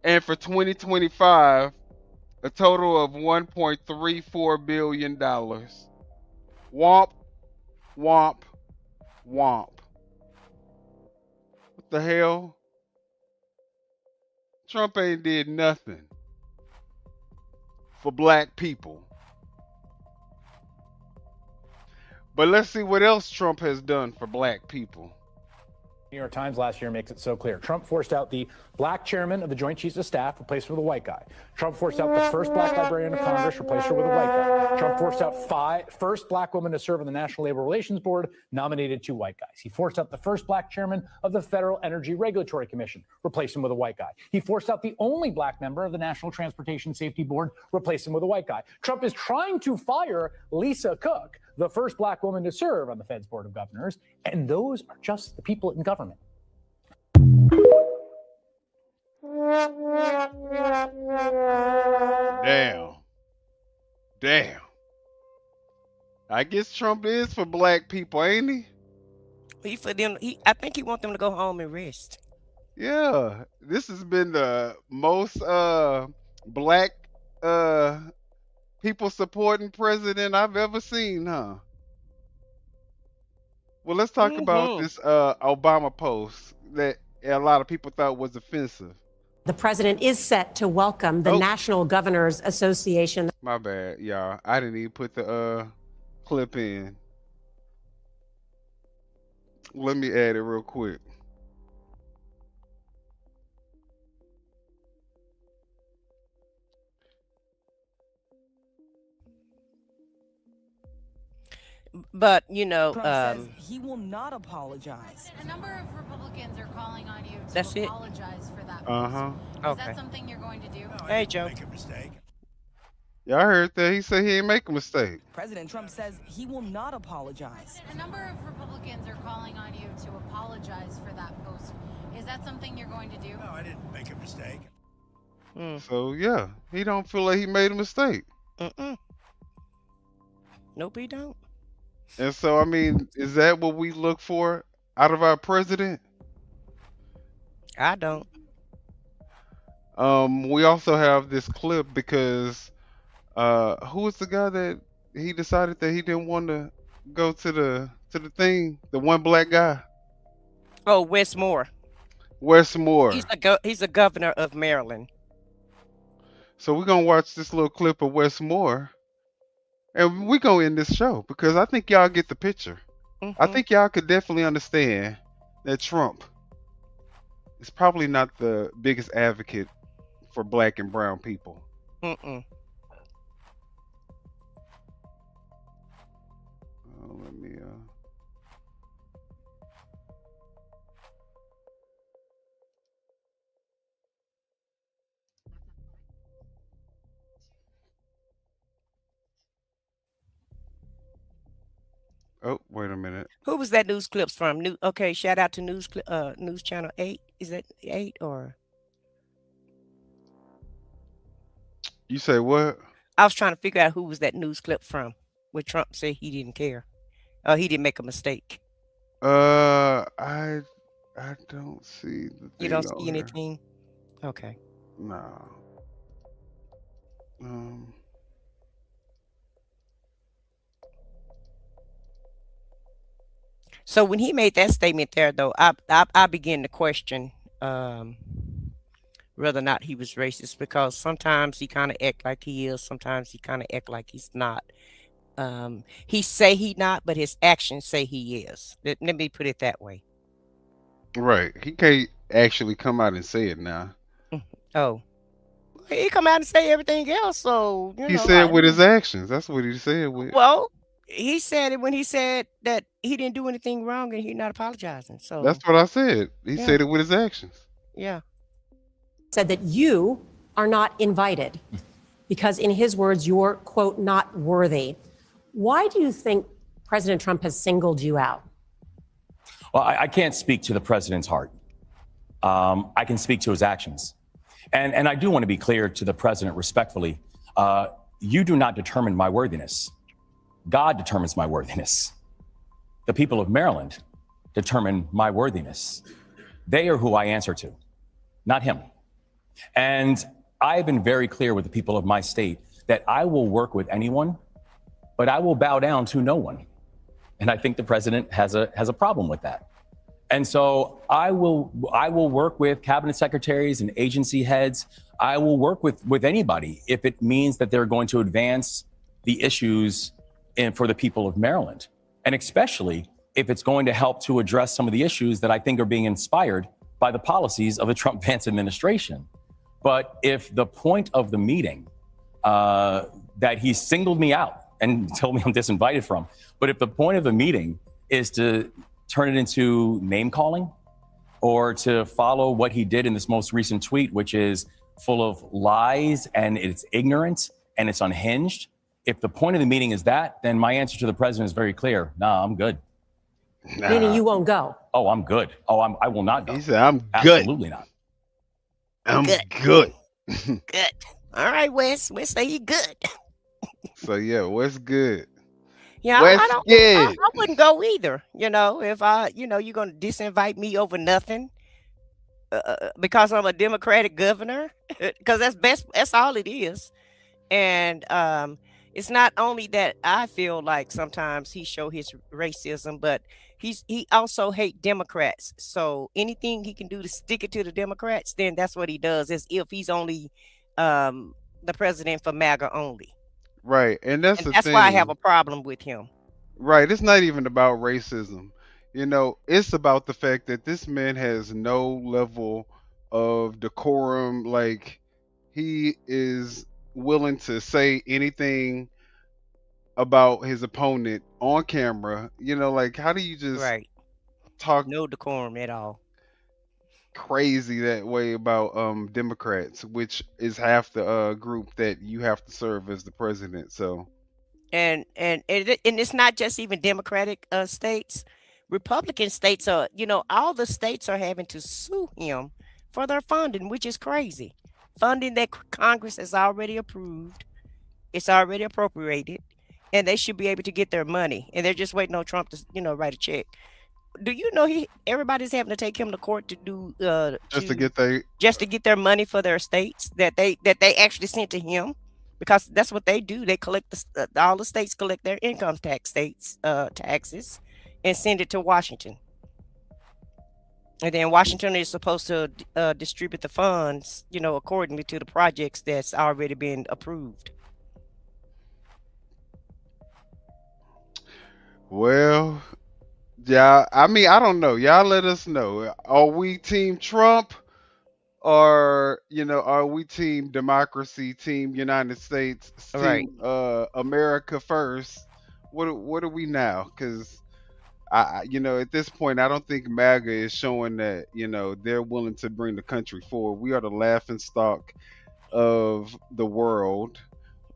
and for 2025, a total of $1.34 billion. Womp, womp, womp. What the hell? Trump ain't did nothing for black people. But let's see what else Trump has done for black people. New York Times last year makes it so clear. Trump forced out the black chairman of the Joint Chiefs of Staff, replaced her with a white guy. Trump forced out the first black librarian of Congress, replaced her with a white guy. Trump forced out first black woman to serve on the National Labor Relations Board, nominated 2 white guys. He forced out the first black chairman of the Federal Energy Regulatory Commission, replaced him with a white guy. He forced out the only black member of the National Transportation Safety Board, replaced him with a white guy. Trump is trying to fire Lisa Cook, the first black woman to serve on the Fed's Board of Governors, and those are just the people in government. Damn. I guess Trump is for black people, ain't he? He for them. I think he want them to go home and rest. Yeah. This has been the most black people supporting president I've ever seen, huh? Well, let's talk about this Obama post that a lot of people thought was offensive. The president is set to welcome the National Governors Association. My bad, y'all. I didn't even put the clip in. Let me add it real quick. But you know, Trump says he will not apologize. A number of Republicans are calling on you to That's it. apologize for that. Uh-huh. Is Okay. that something you're going to do? Hey, Joe. Y'all heard that? He said he ain't make a mistake. President Trump says he will not apologize. A number of Republicans are calling on you to apologize for that post. Is that something you're going to do? No, I didn't make a mistake. So yeah, he don't feel like he made a mistake. Nope, he don't. And so I mean, is that what we look for out of our president? I don't. We also have this clip because who was the guy that he decided that he didn't want to go to the thing? The one black guy. Oh, Wes Moore. Wes Moore. He's the governor of Maryland. So we're gonna watch this little clip of Wes Moore, and we're gonna end this show because I think y'all get the picture. I think y'all could definitely understand that Trump is probably not the biggest advocate for black and brown people. Let me Oh, wait a minute. Who was that news clips from? Okay, shout out to News Channel 8. Is that 8 or? You say what? I was trying to figure out who was that news clip from, where Trump said he didn't care. Oh, he didn't make a mistake. I don't see the thing. You don't on see here. anything? Okay. No. So when he made that statement there, though, I began to question whether or not he was racist, because sometimes he kind of act like he is, sometimes he kind of act like he's not. He say he not, but his actions say he is. Let me put it that way. Right. He can't actually come out and say it now. Oh, he come out and say everything else. So He said with his actions. That's what he said with. Well, he said it when he said that he didn't do anything wrong and he's not apologizing. So That's what I said. He Yeah. said it with his actions. yeah. Said that you are not invited because, in his words, you're, quote, not worthy. Why do you think President Trump has singled you out? Well, I can't speak to the president's heart. I can speak to his actions. And I do want to be clear to the president respectfully. You do not determine my worthiness. God determines my worthiness. The people of Maryland determine my worthiness. They are who I answer to, not him. And I've been very clear with the people of my state that I will work with anyone, but I will bow down to no one. And I think the president has a problem with that. And so I will work with cabinet secretaries and agency heads. I will work with anybody if it means that they're going to advance the issues for the people of Maryland. And especially if it's going to help to address some of the issues that I think are being inspired by the policies of the Trump-Vance administration. But if the point of the meeting that he singled me out and told me I'm disinvited from, but if the point of the meeting is to turn it into name calling or to follow what he did in this most recent tweet, which is full of lies and it's ignorant and it's unhinged, If the point of the meeting is that, then my answer to the president is very clear. Nah, I'm good. Meaning you won't go. Oh, I'm good. Oh, I will not go. He said, I'm good. Absolutely not. I'm Good. good. Good. All right, Wes. Wes say he good. So yeah, what's good? Yeah, What's I don't. good? I wouldn't go either. If you're gonna disinvite me over nothing because I'm a Democratic governor, because that's all it is. And it's not only that I feel like sometimes he show his racism, but he also hate Democrats. So anything he can do to stick it to the Democrats, then that's what he does, as if he's only the president for MAGA only. Right, and that's the That's why I have thing. a problem with him. Right, it's not even about racism. It's about the fact that this man has no level of decorum. Like, he is willing to say anything about his opponent on camera. Like, how do you just Right. talk No decorum at all. crazy that way about Democrats, which is half the group that you have to serve as the president? So And it's not just even Democratic states. Republican states are, all the states are having to sue him for their funding, which is crazy. Funding that Congress has already approved, it's already appropriated, and they should be able to get their money. And they're just waiting on Trump to, write a check. Do you know everybody's having to take him to court to do just to get their money for their states that they actually sent to him, because that's what they do. They collect all the states collect their income taxes and send it to Washington, and then Washington is supposed to distribute the funds, accordingly to the projects that's already been approved. well, yeah, I mean, I don't know. Y'all let us know. Are we team Trump, or are we team democracy, team United States, Right. team America first? What are we now? Because at this point, I don't think MAGA is showing that they're willing to bring the country forward. We are the laughing stock of the world.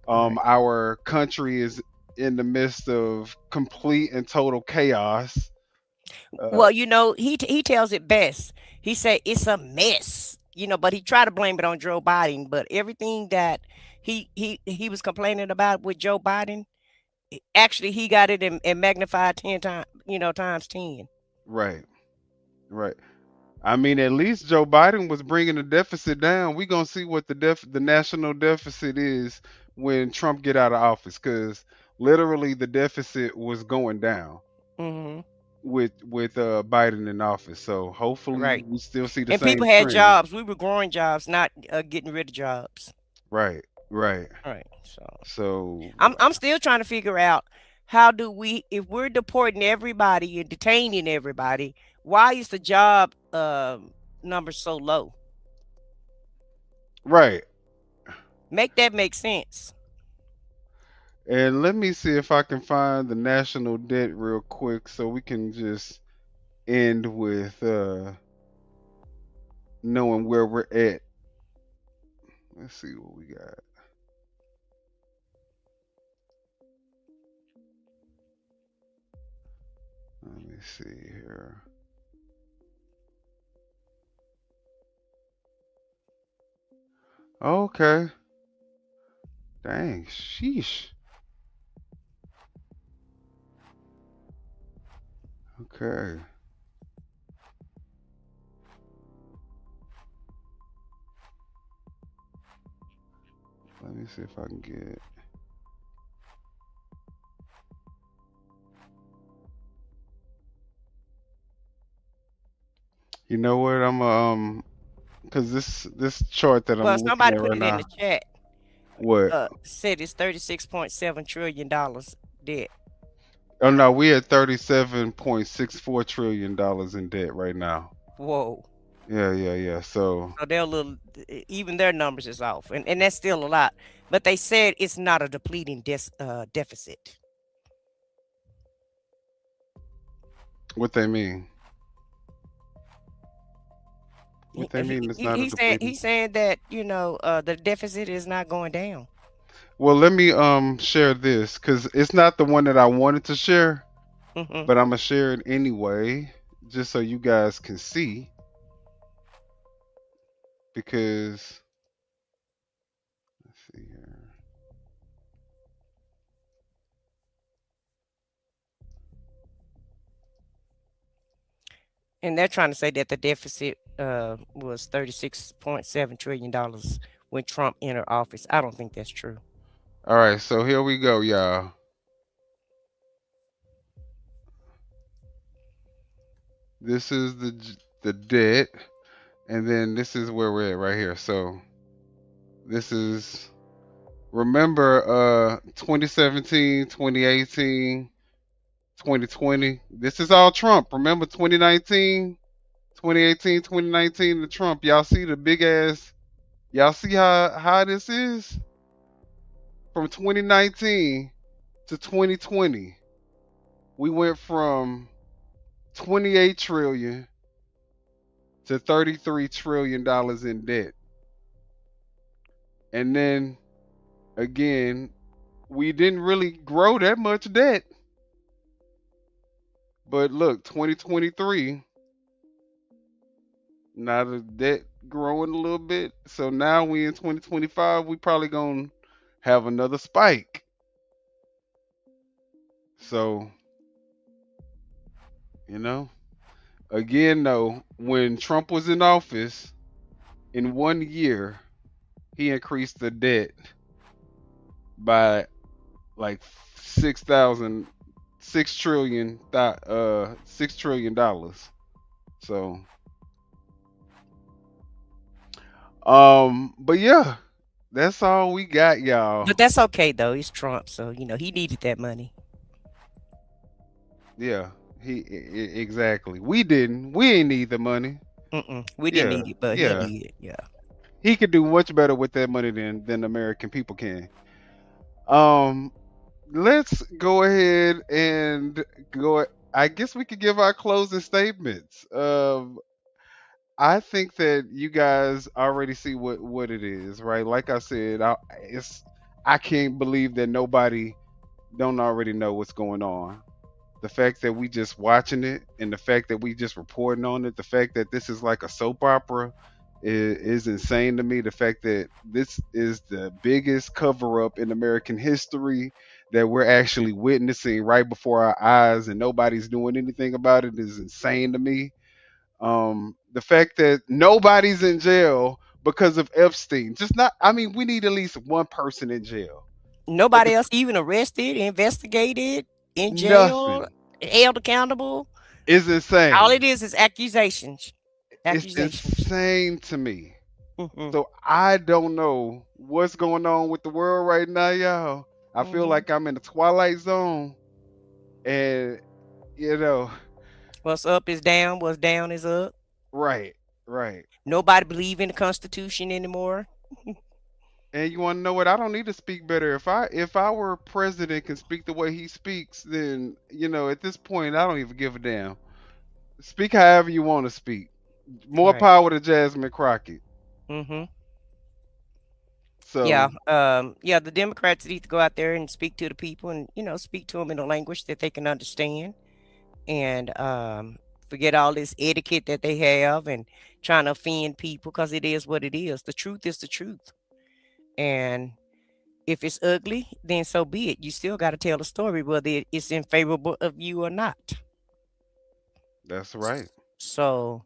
Our country is in the midst of complete and total chaos. Well, he tells it best. He said it's a mess, but he tried to blame it on Joe Biden. But everything that he was complaining about with Joe Biden, actually he got it in magnified 10 times, times 10. Right. I mean, at least Joe Biden was bringing the deficit down. We're gonna see what the national deficit is when Trump get out of office, because literally the deficit was going down Mm-hmm. with Biden in office. So hopefully Right. we still see the And same people had trend. jobs. We were growing jobs, not getting rid of jobs. Right. Right. So I'm still trying to figure out, how do we, if we're deporting everybody and detaining everybody, why is the job number so low? right. Make that make sense. And let me see if I can find the national debt real quick so we can just end with knowing where we're at. Let's see what we got. Let me see here. Okay. Dang, sheesh. Okay. Let me see if I can get. You know what? I'm because this chart that I'm Well, looking somebody at put right it in now. the chat. What? Said it's $36.7 trillion debt. Oh no, we at $37.64 trillion in debt right now. Whoa. Yeah. So So they're a little, even their numbers is off, and that's still a lot. But they said it's not a depleting deficit. what they mean? What they mean? It's not a depleting. He's saying that the deficit is not going down. Well, let me share this because it's not the one that I wanted to share, Mm-hmm. but I'm gonna share it anyway, just so you guys can see. Because let's see here. And they're trying to say that the deficit was $36.7 trillion when Trump entered office. I don't think that's true. All right, so here we go, y'all. This is the debt, and then this is where we're at right here. So this is remember 2017, 2018, 2020. This is all Trump. Remember 2019, 2018, 2019 the Trump. Y'all see the big ass. Y'all see how this is from 2019 to 2020. We went from 28 trillion to 33 trillion dollars in debt. And then again, we didn't really grow that much debt. But look, 2023, now the debt growing a little bit. So now we in 2025, we probably gonna have another spike. So, you know, again though, when Trump was in office, in 1 year, he increased the debt by like 6,000, $6 trillion. So, but yeah, that's all we got, y'all. But that's okay though. He's Trump, so he needed that money. Yeah, exactly. We didn't. We ain't need the money. We didn't Yeah, need it, but he yeah. needed it. Yeah. He could do much better with that money than American people can. Um, let's go ahead and go. I guess we could give our closing statements. I think that you guys already see what it is, right? Like I said, I can't believe that nobody don't already know what's going on. The fact that we just watching it, and the fact that we just reporting on it, the fact that this is like a soap opera is insane to me. The fact that this is the biggest cover up in American history that we're actually witnessing right before our eyes and nobody's doing anything about it is insane to me. The fact that nobody's in jail because of Epstein, just not, I mean, we need at least one person in jail. But Nobody else even arrested, investigated, in jail, nothing held accountable. is All insane. it is accusations. It's Accusations. insane to me. Hmm. So I don't know what's going on with the world right now, y'all. I feel like I'm in the twilight zone, and you know, What's up is down. What's down is up. right, right. Nobody believe in the Constitution anymore. And you want to know what? I don't need to speak better. If our president can speak the way he speaks, then at this point, I don't even give a damn. Speak however you want to speak. More Right. power to Jasmine Crockett. Mm-hmm. Yeah. So Yeah. The Democrats need to go out there and speak to the people, and speak to them in a language that they can understand, and forget all this etiquette that they have and trying to offend people, because it is what it is. The truth is the truth, and if it's ugly, then so be it. You still got to tell the story, whether it's in favorable of you or not. that's right. So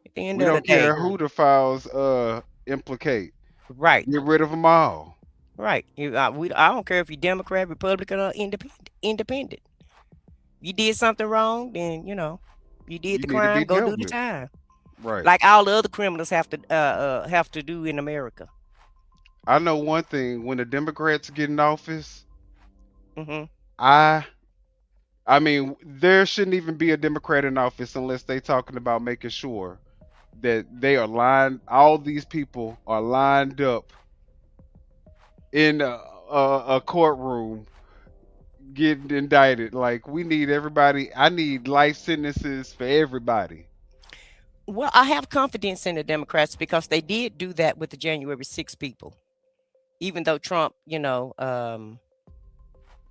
at the end We of the don't care day, who the files implicate. right, Get rid of them all. right. I don't care if you're Democrat, Republican, or independent. Independent. You did something wrong, then you did You the need to crime. be Go dealt do the with. time, Right. like all the other criminals have to do in America. I know one thing: when the Democrats get in office, Hmm. I I mean, there shouldn't even be a Democrat in office unless they talking about making sure that they are lined. All these people are lined up in a courtroom getting indicted. Like we need everybody. I need life sentences for everybody. Well, I have confidence in the Democrats because they did do that with the January 6 people. even though Trump,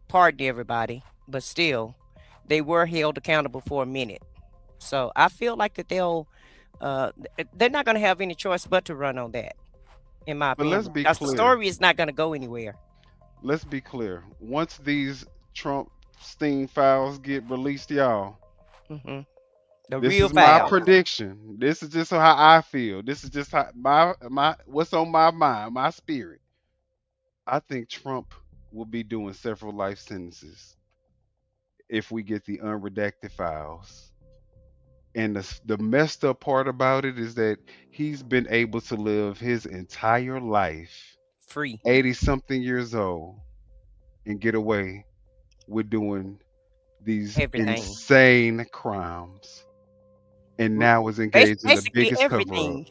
pardoned everybody, but still, they were held accountable for a minute. So I feel like that they're not going to have any choice but to run on that, in my But let's opinion, be because the clear. story is not going to go anywhere. Let's be clear. Once these Trump Sting files get released, y'all, Hmm. The this real is my file. prediction. This is just how I feel. This is just how my what's on my mind, my spirit. I think Trump will be doing several life sentences if we get the unredacted files. And the messed up part about it is that he's been able to live his entire life, Free 80 something years old, and get away with doing these everything. insane crimes. And R- now is engaged in the Basically biggest cover up. everything.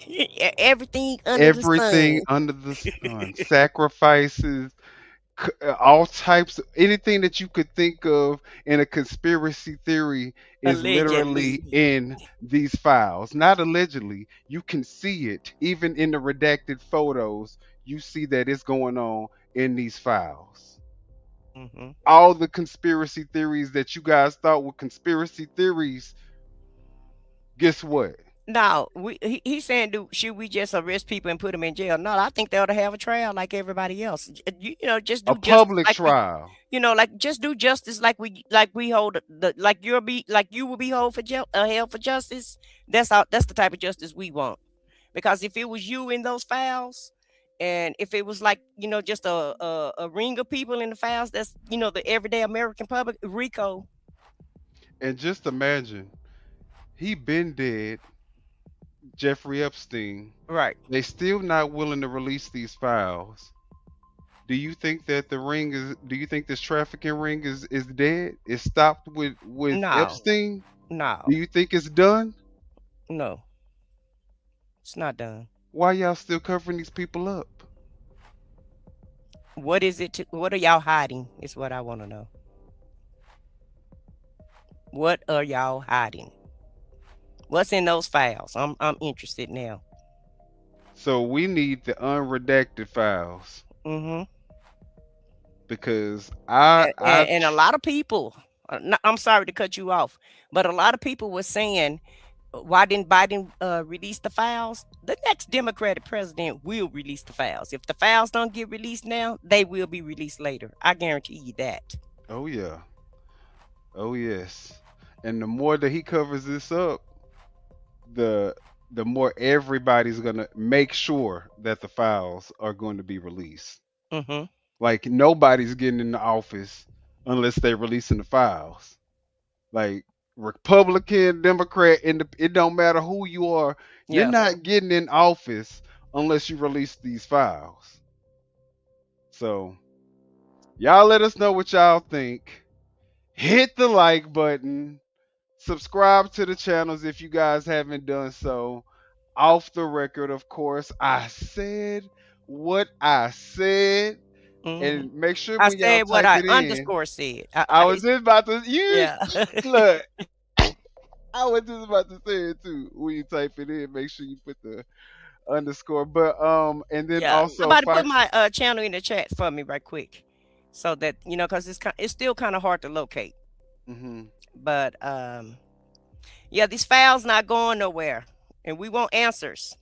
Everything under the Everything sun. under the sun, sacrifices, all types of anything that you could think of in a conspiracy theory is literally Allegedly. in these files. Not allegedly, you can see it even in the redacted photos. You see that it's going on in these files. Hmm. All the conspiracy theories that you guys thought were conspiracy theories, guess what? No, he's saying, should we just arrest people and put them in jail? No, I think they ought to have a trial like everybody else. Just A do justice public like we, trial. like just do justice like we hold like you will be held for justice. That's the type of justice we want. Because if it was you in those files, and if it was like just a ring of people in the files, that's the everyday American public, RICO. And just imagine, he been dead, Jeffrey Epstein. Right. They still not willing to release these files. Do you think that the ring is? Do you think this trafficking ring is dead? It stopped with No, Epstein? no, Do you think it's done? no, it's not done. Why y'all still covering these people up? What is it? What are y'all hiding? Is what I want to know. What are y'all hiding? What's in those files? I'm interested now. So we need the unredacted files Mm-hmm. because I And a lot of people. I'm sorry to cut you off, but a lot of people were saying, why didn't Biden release the files? The next Democratic president will release the files. If the files don't get released now, they will be released later. I guarantee you that. oh yeah, oh yes, and the more that he covers this up, the the more everybody's gonna make sure that the files are going to be released. Mm-hmm. Like nobody's getting in the office unless they're releasing the files. Like Republican, Democrat, it don't matter who you are, you're Yeah. not getting in office unless you release these files. So y'all let us know what y'all think. Hit the like button. Subscribe to the channels if you guys haven't done so. Off the record, of course, I said what I said. Mm-hmm. And make sure I when y'all said what type I it in, underscore said. I was just about to Yeah. look. I was just about to say it too. When you type it in, make sure you put the underscore. But and then Yeah. also Somebody put Fox. my channel in the chat for me right quick, so that because it's still kind of hard to locate. Hmm. But yeah, these files not going nowhere, and we want answers.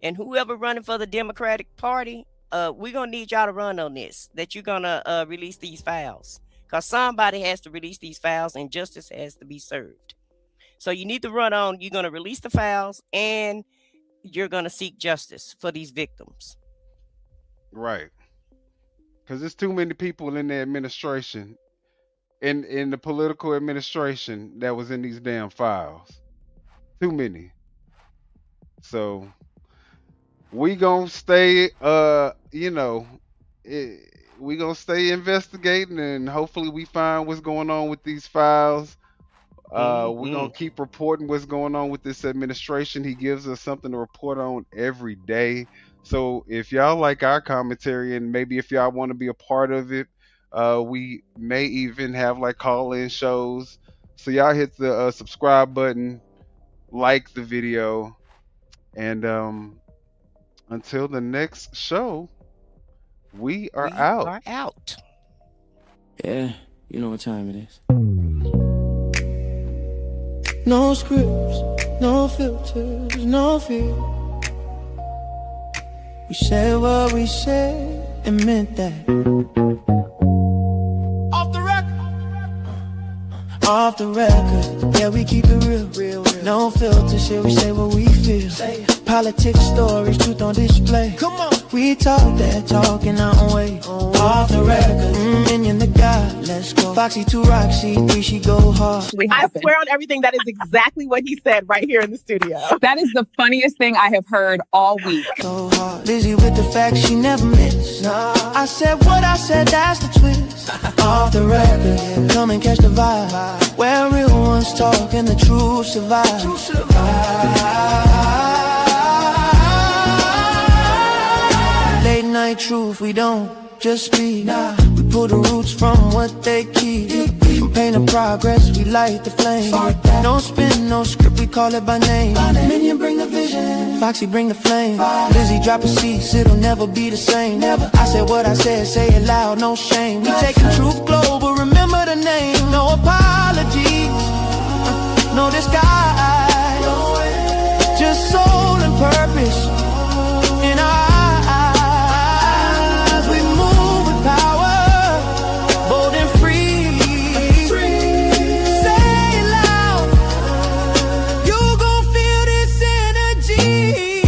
And whoever running for the Democratic Party, we're gonna need y'all to run on this. That you're gonna release these files, because somebody has to release these files, and justice has to be served. So you need to run on. You're gonna release the files, and you're gonna seek justice for these victims. Right. Because there's too many people in the administration, in the political administration that was in these damn files. Too many. So we gonna stay eh, we gonna stay investigating and hopefully we find what's going on with these files. We're Mm-hmm. gonna keep reporting what's going on with this administration. He gives us something to report on every day. So if y'all like our commentary and maybe if y'all want to be a part of it, we may even have like call-in shows. So y'all hit the subscribe button, like the video, and until the next show, We are out. We are out. Yeah, you know what time it is. No scripts, no filters, no fear. We said what we said and meant that. Off the record. Off the record, yeah, we keep it real. No filter shit, we say what we feel. Politics, stories, truth on display. Come on. We talk that talk in our own way. Off the record, minion the guy, let's go. Foxy 2 Roxy 3, she go hard. I swear on everything, that is exactly what he said right here in the studio. That is the funniest thing I have heard all week. So hard. Lizzie with the facts, she never miss. Nah. I said what I said, that's the twist. Off the record, come and catch the vibe. Where real ones talk and the truth survive. Late night truth, we don't just speak. We pull the roots from what they keep. From pain to progress, we light the flame. No spin, no script, we call it by name. Minion bring the vision, Foxy bring the flame. Lizzie drop a cease, it'll never be the same. I said what I said, say it loud, no shame. We taking truth global, remember the name. No apologies, no disguise. Just soul and purpose in our eyes. We move with power, bold and free. Say it loud, you gon' feel this energy.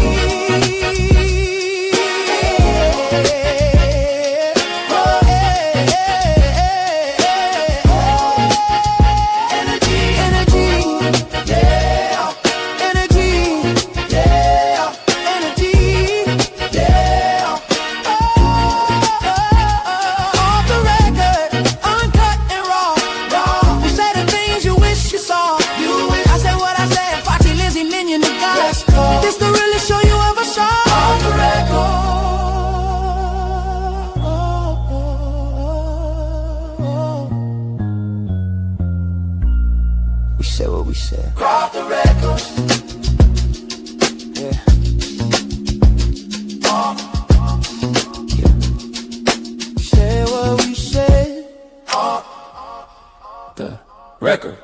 This the realest show you ever saw. Off the record. We said what we said. Off the record. Yeah. Yeah. We said what we said. Off the record.